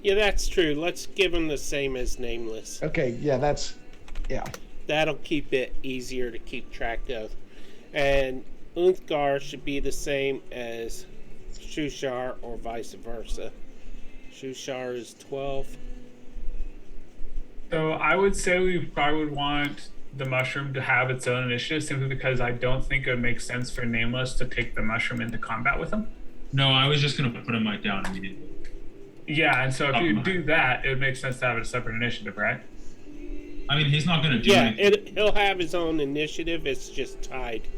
Yeah, that's true. Let's give him the same as Nameless. Okay, yeah, that's That'll keep it easier to keep track of. And Unthgar should be the same as Shushar or vice versa. Shushar is 12. So I would say we probably would want the mushroom to have its own initiative simply because I don't think it would make sense for Nameless to take the mushroom into combat with him. No, I was just gonna put him like down immediately. Yeah, and so if you Oh. do that, it would make sense to have a separate initiative, right? I mean, he's not gonna do Yeah, anything. he'll have his own initiative. It's just tied.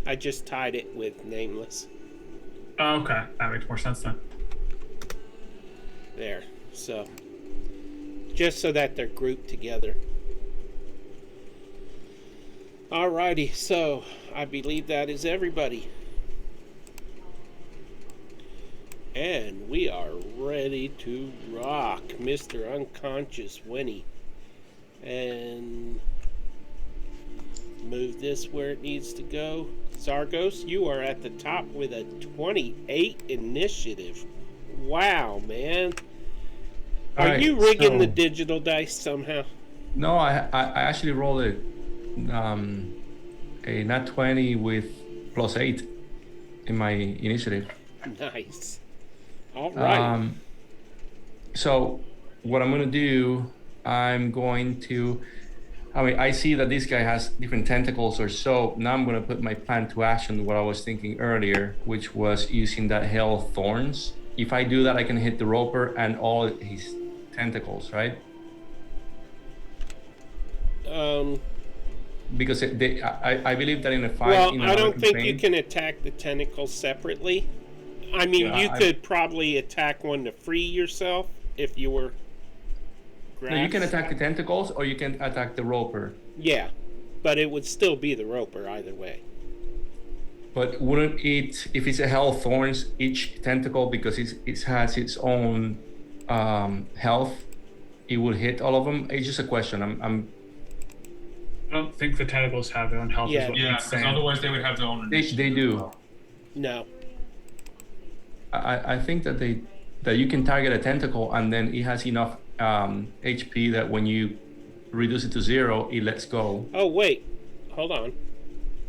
I just tied it with Nameless. Oh, okay, that makes more sense then. There. So, just so that they're grouped together. Alrighty, so I believe that is everybody. And we are ready to rock Mr. Unconscious Winnie. And move this where it needs to go. Zargos, you are at the top with a 28 initiative. Wow, man. Are Alright, you rigging so- the digital dice somehow? No, I actually rolled a nat 20 with +8 in my initiative. Nice. All right. So what I'm gonna do, I'm going to I mean, I see that this guy has different tentacles or so. Now I'm going to put my plan to action, what I was thinking earlier, which was using that Hail of Thorns. If I do that, I can hit the roper and all his tentacles, right? Because I believe that in a fight, well, in I another don't think campaign, you can attack the tentacles separately. I mean, Yeah, you could probably attack one to free yourself if you were no, you can grasped. attack the tentacles or you can attack the roper. Yeah, but it would still be the roper either way. But wouldn't it, if it's a Hell of Thorns, each tentacle, because it has its own health, it will hit all of them? It's just a question. I don't think the tentacles have their own health. Yeah. Is what Yeah, he's because saying. otherwise they would have their own They initiative. do. No. I think that you can target a tentacle and then it has enough HP that when you reduce it to 0, it lets go. Oh, wait. Hold on.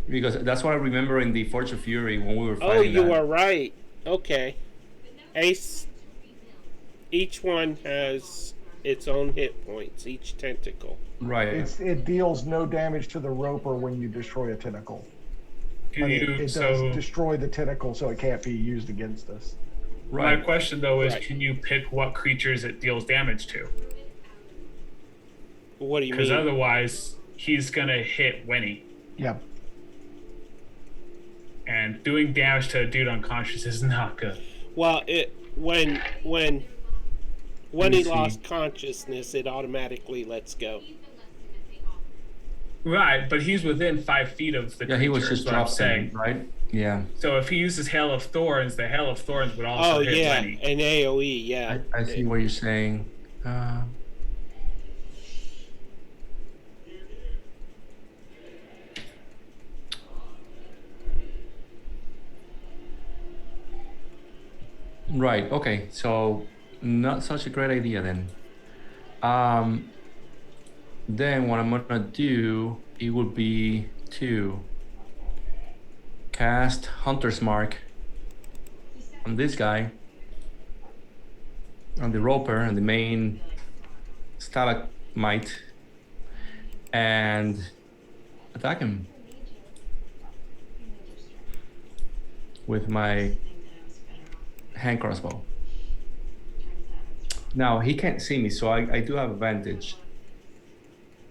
Because that's what I remember in the Forge of Fury when we were fighting. Oh, you that. are right. Okay. Ace. Each one has its own hit points, each tentacle. Right. It deals no damage to the roper when you destroy a tentacle. Can But you, it does so destroy the tentacle, so it can't be used against us. my Right. question though is, Right. can you pick what creatures it deals damage to? What do you Because mean? otherwise, he's gonna hit Winnie, Yeah. and doing damage to a dude unconscious is not good. Well, when me he see. lost consciousness, it automatically lets go. Right, but he's within 5 feet of the Yeah, he was creature, is just what I'm dropped saying. in, right? Yeah. So if he uses Hail of Thorns, the Hail of Thorns would also Oh hit yeah, Lenny. an AOE. Yeah. I see what you're saying. Right. Okay. So not such a great idea then. Then what I'm gonna do, it would be to cast Hunter's Mark on this guy, on the roper and the main Stalagmite, and attack him with my hand crossbow. Now he can't see me, so I do have advantage.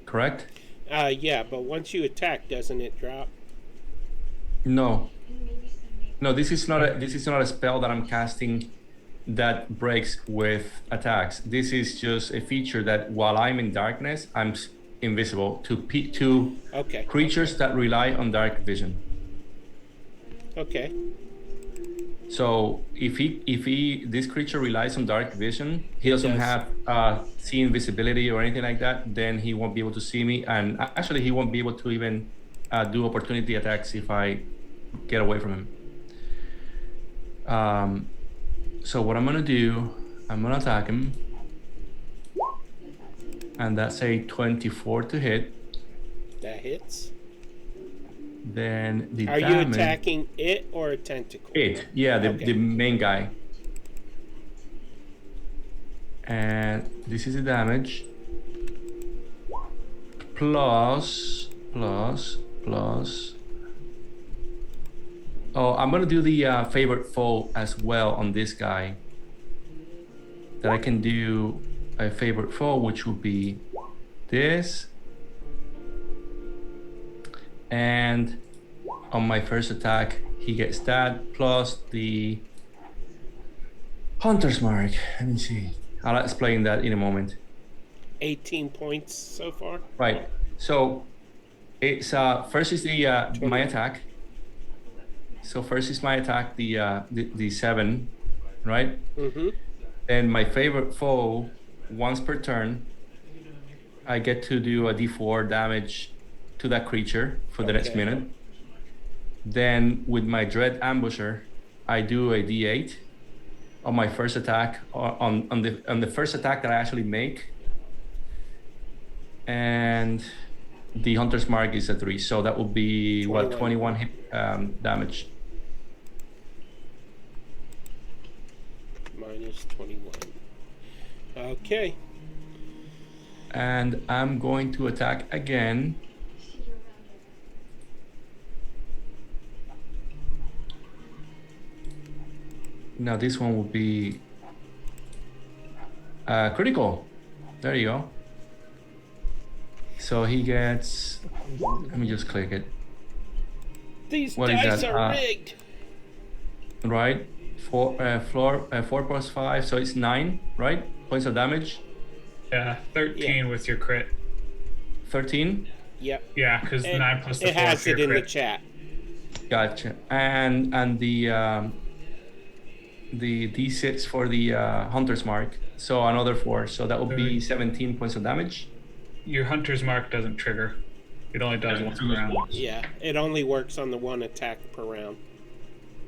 Correct? Yeah, but once you attack, doesn't it drop? No. No, this is not a spell that I'm casting that breaks with attacks. This is just a feature that while I'm in darkness, I'm invisible to Okay. creatures that rely on dark vision. Okay. So if this creature relies on dark vision, he doesn't does. have see invisibility or anything like that, then he won't be able to see me, and actually he won't be able to even do opportunity attacks if I get away from him. So what I'm gonna do, I'm gonna attack him, and that's a 24 to hit. That hits. Then the Are you damage, attacking it or a tentacle? it, yeah, Okay. the main guy. And this is the damage. Plus. Oh, I'm gonna do the favorite foe as well on this guy. That I can do a favorite foe, which would be this. And on my first attack, he gets that plus the Hunter's Mark. Let me see. I'll explain that in a moment. 18 points so far. Right. So it's first is the my attack. So first is my attack, the 7, right? Mm-hmm. And my favorite foe, once per turn, I get to do a d4 damage to that creature for the next Okay. minute. Then with my Dread Ambusher, I do a d8 on my first attack, on the first attack that I actually make. And the Hunter's Mark is a 3, so that will be 21 hit damage. Minus 21. Okay. And I'm going to attack again. Now this one will be critical. There you go. So he gets, let me just click it. These What is dice that? are rigged. Right, 4 plus 5, so it's 9, right? Points of damage. Yeah, 13 with your crit. 13. Yep. Yeah, because 9 plus the 4 It has for your it in the crit. chat. Gotcha. And the D6 for the Hunter's Mark. So another 4. So that will be 17 points of damage. Your Hunter's Mark doesn't trigger. It only does once per round. Yeah, it only works on the one attack per round.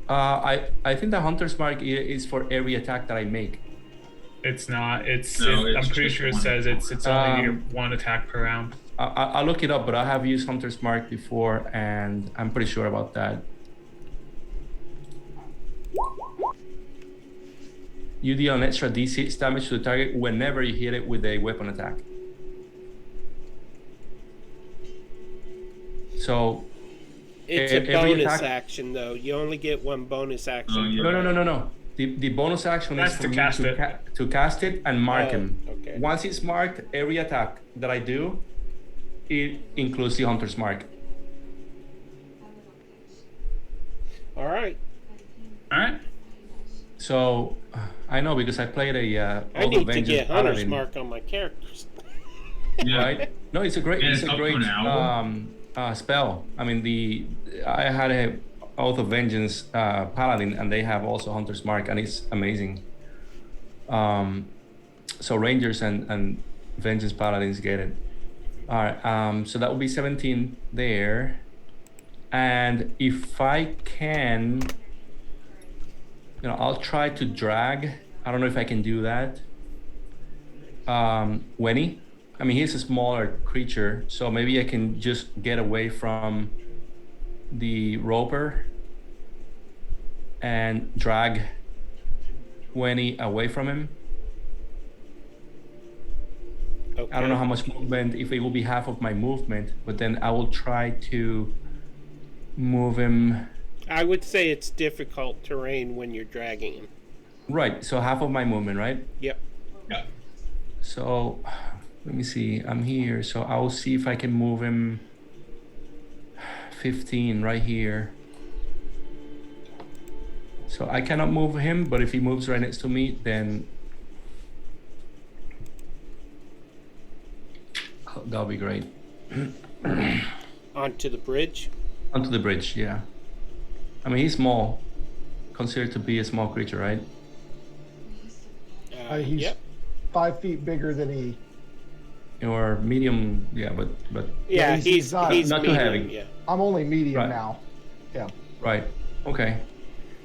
I think the Hunter's Mark is for every attack that I make. It's not. No, I'm it's pretty just sure it one. says it's only your Um, one attack per round. I'll look it up, but I have used Hunter's Mark before, and I'm pretty sure about that. You deal an extra D6 damage to the target whenever you hit it with a weapon attack. So It's a every bonus attack- action, though. You only get one bonus action. Oh, yeah. No. The bonus action That's is to for me cast to, it. to cast it and mark Oh, him. okay. Once it's marked, every attack that I do, it includes the Hunter's Mark. All right. All right. So I know because I played a I Oath need of to Vengeance get Hunter's Paladin, Mark on my characters. Yeah. right? No, it's a great, And it's it's a up to great an hour? spell. I mean, I had a Oath of Vengeance Paladin, and they have also Hunter's Mark, and it's amazing. So Rangers and Vengeance Paladins get it. All right. So that will be 17 there, and if I can, I'll try to drag. I don't know if I can do that. Wenny, I mean, he's a smaller creature, so maybe I can just get away from the roper and drag Wenny away from him. Okay. I don't know how much movement, if it will be half of my movement, but then I will try to move him. I would say it's difficult terrain when you're dragging him. Right, so half of my movement, right? Yep. Yeah. So let me see, I'm here, so I'll see if I can move him 15 right here. So I cannot move him, but if he moves right next to me, then that'll be great. Onto the bridge. Onto the bridge, yeah. I mean, he's small, considered to be a small creature, right? He's Yep. 5 feet bigger than he. Or medium, yeah, but Yeah, he's he's not- he's not too medium, heavy. Yeah. I'm only medium Right. now. Yeah. right. Okay.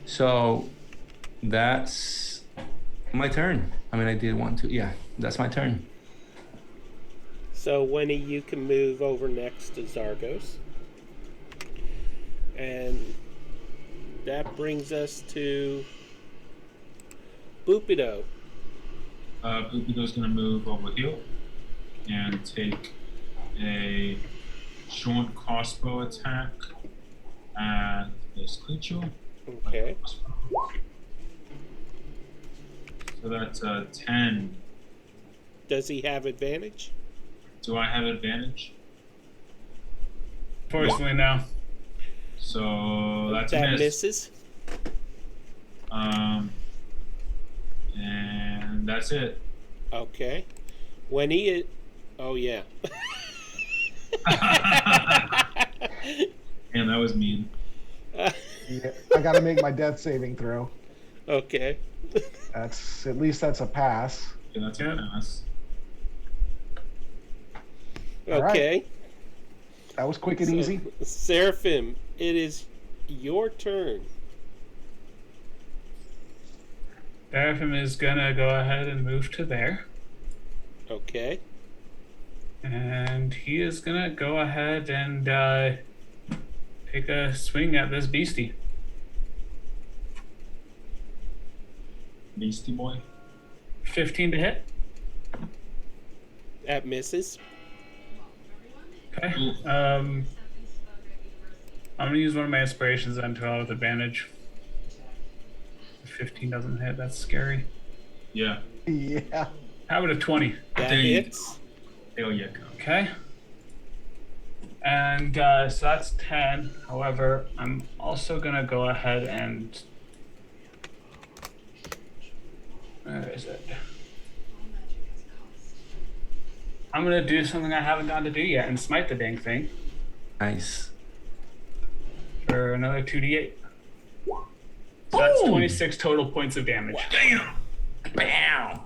So that's my turn. I mean, I did want to, yeah, that's my turn. So Winnie, you can move over next to Zargos, and that brings us to Boopido. Bupido's gonna move over here and take a short crossbow attack at this creature. Okay. So that's a 10. Does he have advantage? Do I have advantage? Fortunately, no. So that's a That miss. misses. And that's it. Okay. When he is, oh yeah. Man, that was mean. Yeah, I got to make my death saving throw. Okay. That's at least that's a pass. Okay, that's a pass. All right. Okay. That was quick and easy. Seraphim, it is your turn. Seraphim is gonna go ahead and move to there, Okay. and he is gonna go ahead and take a swing at this beastie. Beastie Boy. 15 to hit. That misses. Okay. Ooh. I'm gonna use one of my inspirations on 12 with advantage. 15 doesn't hit. That's scary. Yeah. Yeah. How about a 20? That There you hits. There you go. Okay. And so that's 10. However, I'm also gonna go ahead and where is it? I'm gonna do something I haven't gotten to do yet and smite the dang thing Nice. for another 2d8. So that's 26 total points of damage. Damn. Bam.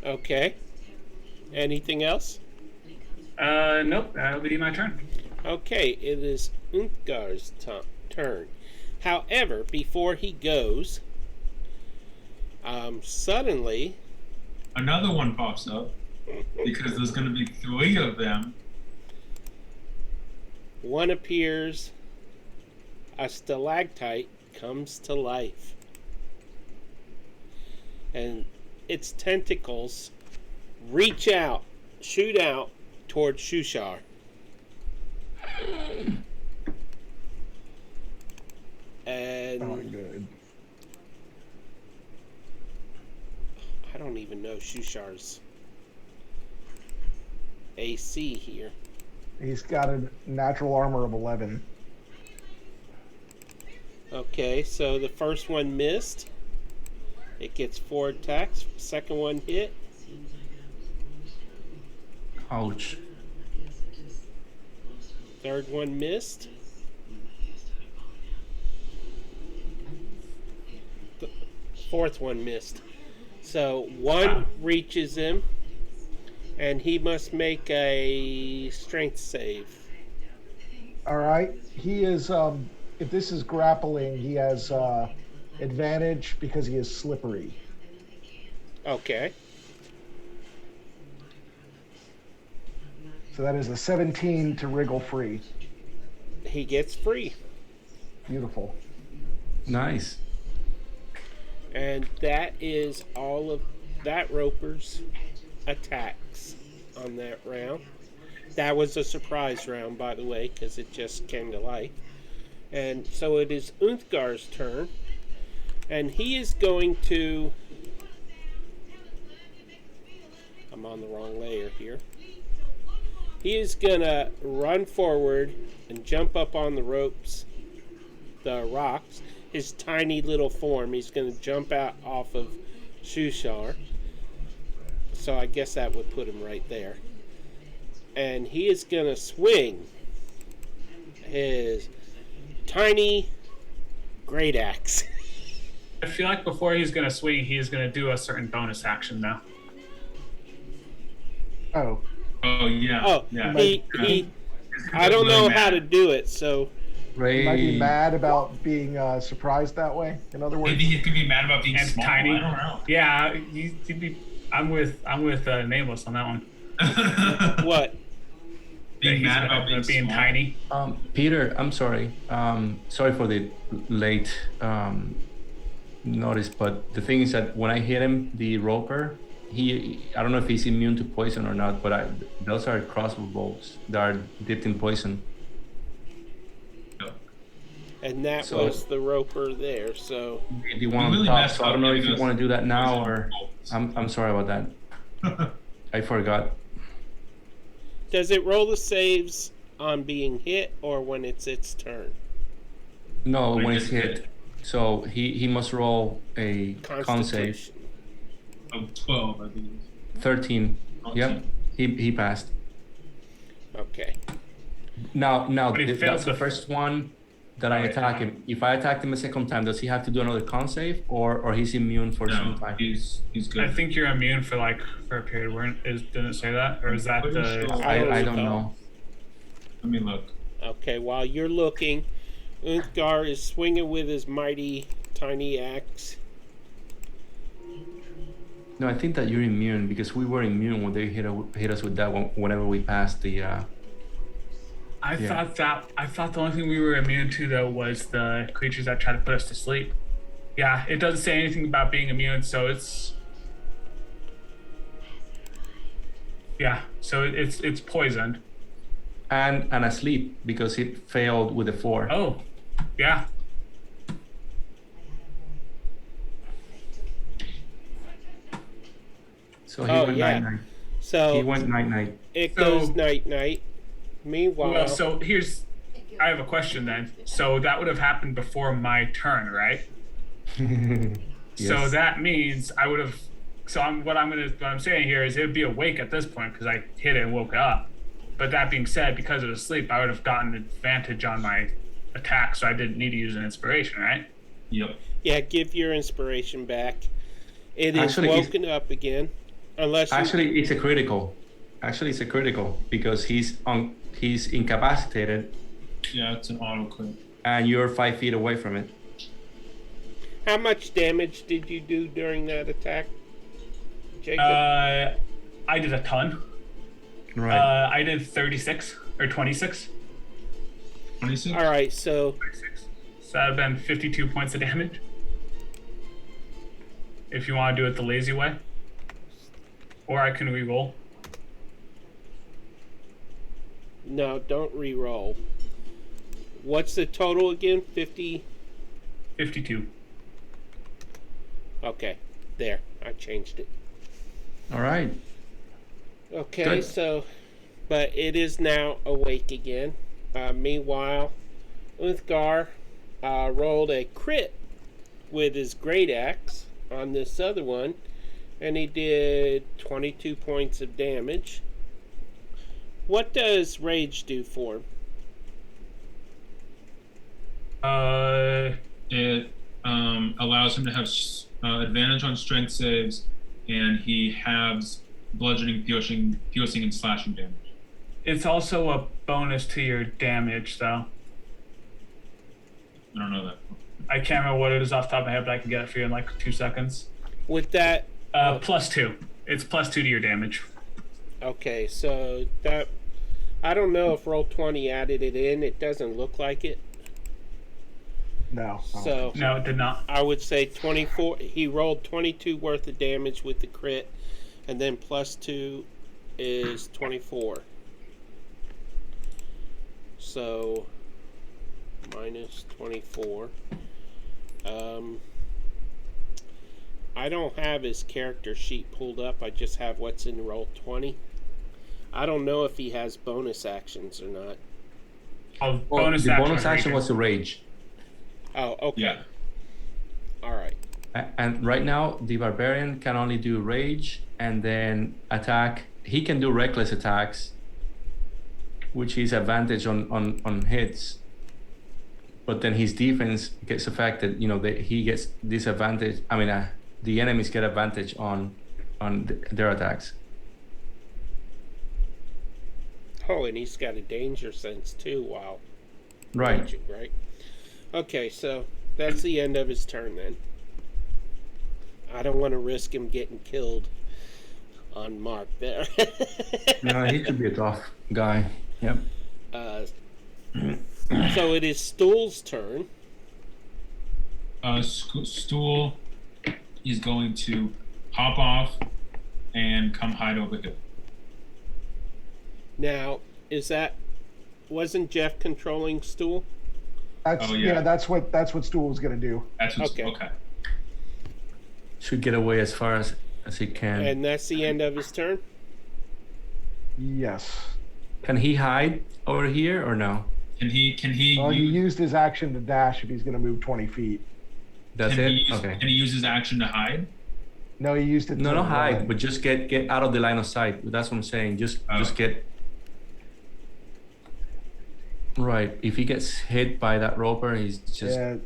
Okay. Anything else? Nope, that'll be my turn. Okay, it is Untgar's turn. However, before he goes, suddenly Another one pops up because there's going to be 3 of them. one appears, a stalactite comes to life. And its tentacles reach out, shoot out towards Shushar. And Not good. I don't even know Shushar's AC here. He's got a natural armor of 11. Okay, so the first one missed. It gets 4 attacks. Second one hit. Ouch. Third one missed. The fourth one missed. So one reaches him, and he must make a strength save. All right. He is, if this is grappling, he has advantage because he is slippery. Okay. So that is a 17 to wriggle free. He gets free. Beautiful. Nice. And that is all of that Roper's attacks on that round. That was a surprise round, by the way, because it just came to life. And so it is Untgar's turn. And he is going to... I'm on the wrong layer here. He is going to run forward and jump up on the ropes, the rocks. His tiny little form. He's going to jump out off of Shushar. So I guess that would put him right there. And he is going to swing his tiny great axe. I feel like before he's going to swing, he's going to do a certain bonus action though. Oh, Oh, yeah. Oh, yeah. he I don't know how to do it, so you might be Ray. mad about being surprised that way. In other words, Maybe he could be mad about being And small. tiny. I don't know. Yeah, he'd be. I'm with Nameless on that one. what? being He's mad about being small. tiny. Peter, I'm sorry. Sorry for the late notice, but the thing is that when I hit him, the roper, I don't know if he's immune to poison or not, but those are crossbow bolts that are dipped in poison. And that So- was the roper there, so Do you want really to top? messed So I up don't know if giving you us want to do that now poison or bolts. I'm sorry about that. I forgot. does it roll the saves on being hit or when it's its turn? No, When when it's it's hit. So he must roll a con save. Constitution. Of 12, I believe. 13. Yep, 13. he passed. Okay. Now But he that's failed the the- first one that I attack him. If I attack him a second time, does he have to do another con save or he's immune for some No, time? he's good. I think you're immune for a period. Didn't it say that, or is that Pretty the? sure. I don't recall. know. Let me look. Okay, while you're looking, Untgar is swinging with his mighty tiny axe. No, I think that you're immune because we were immune when they hit us with that one whenever we passed the. I thought the only thing we were immune to though was the creatures that try to put us to sleep. Yeah, it doesn't say anything about being immune, so it's Yeah, so it's poisoned. And asleep because it failed with the 4. Oh, yeah. So he Oh, went yeah. night-night. So He went night-night. it So- goes night night. Meanwhile, Well, so I have a question then. So that would have happened before my turn, right? So Yes. that means I would have. So what I'm saying here is it would be awake at this point because I hit it and woke up. But that being said, because it was asleep, I would have gotten advantage on my attack, so I didn't need to use an inspiration, right? Yep. yeah, give your inspiration back. It is Actually, it's- woken up again, unless you, Actually, it's a critical. Because he's incapacitated Yeah, it's an auto crit. and you're 5 feet away from it. How much damage did you do during that attack, Jacob? I did a ton. Right. I did 36 or 26. 26? All right, so 26. So that would have been 52 points of damage. If you want to do it the lazy way. Or I can re-roll. no, don't re-roll. What's the total again? 50. 52. Okay, there. I changed it. All right. Okay, Good. so, but it is now awake again. Meanwhile, Uthgar rolled a crit with his great axe on this other one, and he did 22 points of damage. What does rage do for him? It allows him to have advantage on strength saves, and he halves bludgeoning, piercing, and slashing damage. It's also a bonus to your damage, though. I don't know that. I can't remember what it is off the top of my head, but I can get it for you in like 2 seconds. With that, +2. It's +2 to your damage. okay, so that, I don't know if Roll20 added it in. It doesn't look like it. No. I don't So think No, it did not. I would say 24. He rolled 22 worth of damage with the crit, and then +2 is 24. So minus 24. I don't have his character sheet pulled up. I just have what's in Roll20. I don't know if he has bonus actions or not. Oh, Well, bonus the action. bonus action was the rage. Oh, okay. Yeah. All right. And right now, the barbarian can only do rage and then attack. He can do reckless attacks, which is advantage on hits. But then his defense gets affected. He gets disadvantage. I mean, the enemies get advantage on their attacks. Oh, and he's got a danger sense too. Wow. Right. Raging, right? Okay, so that's the end of his turn then. I don't want to risk him getting killed on Mark there. No, he should be a tough guy. Yep. So it is Stool's turn. Stool is going to hop off and come hide over here. Now, wasn't Jeff controlling Stool? That's Oh, yeah. that's what Stool is gonna do. That's what's Okay. okay. Should get away as far as he can. And that's the end of his turn? Yes. Can he hide over here or no? Can he Well, he use, used his action to dash if he's gonna move 20 feet. That's can it? he use, Okay. Can he use his action to hide? No, he used it. No, to not hide, run. but just get out of the line of sight. That's what I'm saying. Just get. Right. If he gets hit by that roper, he's just Yeah,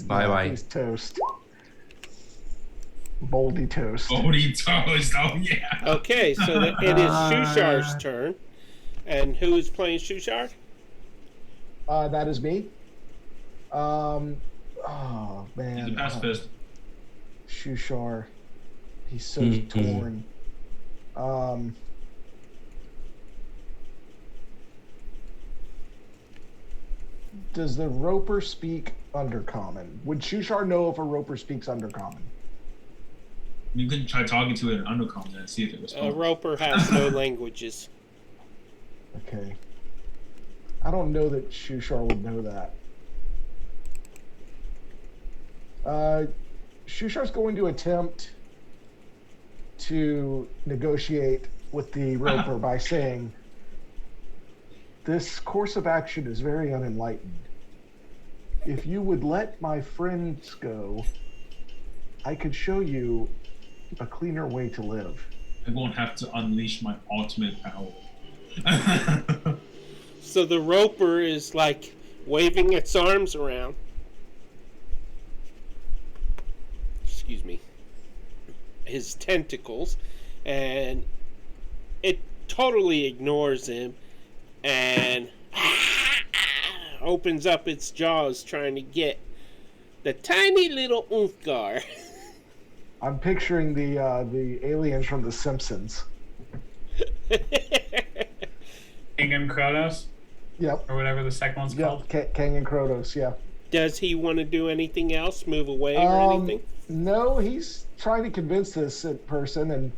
Bye-bye. He's toast. Boldy toast. Bodhi toast. Oh yeah. Okay, so it is Shushar's turn. And who is playing Shushar? That is me. Oh man. He's a pacifist. Shushar. He's so Mhm. torn. Does the roper speak Undercommon? Would Shushar know if a roper speaks Undercommon? You could try talking to it in undercommon and see if it responds. Roper has no languages. Okay. I don't know that Shushar would know that. Shushar's going to attempt to negotiate with the Roper by saying, "This course of action is very unenlightened. If you would let my friends go, I could show you a cleaner way to live." I won't have to unleash my ultimate power. So the Roper is like waving its arms around. Excuse me. His tentacles, and it totally ignores him and opens up its jaws trying to get the tiny little Unthgar. I'm picturing the aliens from The Simpsons. King and Kronos, Yep. or whatever the second one's called. Yep. Kang and Kronos. Yeah. Does he want to do anything else? Move away or anything? No, he's trying to convince this person, and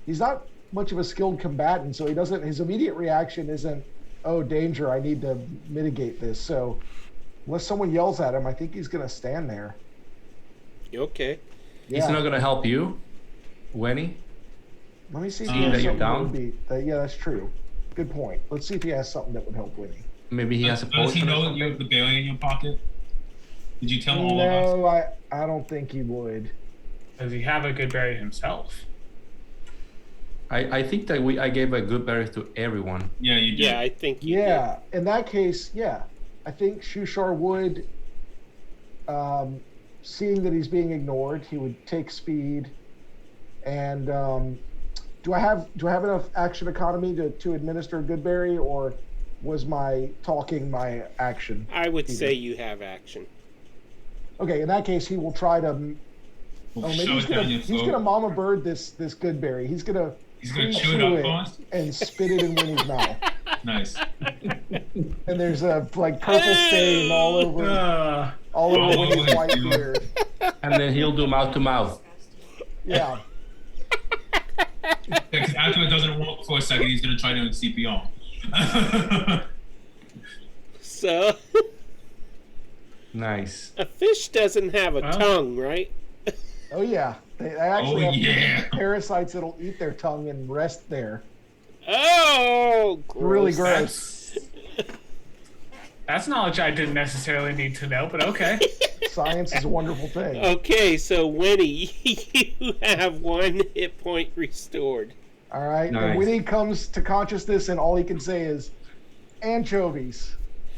he's not much of a skilled combatant, so he doesn't. His immediate reaction isn't, "Oh, danger! I need to mitigate this." So, unless someone yells at him, I think he's going to stand there. Okay. Yeah. He's not gonna help you, Wenny. Let me see if Seeing he has that you're something that down? would be. Yeah, that's true. Good point. Let's see if he has something that would help Winnie. Maybe he has a Does he potion or know that something? you have the berry in your pocket? Did you tell him all of us? No, I don't think he would. Does he have a good berry himself? I think that I gave a good berry to everyone. Yeah, you did. Yeah, I think you Yeah, in that case, yeah, I think Shushar would. Seeing that he's being ignored, he would take speed. And do I have enough action economy to administer Goodberry, or was my talking my action? did. I would say you have action. Okay, in that case, he will try to. We'll Maybe shove it down your he's throat. gonna mama bird this Goodberry. He's gonna chew it up fast? and spit it in Winnie's mouth. Nice. And there's a like purple stain all over Winnie's his white beard. beard. And then he'll do mouth to mouth. Yeah. Because after it doesn't work for a second, he's going to try doing CPR. So, Nice. a fish doesn't have a tongue, right? Oh yeah. They actually Oh, have yeah. parasites that'll eat their tongue and rest there. Oh, gross. Really gross. That's knowledge I didn't necessarily need to know, but okay. Science is a wonderful thing. Okay, so Winnie, you have 1 hit point restored. All right. Nice. And when he comes to consciousness, and all he can say is anchovies.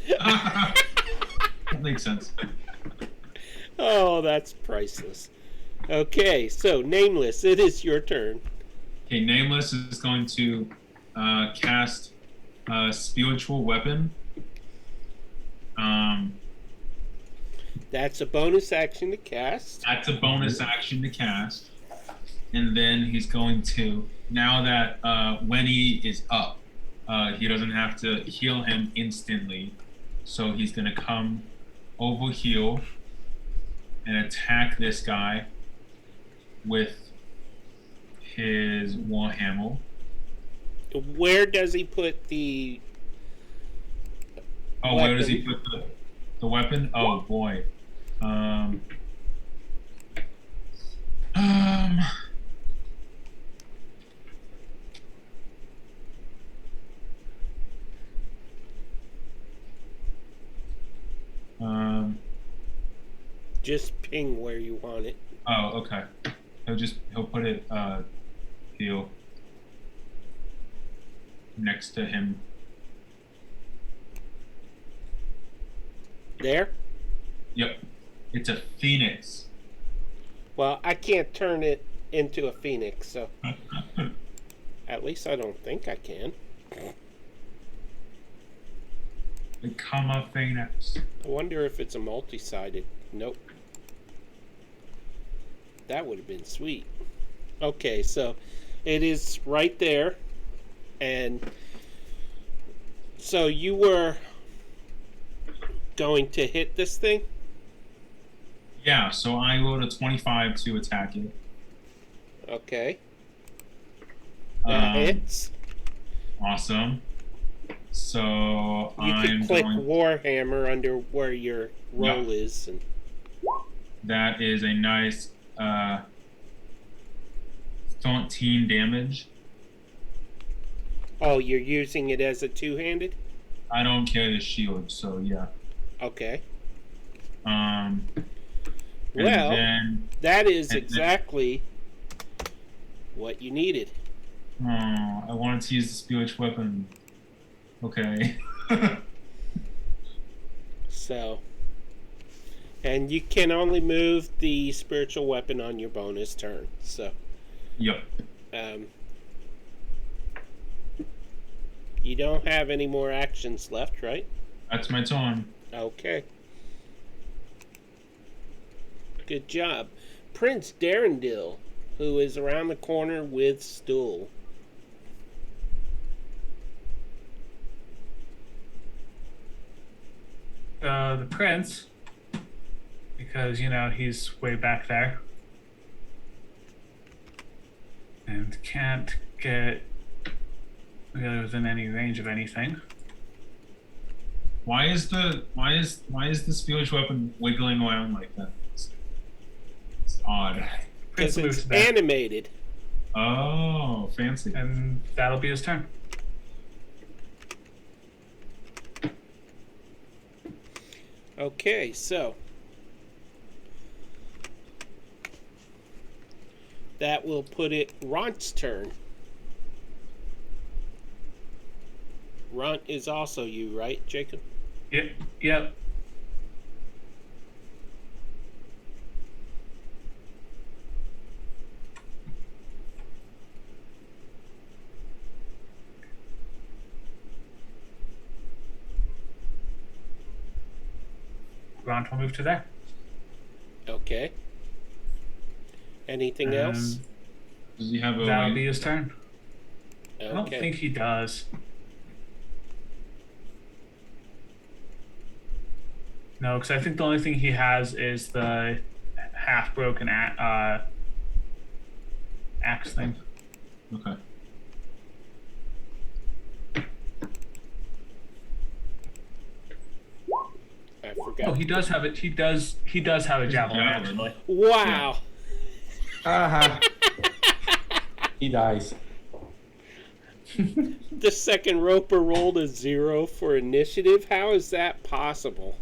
That makes sense. Oh, that's priceless. Okay, so Nameless, it is your turn. Okay, Nameless is going to cast Spiritual Weapon. That's a bonus action to cast. That's a bonus action to cast. And then he's going to, now that Wenny is up, he doesn't have to heal him instantly. So he's going to come over here and attack this guy with his Warhammer. Where does he put the Oh, where does he put the weapon? Oh, boy. Just ping where you want it. Oh, okay. He'll put it here next to him. There? Yep. It's a phoenix. Well, I can't turn it into a phoenix, so at least I don't think I can. Become a phoenix. I wonder if it's a multi-sided. Nope. That would have been sweet. Okay, so it is right there. And so you were going to hit this thing? Yeah, so I rolled a 25 to attack it. Okay. That hits. Awesome. So You I'm can click going. Warhammer under where your roll is. And That is a nice 13 damage. oh, you're using it as a two-handed? I don't carry the shield, so yeah. Okay. And Well, then, that is exactly what you needed. I wanted to use the spiritual weapon. Okay. So, and you can only move the spiritual weapon on your bonus turn. So, Yep. You don't have any more actions left, right? That's my turn. Okay. Good job. Prince Darendil, who is around the corner with Stool. The prince, because he's way back there and can't get really within any range of anything. Why is the spiritual weapon wiggling around like that? It's odd. Prince Because moves it's to there, animated. Oh, fancy. and that'll be his turn. Okay, so that will put it Ront's turn. Ront is also you, right, Jacob? Yep. Ront will move to there. Okay. Anything else? Does he have a? That'll be his turn. Okay. I don't think he does. No, because I think the only thing he has is the half-broken axe thing. Okay. I forgot. Oh, he does have it. He does have a javelin, actually. Wow. He dies. The second roper rolled a 0 for initiative. How is that possible?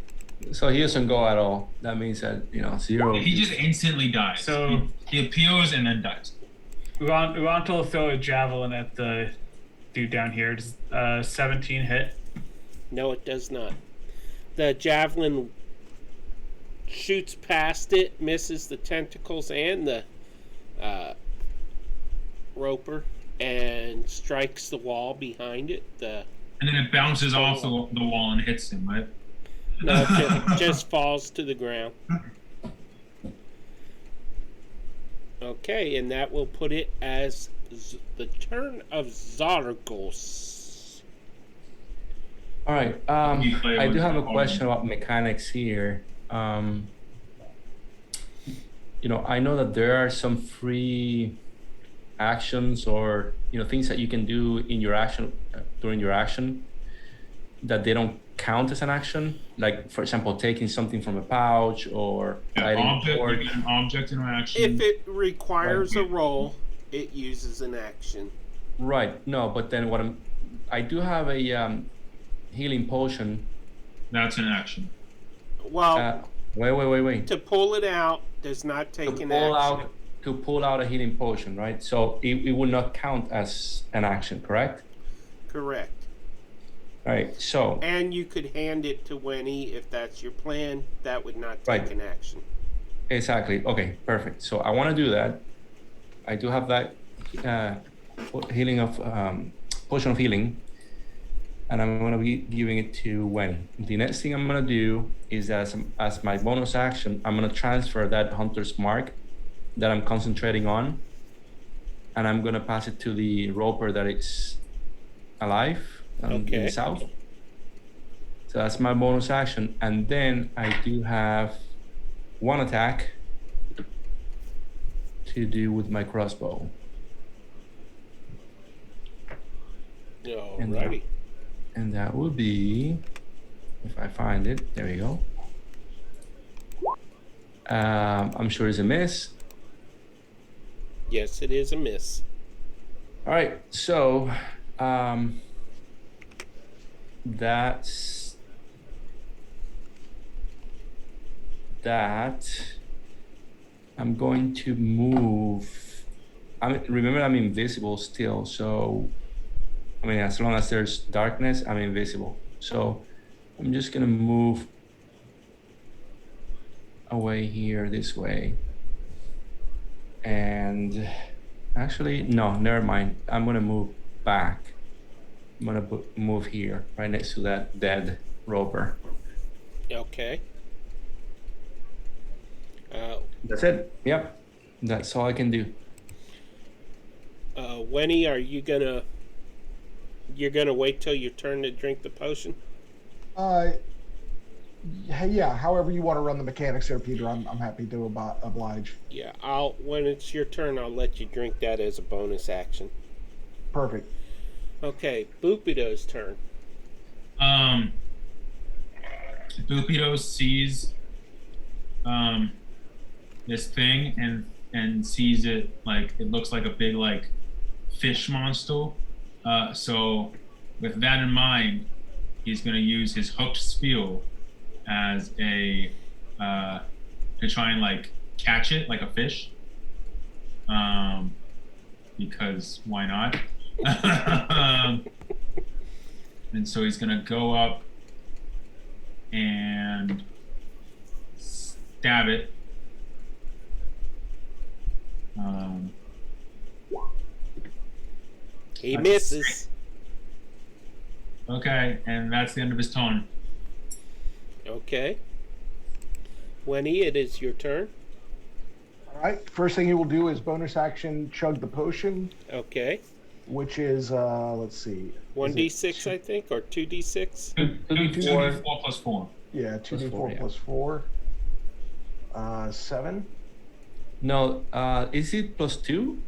So he doesn't go at all. That means that 0. He just instantly dies. So- he appears and then dies. Ront will throw a javelin at the dude down here. Does 17 hit? No, it does not. The javelin shoots past it, misses the tentacles and the roper, and strikes the wall behind it. And then it bounces off the wall and hits him, right? No, it just falls to the ground. Okay, and that will put it as the turn of Zargos. All right. I do have a question about mechanics here. I know that there are some free actions or things that you can do in your action during your action that they don't count as an action. Like, for example, taking something from a pouch or lighting a torch. An object interaction. If it requires a roll, it uses an action. Right. No, but then I do have a healing potion. That's an action. Well, Wait. to pull it out does not take an action. To pull out a healing potion, right? So it will not count as an action, correct? Correct. All right. So. And you could hand it to Winnie if that's your plan. That would not take an action. Exactly. Okay. Perfect. So I want to do that. I do have that healing of potion of healing, and I'm going to be giving it to Winnie. The next thing I'm going to do is as my bonus action, I'm going to transfer that hunter's mark that I'm concentrating on, and I'm going to pass it to the roper that is alive in the south. So that's my bonus action, and then I do have one attack to do with my crossbow. Alrighty. And that would be, if I find it, there we go. I'm sure it's a miss. Yes, it is a miss. All right, so that's that. I'm going to move. Remember, I'm invisible still, so I mean, as long as there's darkness, I'm invisible. So I'm just gonna move away here this way. And actually, no, never mind. I'm gonna move back. I'm gonna move here, right next to that dead roper. Okay. That's it. Yep, that's all I can do. Winnie, are you gonna? You're gonna wait till your turn to drink the potion? Yeah. However you want to run the mechanics there, Peter. I'm happy to oblige. Yeah. When it's your turn, I'll let you drink that as a bonus action. Perfect. Okay, Boopido's turn. Boopido sees this thing and sees it like it looks like a big like fish monster. So with that in mind, he's going to use his hooked spear as a to try and like catch it like a fish. Because why not? And so he's going to go up and stab it. He misses. Okay, and that's the end of his turn. Okay. Winnie, it is your turn. All right. First thing he will do is bonus action chug the potion, Okay. which is let's see. 1d6, I think, or 2d6? 2d4 plus 4. Yeah, 2d4 yeah. plus 4. 7. No, is it +2?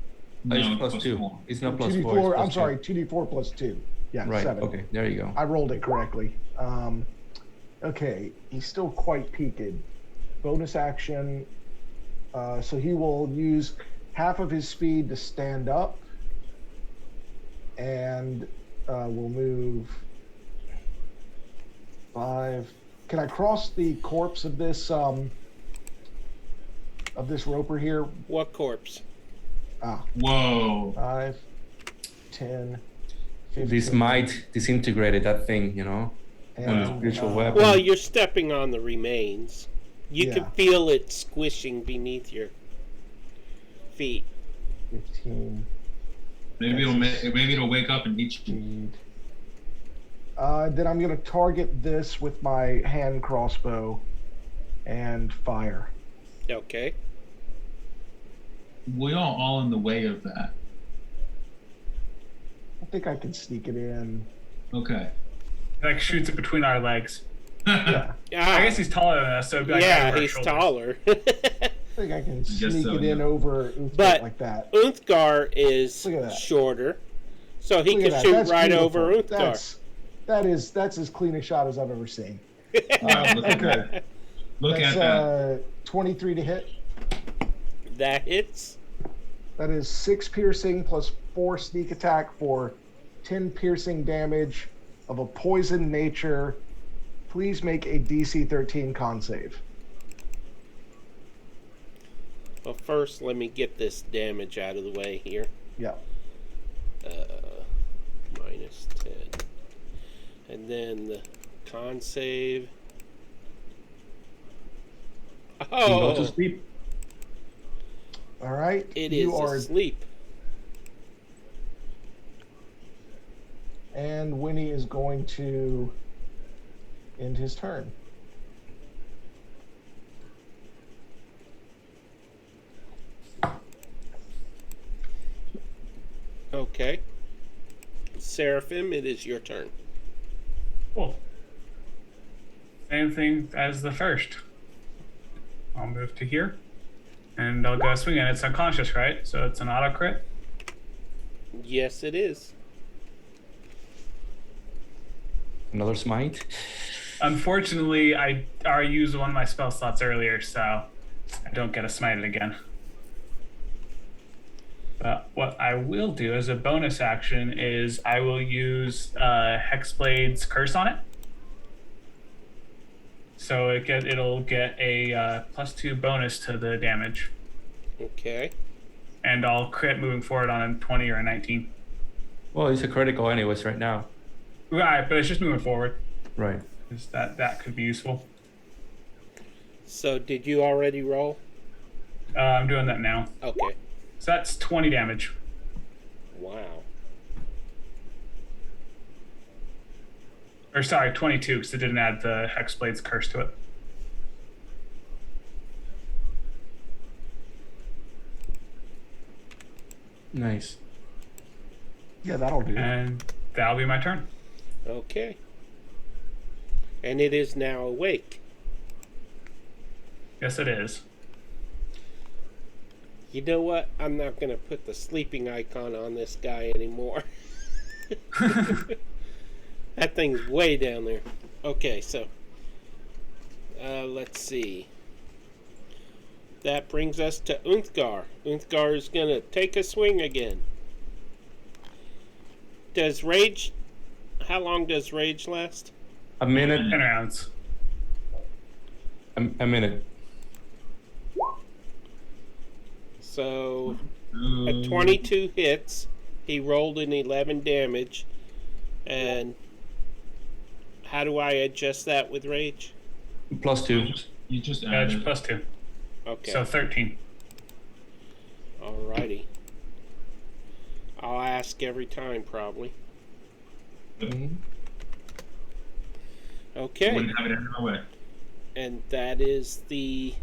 No, it's plus +2. 4. It's not +4. 2d4. It's I'm +2. sorry, 2d4 plus 2. Yeah, Right. 7. Okay. There you go. I rolled it correctly. Okay, he's still quite peaked. Bonus action. So he will use half of his speed to stand up, and we'll move 5. Can I cross the corpse of this roper here? What corpse? Whoa. 5, 10, 15. This might disintegrate that thing, you know, on the spiritual weapon. Well, you're stepping on the remains. You can Yeah. feel it squishing beneath your feet. 15. Maybe it'll wake up and eat you. Speed. Then I'm going to target this with my hand crossbow and fire. Okay. We are all in the way of that. I think I can sneak it in. Okay. Like shoots it between our legs. Yeah, I guess he's taller than us, so it'd be like yeah, over our he's shoulders. taller. I think I can sneak so, it in yeah. over Uthgar But like that. Unthgar is Look at that. shorter, so he Look can at that. shoot That's right beautiful. over Unthgar. That's as clean a shot as I've ever seen. Wow, look at Okay, that. Look that's at that. 23 to hit. That hits. That is 6 piercing plus 4 sneak attack for 10 piercing damage of a poison nature. Please make a DC 13 con save. Well, first, let me get this damage out of the way here. Yeah. Minus 10. And then the con save. You go to Oh, sleep. All right. it you is are, asleep. and Winnie is going to end his turn. Okay. Seraphim, it is your turn. Cool. Same thing as the first. I'll move to here. And I'll go swing, and it's unconscious, right? So it's an auto crit. Yes, it is. Another smite. Unfortunately, I already used one of my spell slots earlier, so I don't get to smite it again. But what I will do as a bonus action is I will use Hexblade's Curse on it. So it'll get a +2 bonus to the damage. Okay. And I'll crit moving forward on a 20 or a 19. Well, it's a critical anyways right now. Right, but it's just moving forward. Right. Because that could be useful. So, did you already roll? I'm doing that now. Okay. So that's 20 damage. Wow. Or sorry, 22, because it didn't add the Hexblade's Curse to it. Nice. Yeah, that'll do. And that'll be my turn. Okay. And it is now awake. Yes, it is. You know what? I'm not going to put the sleeping icon on this guy anymore. That thing's way down there. Okay, so let's see. That brings us to Unthgar. Unthgar is going to take a swing again. Does Rage... How long does Rage last? A minute. 10 rounds. A minute. So, at 22 hits, he rolled an 11 damage. And how do I adjust that with Rage? +2. You just added. +2. Okay. So 13. Alrighty. I'll ask every time, probably. Mhm. Okay. Wouldn't have it any other way. And that is the...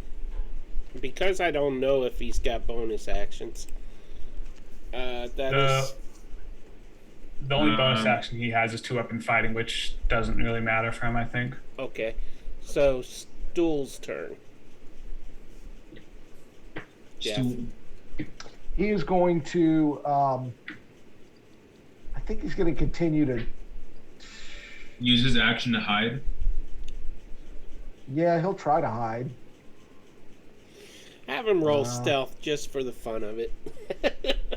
Because I don't know if he's got bonus actions. That is... The only bonus action he has is 2-weapon fighting, which doesn't really matter for him, I think. Okay. So, Stool's turn. Jeff. He is going to. I think he's going to continue to. Use his action to hide. Yeah, he'll try to hide. Have him roll stealth just for the fun of it.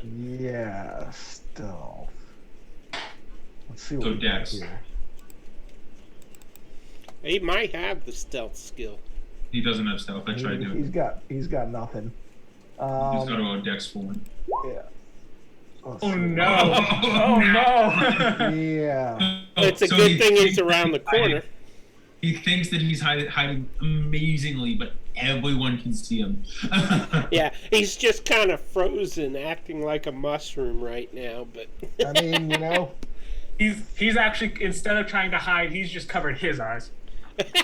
Yeah, stealth. Let's see what So we got Dex. here. He might have the stealth skill. He doesn't have stealth. I tried to do it. He's got nothing. He's got to go Dex forward. Yeah. Let's Oh see. no! Oh no! Yeah. It's a So good he thing he's thinks around the he's hiding. corner. He thinks that he's hiding amazingly, but everyone can see him. Yeah, he's just kind of frozen, acting like a mushroom right now, but... I mean, you know. He's actually, instead of trying to hide, he's just covered his eyes.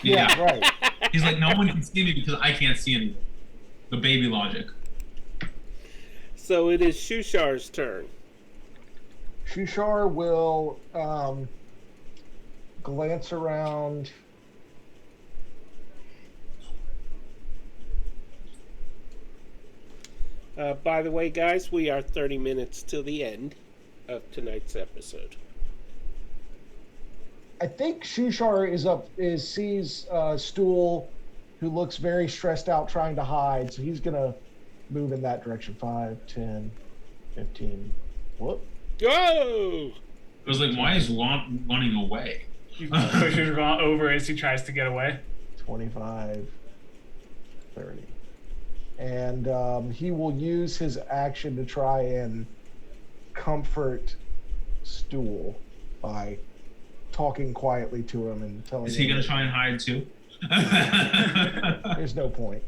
Yeah, right. He's like, no one can see me because I can't see anything. The baby logic. So it is Shushar's turn. Shushar will glance around. By the way, guys, we are 30 minutes till the end of tonight's episode. I think Shushar sees Stool, who looks very stressed out trying to hide, so he's gonna move in that direction. 5, 10, 15. Whoop. Go! I was like, why is Ron running away? He pushes Ron over as he tries to get away. 25, 30. And he will use his action to try and comfort Stool by talking quietly to him and telling him. Is he going to try and hide too? There's no point.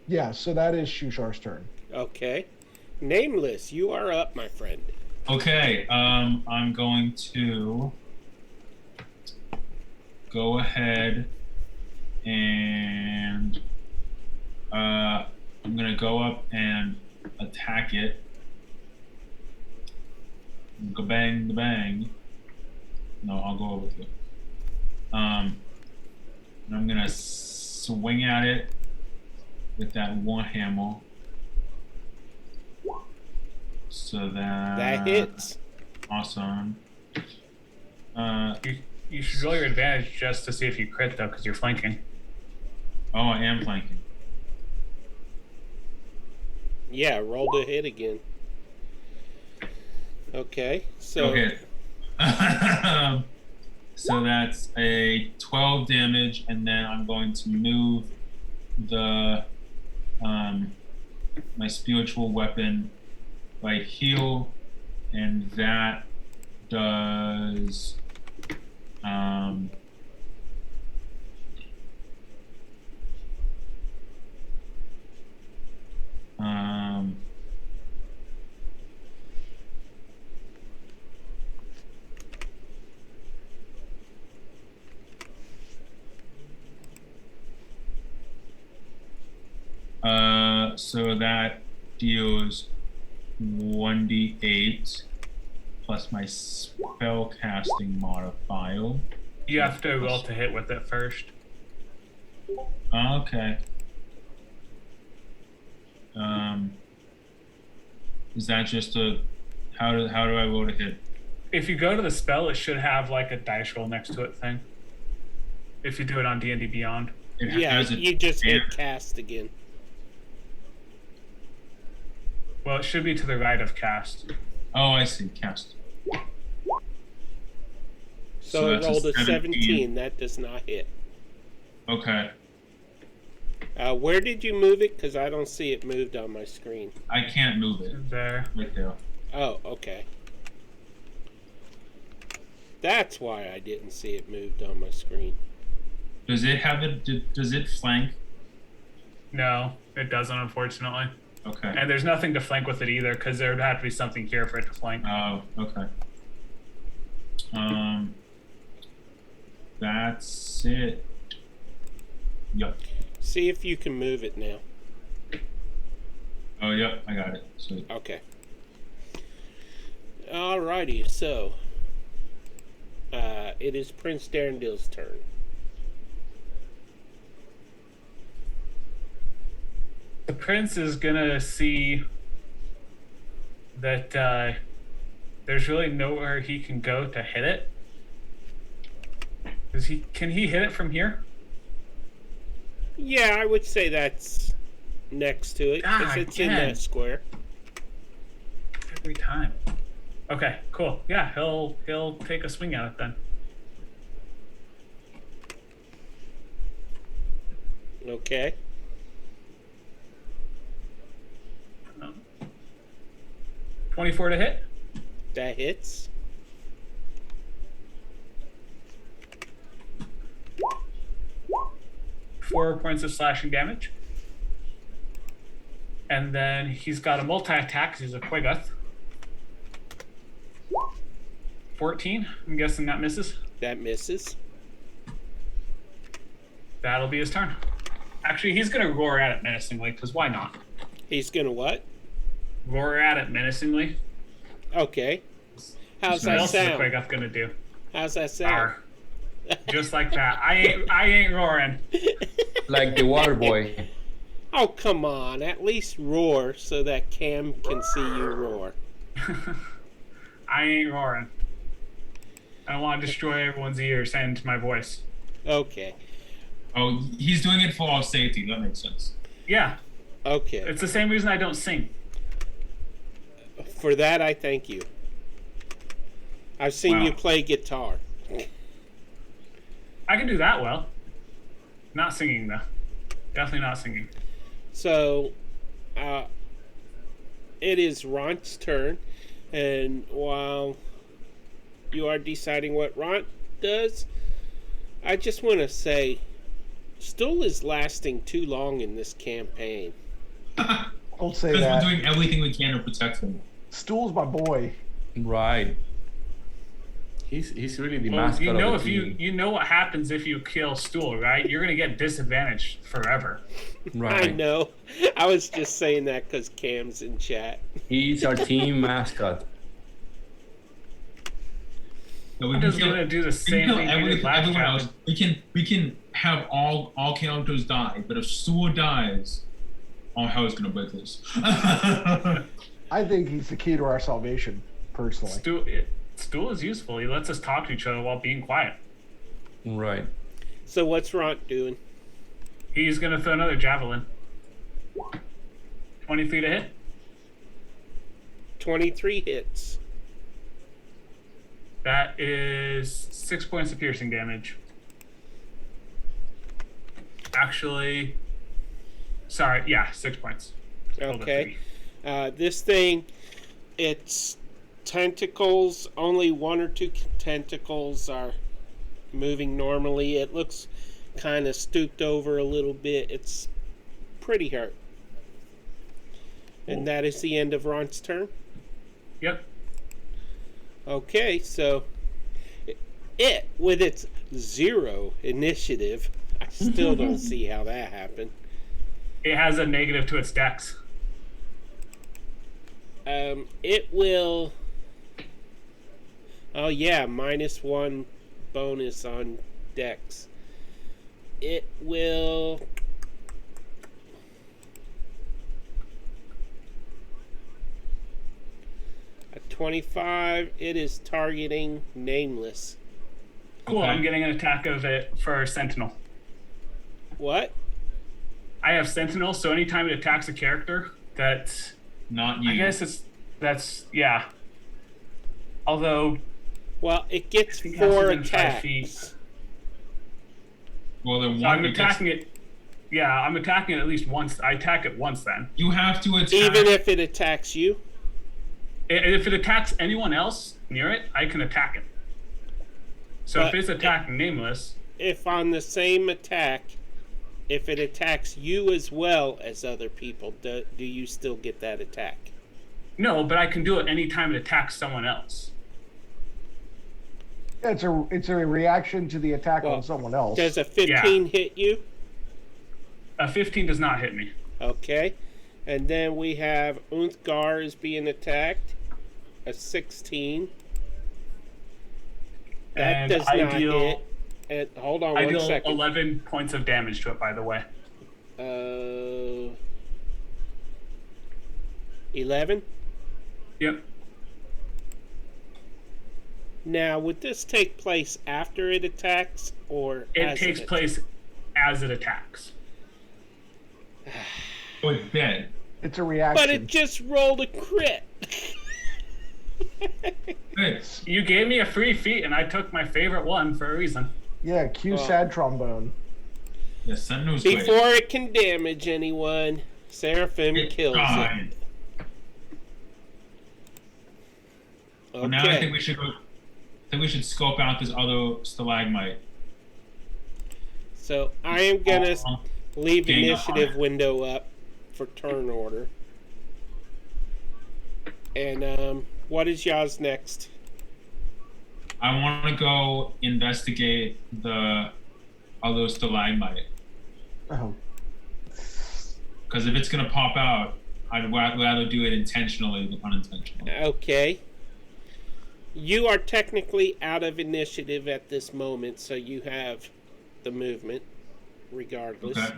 Yeah, so that is Shushar's turn. Okay. Nameless, you are up, my friend. Okay, I'm going to go ahead and I'm going to go up and attack it. Go bang, the bang. No, I'll go over with you. And I'm going to swing at it with that Warhammer. So That hits. Awesome. You should roll your advantage just to see if you crit, though, because you're flanking. Oh, I am flanking. Yeah, roll to hit again. Okay, so Okay. So that's a 12 damage, and then I'm going to move the my spiritual weapon right here, and that does so that deals 1d8 plus my spell casting modifier. You have to roll to hit with it first. Okay. Is that just a how do I roll to hit? If you go to the spell, it should have like a dice roll next to it thing. If you do it on D&D Beyond. It yeah, has a you just hit banner. cast again. Well, it should be to the right of cast. Oh, I see. Cast. So it that's rolled a 17. That does not hit. Okay. Where did you move it? Because I don't see it moved on my screen. I can't move it. There. Right there. Oh, okay. That's why I didn't see it moved on my screen. Does it have it? Does it flank? No, it doesn't, unfortunately. Okay. And there's nothing to flank with it either, because there would have to be something here for it to flank. Oh, okay. That's it. Yep. See if you can move it now. Oh, yep. I got it. Sweet. Okay. Alrighty, so it is Prince Darendil's turn. The prince is gonna see that there's really nowhere he can go to hit it. Can he hit it from here? Yeah, I would say that's next to it because it's in again. that square. Every time. Okay, cool. Yeah, he'll take a swing at it then. Okay. 24 to hit. That hits. Four points of slashing damage. And then he's got a multi-attack because he's a Quaggoth. 14. I'm guessing that misses. That misses. That'll be his turn. Actually, he's going to roar at it menacingly, because why not? He's gonna what? Roar at it menacingly. Okay. How's What that else is a sound? Quaggoth going to do? How's that sound? Arr. Just like that. I ain't roaring. Like the water boy. Oh, come on. At least roar so that Cam can see you roar. I ain't roaring. I don't want to destroy everyone's ears and my voice. Okay. Oh, he's doing it for our safety. That makes sense. Yeah, Okay. it's the same reason I don't sing. For that, I thank you. I've seen Wow. you play guitar. I can do that well. Not singing, though. Definitely not singing. So, it is Ron's turn, and while you are deciding what Ron does, I just want to say, Stool is lasting too long in this campaign. Don't say Because we're that. doing everything we can to protect him. Stool's my boy. Right. He's really the Well, mascot you know, of the if team. you know what happens if you kill Stool, right? You're gonna get disadvantaged forever. Right. I know. I was just saying that because Cam's in chat. He's our team mascot. So we I'm can just kill, gonna do the we can same kill thing we did last everyone time. else. We can have all characters die, but if Sewer dies, all hell's gonna break loose. I think he's the key to our salvation, personally. Stool is useful. He lets us talk to each other while being quiet. Right. So what's Ront doing? He's gonna throw another javelin. 23 to hit. 23 hits. That is 6 points of piercing damage. Actually, sorry, yeah, 6 points. Okay. This thing, its tentacles, only one or two tentacles are moving normally. It looks kind of stooped over a little bit. It's pretty hurt. And that is the end of Ron's turn. Yep. Okay, so it, with its 0 initiative, I still don't see how that happened. It has a negative to its dex. It will... Oh yeah, -1 bonus on dex. It will... At 25, it is targeting Nameless. Cool, Okay. I'm getting an attack of it for Sentinel. What? I have Sentinel, so anytime it attacks a character, that's... Not you. I guess that's, yeah. Although... Well, it gets I think it has to 4 be within 5 attacks. feet. Well, then So one. I'm attacking it. Yeah, I'm attacking it at least once. I attack it once then. You have to attack. Even if it attacks you? If it attacks anyone else near it, I can attack it. So But if it's attacking Nameless, If on the same attack, if it attacks you as well as other people, do you still get that attack? no, but I can do it anytime it attacks someone else. It's a reaction to the attack Well, on someone else. Does a 15 hit you? A 15 does not hit me. Okay. And then we have Unthgar is being attacked. A 16. That And does I not deal- hit. And hold on I one deal second. 11 points of damage to it, by the way. 11? Yep. Now, would this take place after it attacks or It as takes place as it attacks. Oh, it's dead. It's a reaction. But it just rolled a crit. Good. You gave me a free feat, and I took my favorite one for a reason. Yeah, cue Well. sad trombone. Yeah, Sentinel's great. Before it can damage anyone, Seraphim It kills tried. it. Well, now I Okay. think we should go. I think we should scope out this other stalagmite. So I am gonna leave Gang initiative up. window up for turn order. And what is y'all's next? I want to go investigate the other stalagmite. Oh, Because if it's gonna pop out, I'd rather do it intentionally than unintentionally. Okay. You are technically out of initiative at this moment, so you have the movement, regardless. Okay.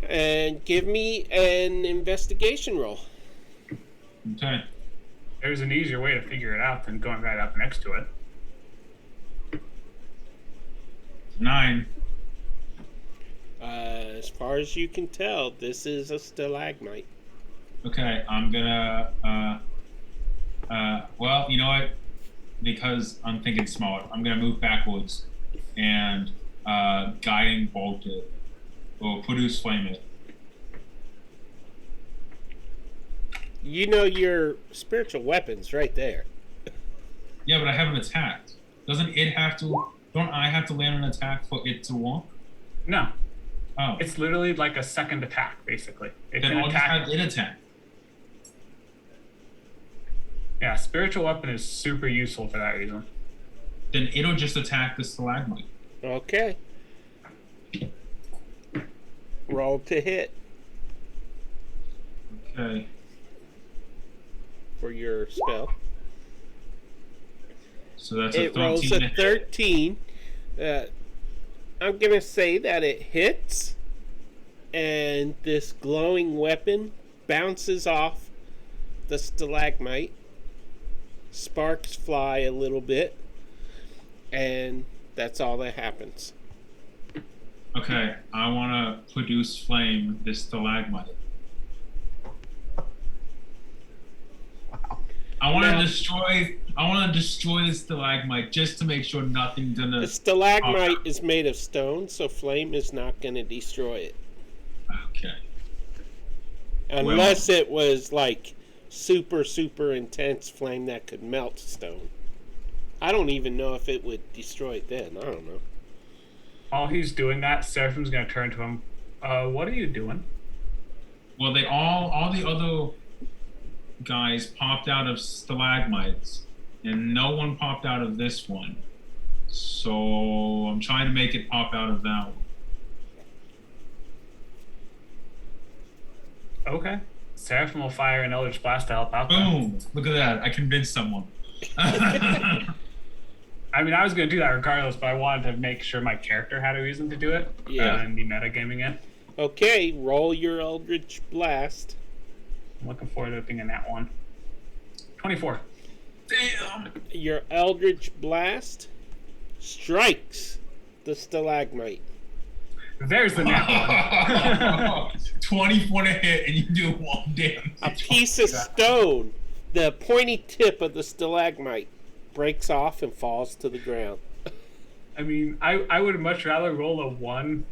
And give me an investigation roll. Okay. There's an easier way to figure it out than going right up next to it. 9. As far as you can tell, this is a stalagmite. Okay, I'm gonna. Well, you know what? Because I'm thinking smart, I'm gonna move backwards and guiding bolt it or produce flame it. You know your spiritual weapons right there. Yeah, but I haven't attacked. Doesn't it have to? Don't I have to land an attack for it to walk? No, Oh, it's literally like a second attack, basically. It then can I'll just attack. have it attack. Yeah, spiritual weapon is super useful for that reason. Then it'll just attack the stalagmite. Okay. Roll to hit Okay. for your spell. So that's a It rolls 13. a 13. I'm going to say that it hits. and this glowing weapon bounces off the stalagmite. Sparks fly a little bit, and that's all that happens. Okay, I want to produce flame this stalagmite. I want to destroy. I want to destroy the stalagmite just to make sure nothing's gonna. The stalagmite is made of stone, so flame is not going to destroy it. Okay. Unless it was like super, super intense flame that could melt stone. I don't even know if it would destroy it then. I don't know. While he's doing that, Seraphim's going to turn to him. What are you doing? Well, they all the other guys popped out of stalagmites, and no one popped out of this one. So I'm trying to make it pop out of that one. Okay. Seraphim will fire an Eldritch Blast to help out. Boom! Look at that. I convinced someone. I mean, I was going to do that regardless, but I wanted to make sure my character had a reason to do it rather than be metagaming it. Okay, roll your Eldritch Blast. I'm looking forward to it being in that one. 24. Damn! Your Eldritch Blast strikes the stalagmite. There's the net one. 24 to hit, and you do 1 damage. A piece of stone, the pointy tip of the stalagmite, breaks off and falls to the ground. I mean, I would much rather roll a 1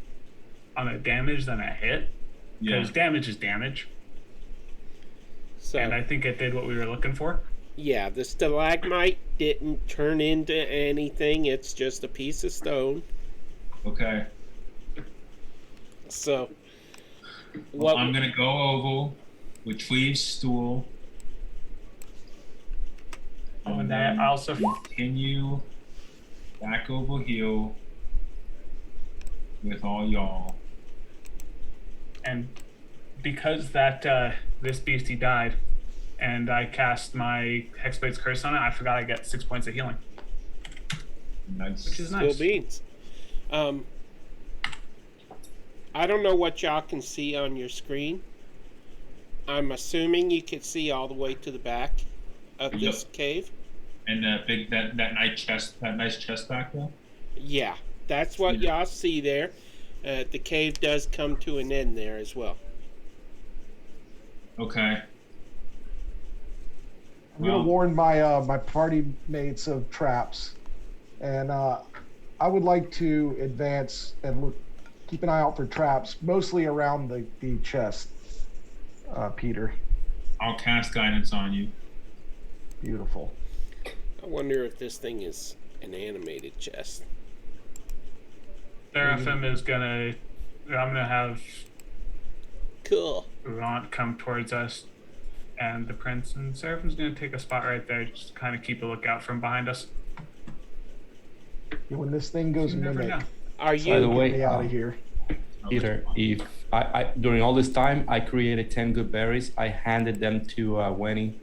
on a damage than a hit. Because damage is damage. So, And I think it did what we were looking for. yeah, the stalagmite didn't turn into anything. It's just a piece of stone. Okay. So, Well, I'm going to go over, retrieve stool. And I also continue back over here with all y'all. And because that this beastie died, and I cast my Hexblade's Curse on it, I forgot I get 6 points of healing. Nice. Which is cool nice. beans. I don't know what y'all can see on your screen. I'm assuming you can see all the way to the back of this cave. And that nice chest back there. Yeah, that's what y'all see there. The cave does come to an end there as well. Okay. I'm gonna warn my my party mates of traps, and I would like to advance and keep an eye out for traps, mostly around the chest. Peter. I'll cast guidance on you. Beautiful. I wonder if this thing is an animated chest. Seraphim is gonna. I'm gonna have Cool. Rant come towards us, and the prince, and Seraphim's gonna take a spot right there, just kind of keep a lookout from behind us. When this thing goes You never mimic, know. Are By the you? way, get me out of here. Peter, if I during all this time I created 10 good berries, I handed them to Wenny,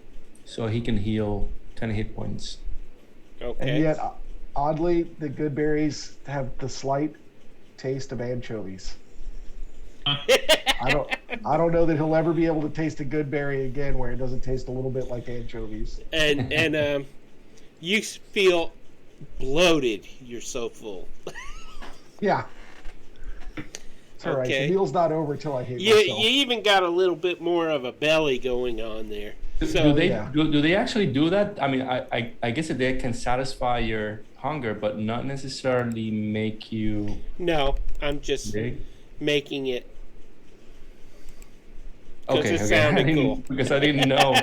so he can heal 10 hit points. Okay. And yet, oddly, the good berries have the slight taste of anchovies. I don't know that he'll ever be able to taste a good berry again where it doesn't taste a little bit like anchovies. and you feel bloated. You're so full. Yeah. It's all right. Okay. The meal's not over till I hit You myself. even got a little bit more of a belly going on there. Do So they yeah. do they actually do that? I mean, I guess that they can satisfy your hunger, but not necessarily make you no, I'm just big. making it. 'Cause Okay, it okay. sounded cool. Because I didn't know.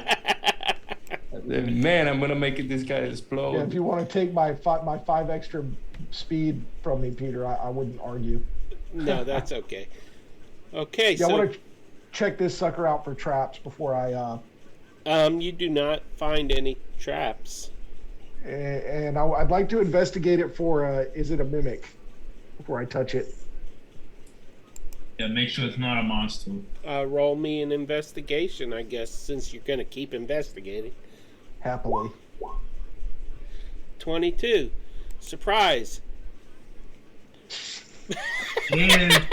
Man, I'm gonna make this guy explode. Yeah, if you want to take my five extra speed from me, Peter, I wouldn't argue. No, that's okay. Okay, Yeah, I so want to check this sucker out for traps before I. you do not find any traps. And I'd like to investigate it for is it a mimic before I touch it. Yeah, make sure it's not a monster. Roll me an investigation, I guess, since you're going to keep investigating. Happily. 22. Surprise. Yeah.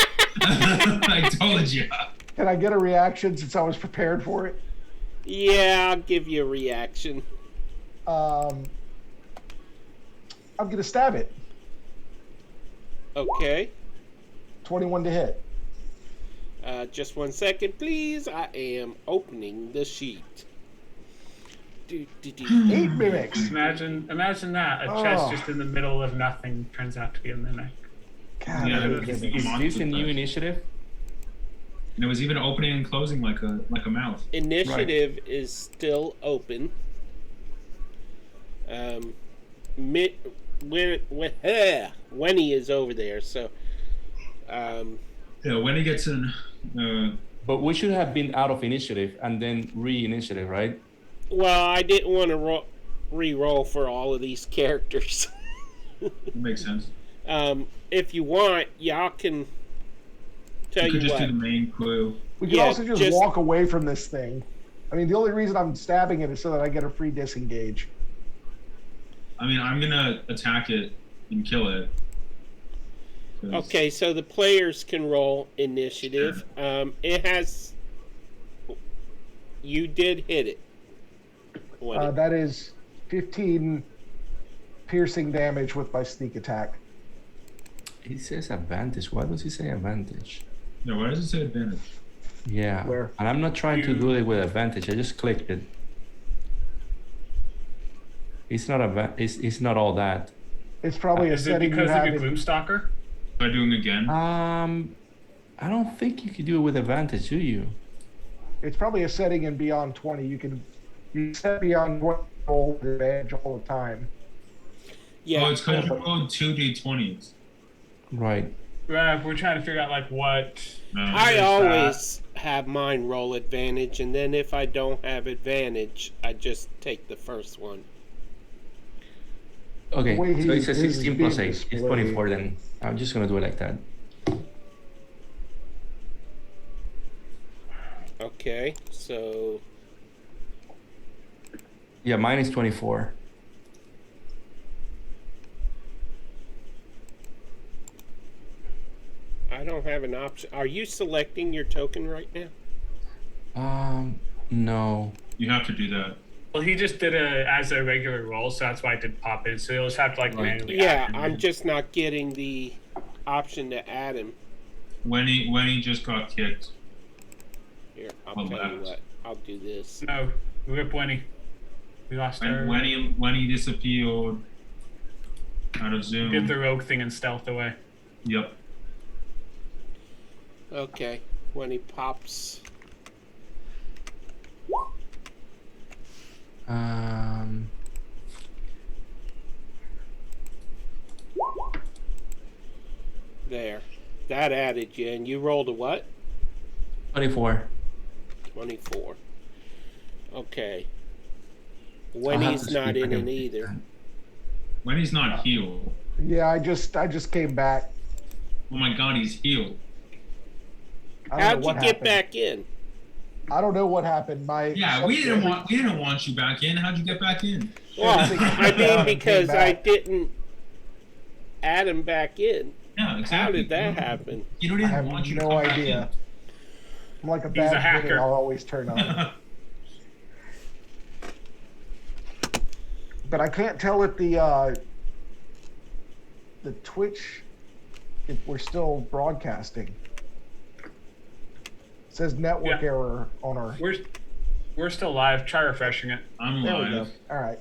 I told you. Can I get a reaction since I was prepared for it? Yeah, I'll give you a reaction. I'm gonna stab it. Okay. 21 to hit. Just 1 second, please. I am opening the sheet. 8 mimics. Imagine that. A chest just in the middle of nothing turns out to be a mimic. God, Yeah, I hate it's- mimics. Is this a new initiative? And it was even opening and closing like a mouth. Initiative is still open. When he is over there, so Yeah, when he gets in, But we should have been out of initiative and then re-initiative, right? well, I didn't want to re-roll for all of these characters. it makes sense. If you want, y'all can tell You could you just what. do the main clue. We could Yeah, also just just- walk away from this thing. I mean, the only reason I'm stabbing it is so that I get a free disengage. I mean, I'm gonna attack it and kill it. 'Cause- Okay, so the players can roll initiative. It has. You did hit it. When That is 15 piercing damage with my sneak attack. He says advantage. Why does he say advantage? Yeah, why does it say advantage? Yeah. Where? And I'm not trying to do it with advantage. I just clicked it. It's not it's not all that. It's probably a Is it setting you because of have your in, Gloomstalker? Am I doing it again? I don't think you could do it with advantage, do you? it's probably a setting in Beyond 20. You set Beyond 20 roll with advantage all the time. yeah, Oh, it's because you rolled 2d20s. Right. We're trying to figure out like what. I is always have mine roll advantage, and then if I don't have advantage, I just take the first one. Okay. The way So it's a his is 16 plus being 8. It's displayed. 24 then. I'm just gonna do it like that. Okay, so Yeah, mine is 24. I don't have an option. Are you selecting your token right now? No. You have to do that. Well, he just did it as a regular roll, so that's why it did pop in. So you'll just have to like Right. manually. Yeah, add him I'm in. just not getting the option to add him. When he just got kicked. Here, I'll Well, tell you that's- what. I'll do this. No, rip Winnie. We lost our. And when he disappeared out of Zoom. Did the rogue thing and stealth away. Yep. Okay, when he pops. There. That added you, and you rolled a what? 24. 24. Okay. I'll When have he's to not see if I in can it fix either. that. When he's not healed. Yeah, I just came back. Oh my god, he's healed. I don't How'd know you what get happened. back in? I don't know what happened. Yeah, we didn't want you back in. How'd you get back in? Well, I mean, Came because I back. didn't add him back in. Yeah, exactly. How did that happen? You I didn't have want you to no come idea. I'm like a He's bad a hacker. video I'll always turn on. back But I can't tell if the Twitch, if we're still broadcasting. It says network Yeah. error on our. We're still live. Try refreshing it. in. I'm There we go. live. All right.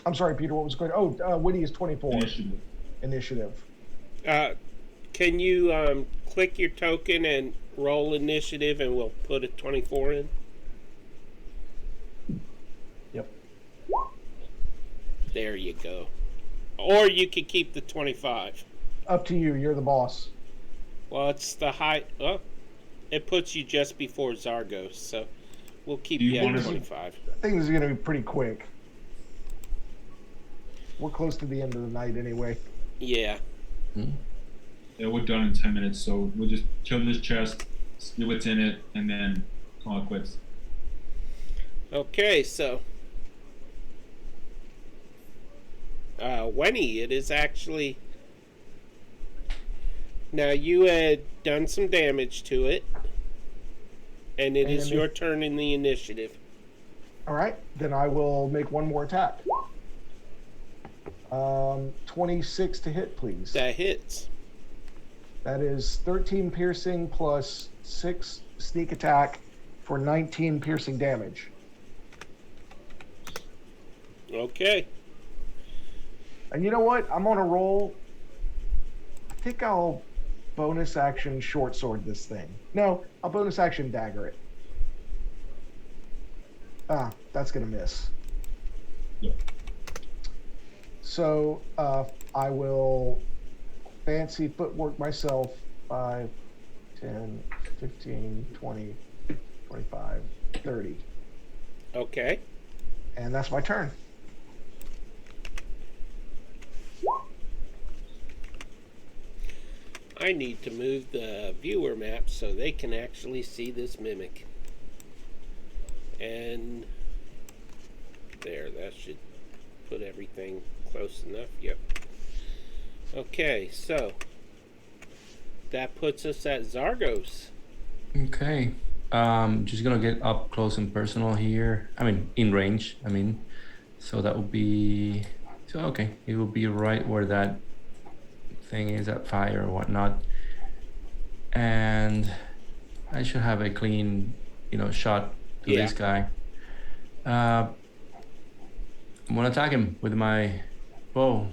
I'm sorry, Peter. What was going? Oh, Woody is 24 Initiative. initiative. Can you click your token and roll initiative, and we'll put a 24 in? Yep. There you go. Or you could keep the 25. Up to you. You're the boss. Well, it's the high. Well, it puts you just before Zargos, so we'll keep Do you you at wanna- 25. I think this is going to be pretty quick. We're close to the end of the night anyway. Yeah. Yeah, we're done in 10 minutes, so we'll just kill this chest, see what's in it, and then call it quits. Okay, so Wenny, it is actually Now you had done some damage to it, and it is And your if- turn in the initiative. All right, then I will make one more attack. 26 to hit, please. That hits. That is 13 piercing plus 6 sneak attack for 19 piercing damage. Okay. And you know what? I'm on a roll. I think I'll bonus action short sword this thing. No, I'll bonus action dagger it. Ah, that's going to miss. Yep. So I will fancy footwork myself 5, 10, 15, 20, 25, 30. Okay. And that's my turn. I need to move the viewer map so they can actually see this mimic. And there, that should put everything close enough. Yep. Okay, so that puts us at Zargos. Okay. Just gonna get up close and personal here. I mean, in range. So that would be. So okay, it will be right where that thing is at fire or whatnot, and I should have a clean, shot to Yeah. this guy. I'm gonna attack him with my bow,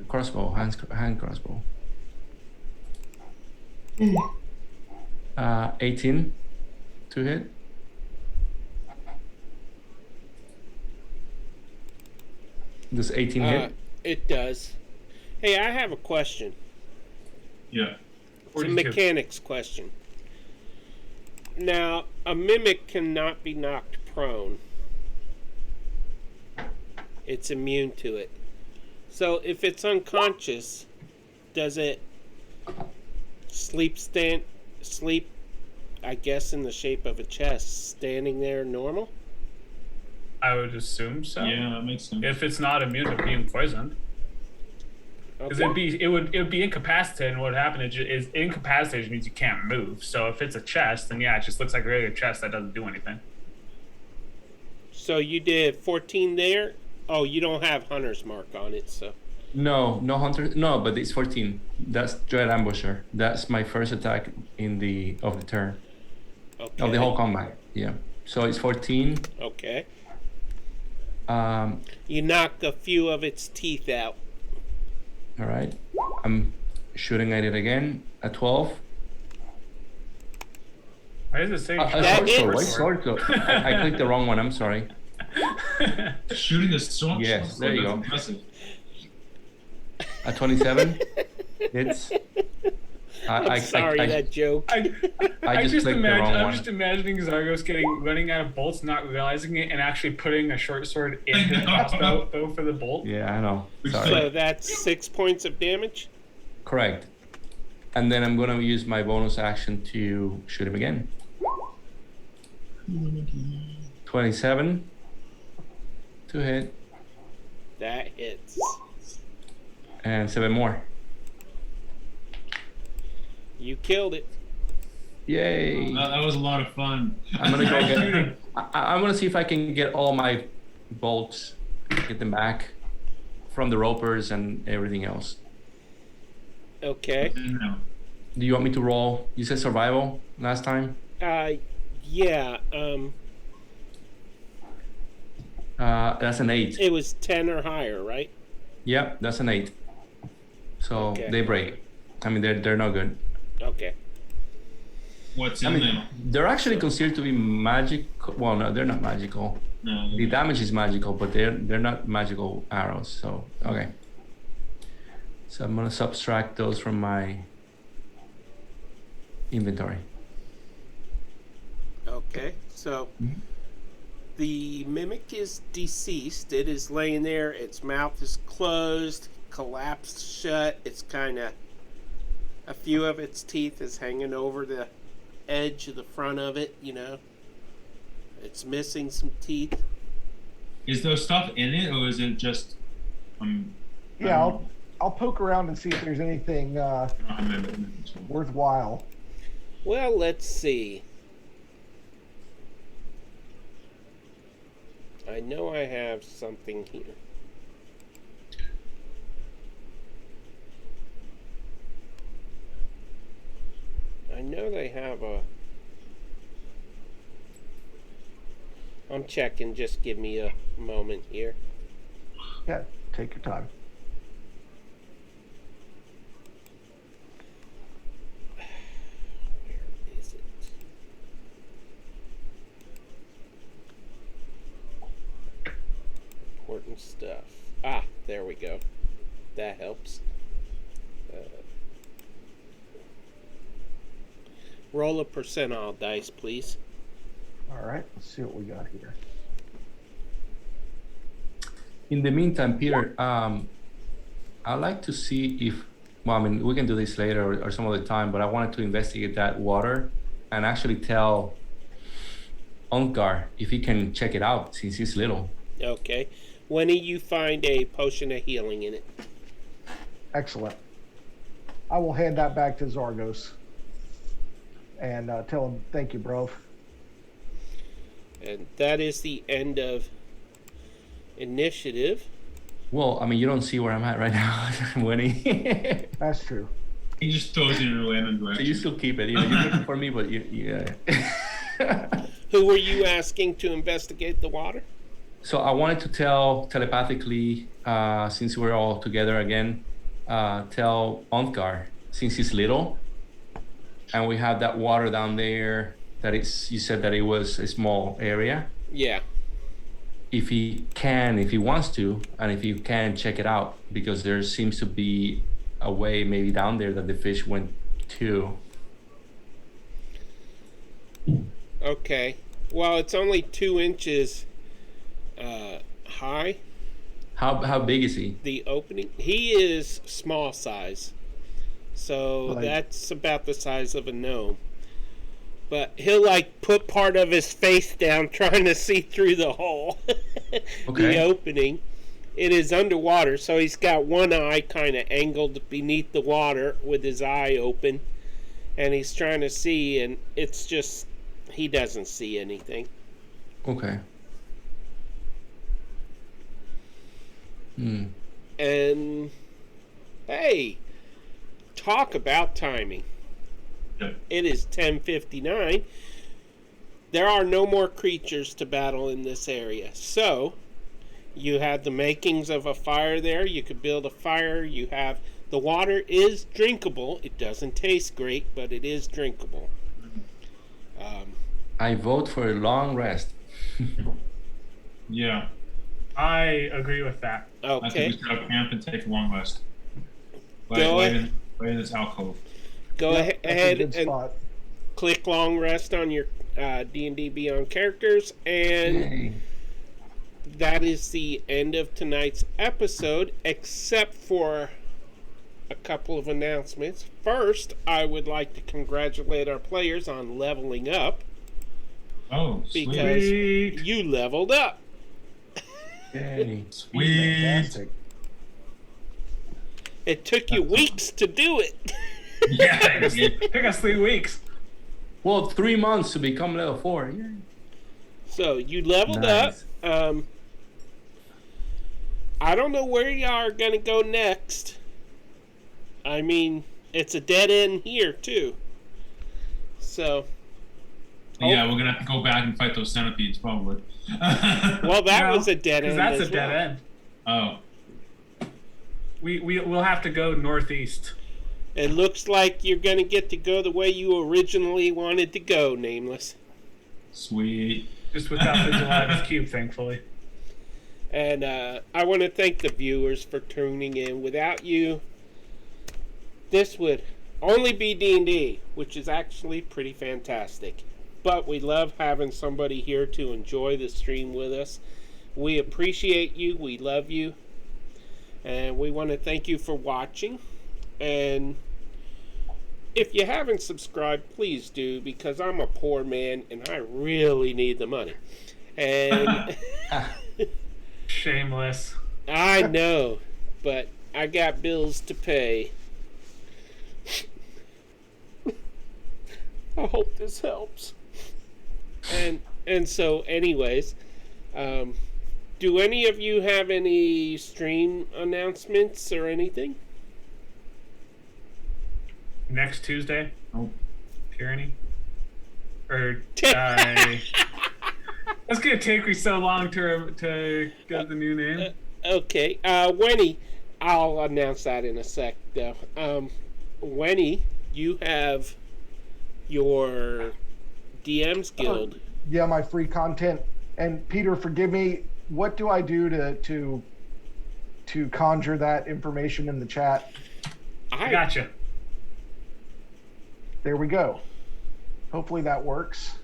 crossbow, hand crossbow. 18 to hit. Does 18 hit? It does. Hey, I have a question. Yeah. It's a 42. mechanics question. Now, a mimic cannot be knocked prone. It's immune to it. So if it's unconscious, does it sleep, I guess, in the shape of a chest, standing there normal? I would assume so. Yeah, that makes sense. If it's not immune to being poisoned, because Okay. it would be incapacitated. And what would happen is incapacitated means you can't move. So if it's a chest, then yeah, it just looks like a regular chest that doesn't do anything. So you did 14 there? Oh, you don't have Hunter's Mark on it, so... No hunter. No, but it's 14. That's Dread Ambusher. That's my first attack of the turn Okay. of the whole combat. Yeah. So it's 14. Okay. All You knock a few of its teeth out. right. I'm shooting at it again at 12. Why does it say? That Sword sword. I clicked the wrong one. I'm sorry. Shooting a strong Yes, shot, there you that's go. impressive. At 27. It's. I'm sorry, that joke. I just clicked the wrong I'm one. just imagining Zargos running out of bolts, not realizing it, and actually putting a short sword in his crossbow bow for the bolt. Yeah, I know. Sorry. So that's 6 points of damage? Correct. And then I'm gonna use my bonus action to shoot him again. 27 to hit, That hits. and 7 more. You killed it. Yay! That was a lot of fun. I'm gonna go get. I'm gonna see if I can get all my bolts, get them back from the ropers and everything else. Okay. No. Do you want me to roll? You said survival last time. Yeah, That's an 8. it was 10 or higher, right? Yep, that's an 8. So Okay. they break. I mean, they're not good. Okay. What's I in mean, there? they're actually considered to be magical. Well, no, they're not magical. No. The damage is magical, but they're not magical arrows. So okay. So I'm gonna subtract those from my inventory. Okay, so the mimic is deceased. It is laying there. Its mouth is closed, collapsed shut. It's kind of, a few of its teeth is hanging over the edge of the front of it, It's missing some teeth. Is there stuff in it, or is it just? Yeah, I'll poke around and see if there's anything worthwhile. Well, let's see. I know I have something here. I know they have a... I'm checking, just give me a moment here. Yeah, take your time. Where is it? Important stuff. Ah, there we go. That helps. Roll a percentile dice, please. All right, let's see what we got here. In the meantime, Peter, I'd like to see if, well, I mean, we can do this later or some other time, but I wanted to investigate that water and actually tell Onkar if he can check it out since he's little. Okay. When do you find a potion of healing in it? Excellent. I will hand that back to Zargos and tell him, thank you, bro. And that is the end of initiative. Well, I mean, you don't see where I'm at right now, Winnie. That's true. He just throws it in a random So direction. you still keep it. You know, you're looking for me, but yeah. Who were you asking to investigate the water? So I wanted to tell telepathically, since we're all together again, tell Onkar, since he's little, and we have that water down there, that it's, you said that it was a small area. Yeah. If he can, if he wants to, and if you can, check it out, because there seems to be a way maybe down there that the fish went to. Okay. Well, it's only 2 inches high. How big is he? The opening. He is small size. So Like- that's about the size of a gnome. But he'll like put part of his face down trying to see through the hole. The Okay. opening. It is underwater, so he's got one eye kind of angled beneath the water with his eye open. And he's trying to see, and it's just, he doesn't see anything. Okay. Hmm. And hey, talk about timing. Yeah. It is 10:59. There are no more creatures to battle in this area. So, you have the makings of a fire there. You could build a fire. You have, the water is drinkable. It doesn't taste great, but it is drinkable. I vote for a long rest. Yeah. I agree with that. I think Okay, we set up camp and take a long rest. Go Right in this alcove. go Yep, that's a ahead good and spot. click long rest on your D&D Beyond characters, and Yay. that is the end of tonight's episode, except for a couple of announcements. First, I would like to congratulate our players on leveling up, Oh, sweet. because Sweet. you leveled up. Yay. Sweet. Fantastic. It took you weeks to do it. Yeah. it did. Took us 3 weeks. Well, 3 months to become level 4. Yay. So you leveled Nice. up. I don't know where you are going to go next. I mean, it's a dead end here, too. So, Yeah, we're gonna have to go back and fight those centipedes, probably. well, that No, was a dead 'cause end. that's as a dead well. end. Oh. We'll have to go northeast. It looks like you're going to get to go the way you originally wanted to go, Nameless. Sweet. Just without the Gelatinous Cube, thankfully. And I want to thank the viewers for tuning in. Without you, this would only be D&D, which is actually pretty fantastic. But we love having somebody here to enjoy the stream with us. We appreciate you. We love you. And we want to thank you for watching. And if you haven't subscribed, please do, because I'm a poor man and I really need the money. And Shameless. I know, but I got bills to pay. I hope this helps. And so, anyways, do any of you have any stream announcements or anything? Next Tuesday, Oh, Tyranny. Or that's gonna take me so long to get the new name. Okay, Winnie, I'll announce that in a sec, though. Winnie, you have your DM's Guild. Yeah, my free content. And Peter, forgive me. What do I do to conjure that information in the chat? I gotcha. There we go. Hopefully that works.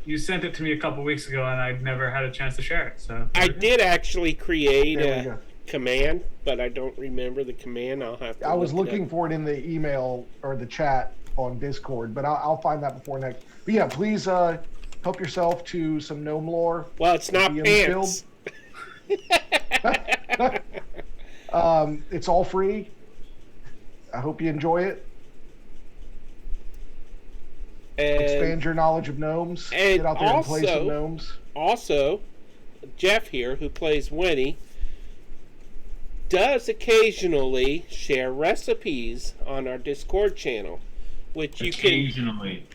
You sent it to me a couple weeks ago, and I'd never had a chance to share it. So I did actually create There we a go. command, but I don't remember the command. I'll have to. I was look it looking up. for it in the email or the chat on Discord, but I'll find that before next. But yeah, please help yourself to some gnome lore. Well, it's not DM's pants. It's all free. I hope you enjoy it. Expand your knowledge of gnomes. and Get out there and play some also- gnomes. Also, Jeff here, who plays Winnie, does occasionally share recipes on our Discord channel, which you can. occasionally.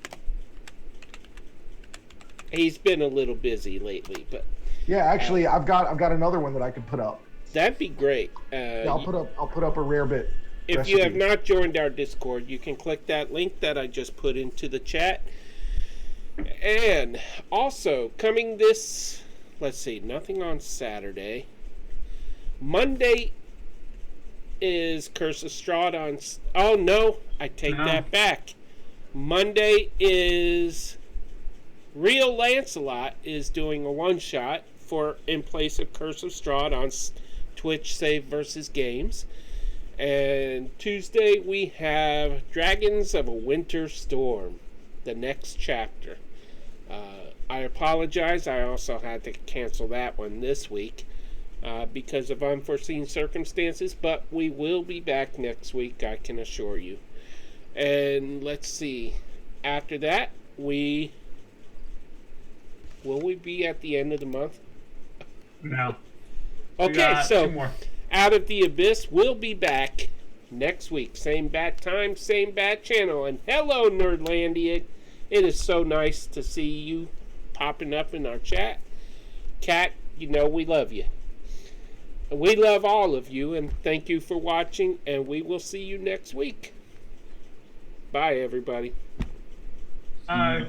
He's been a little busy lately, but Yeah, actually, I've got another one that I could put up. that'd be great. Yeah, I'll put up a rare bit. If you have recipe. not joined our Discord, you can click that link that I just put into the chat. And also, coming this, let's see, nothing on Saturday. Monday is Curse of Strahd on. Oh, no, I take No. that back. Monday is Real Lancelot is doing a one-shot for in place of Curse of Strahd on Twitch Save versus Games. And Tuesday we have Dragons of a Winter Storm, the next chapter. I apologize. I also had to cancel that one this week because of unforeseen circumstances, but we will be back next week, I can assure you. And let's see. After that, will we be at the end of the month? no. We Okay, got so two more. Out of the Abyss will be back next week. Same bat time, same bat channel. And hello, Nerdlandia. It is so nice to see you popping up in our chat. Kat, you know we love you. We love all of you, and thank you for watching, and we will see you next week. Bye, everybody. Uh,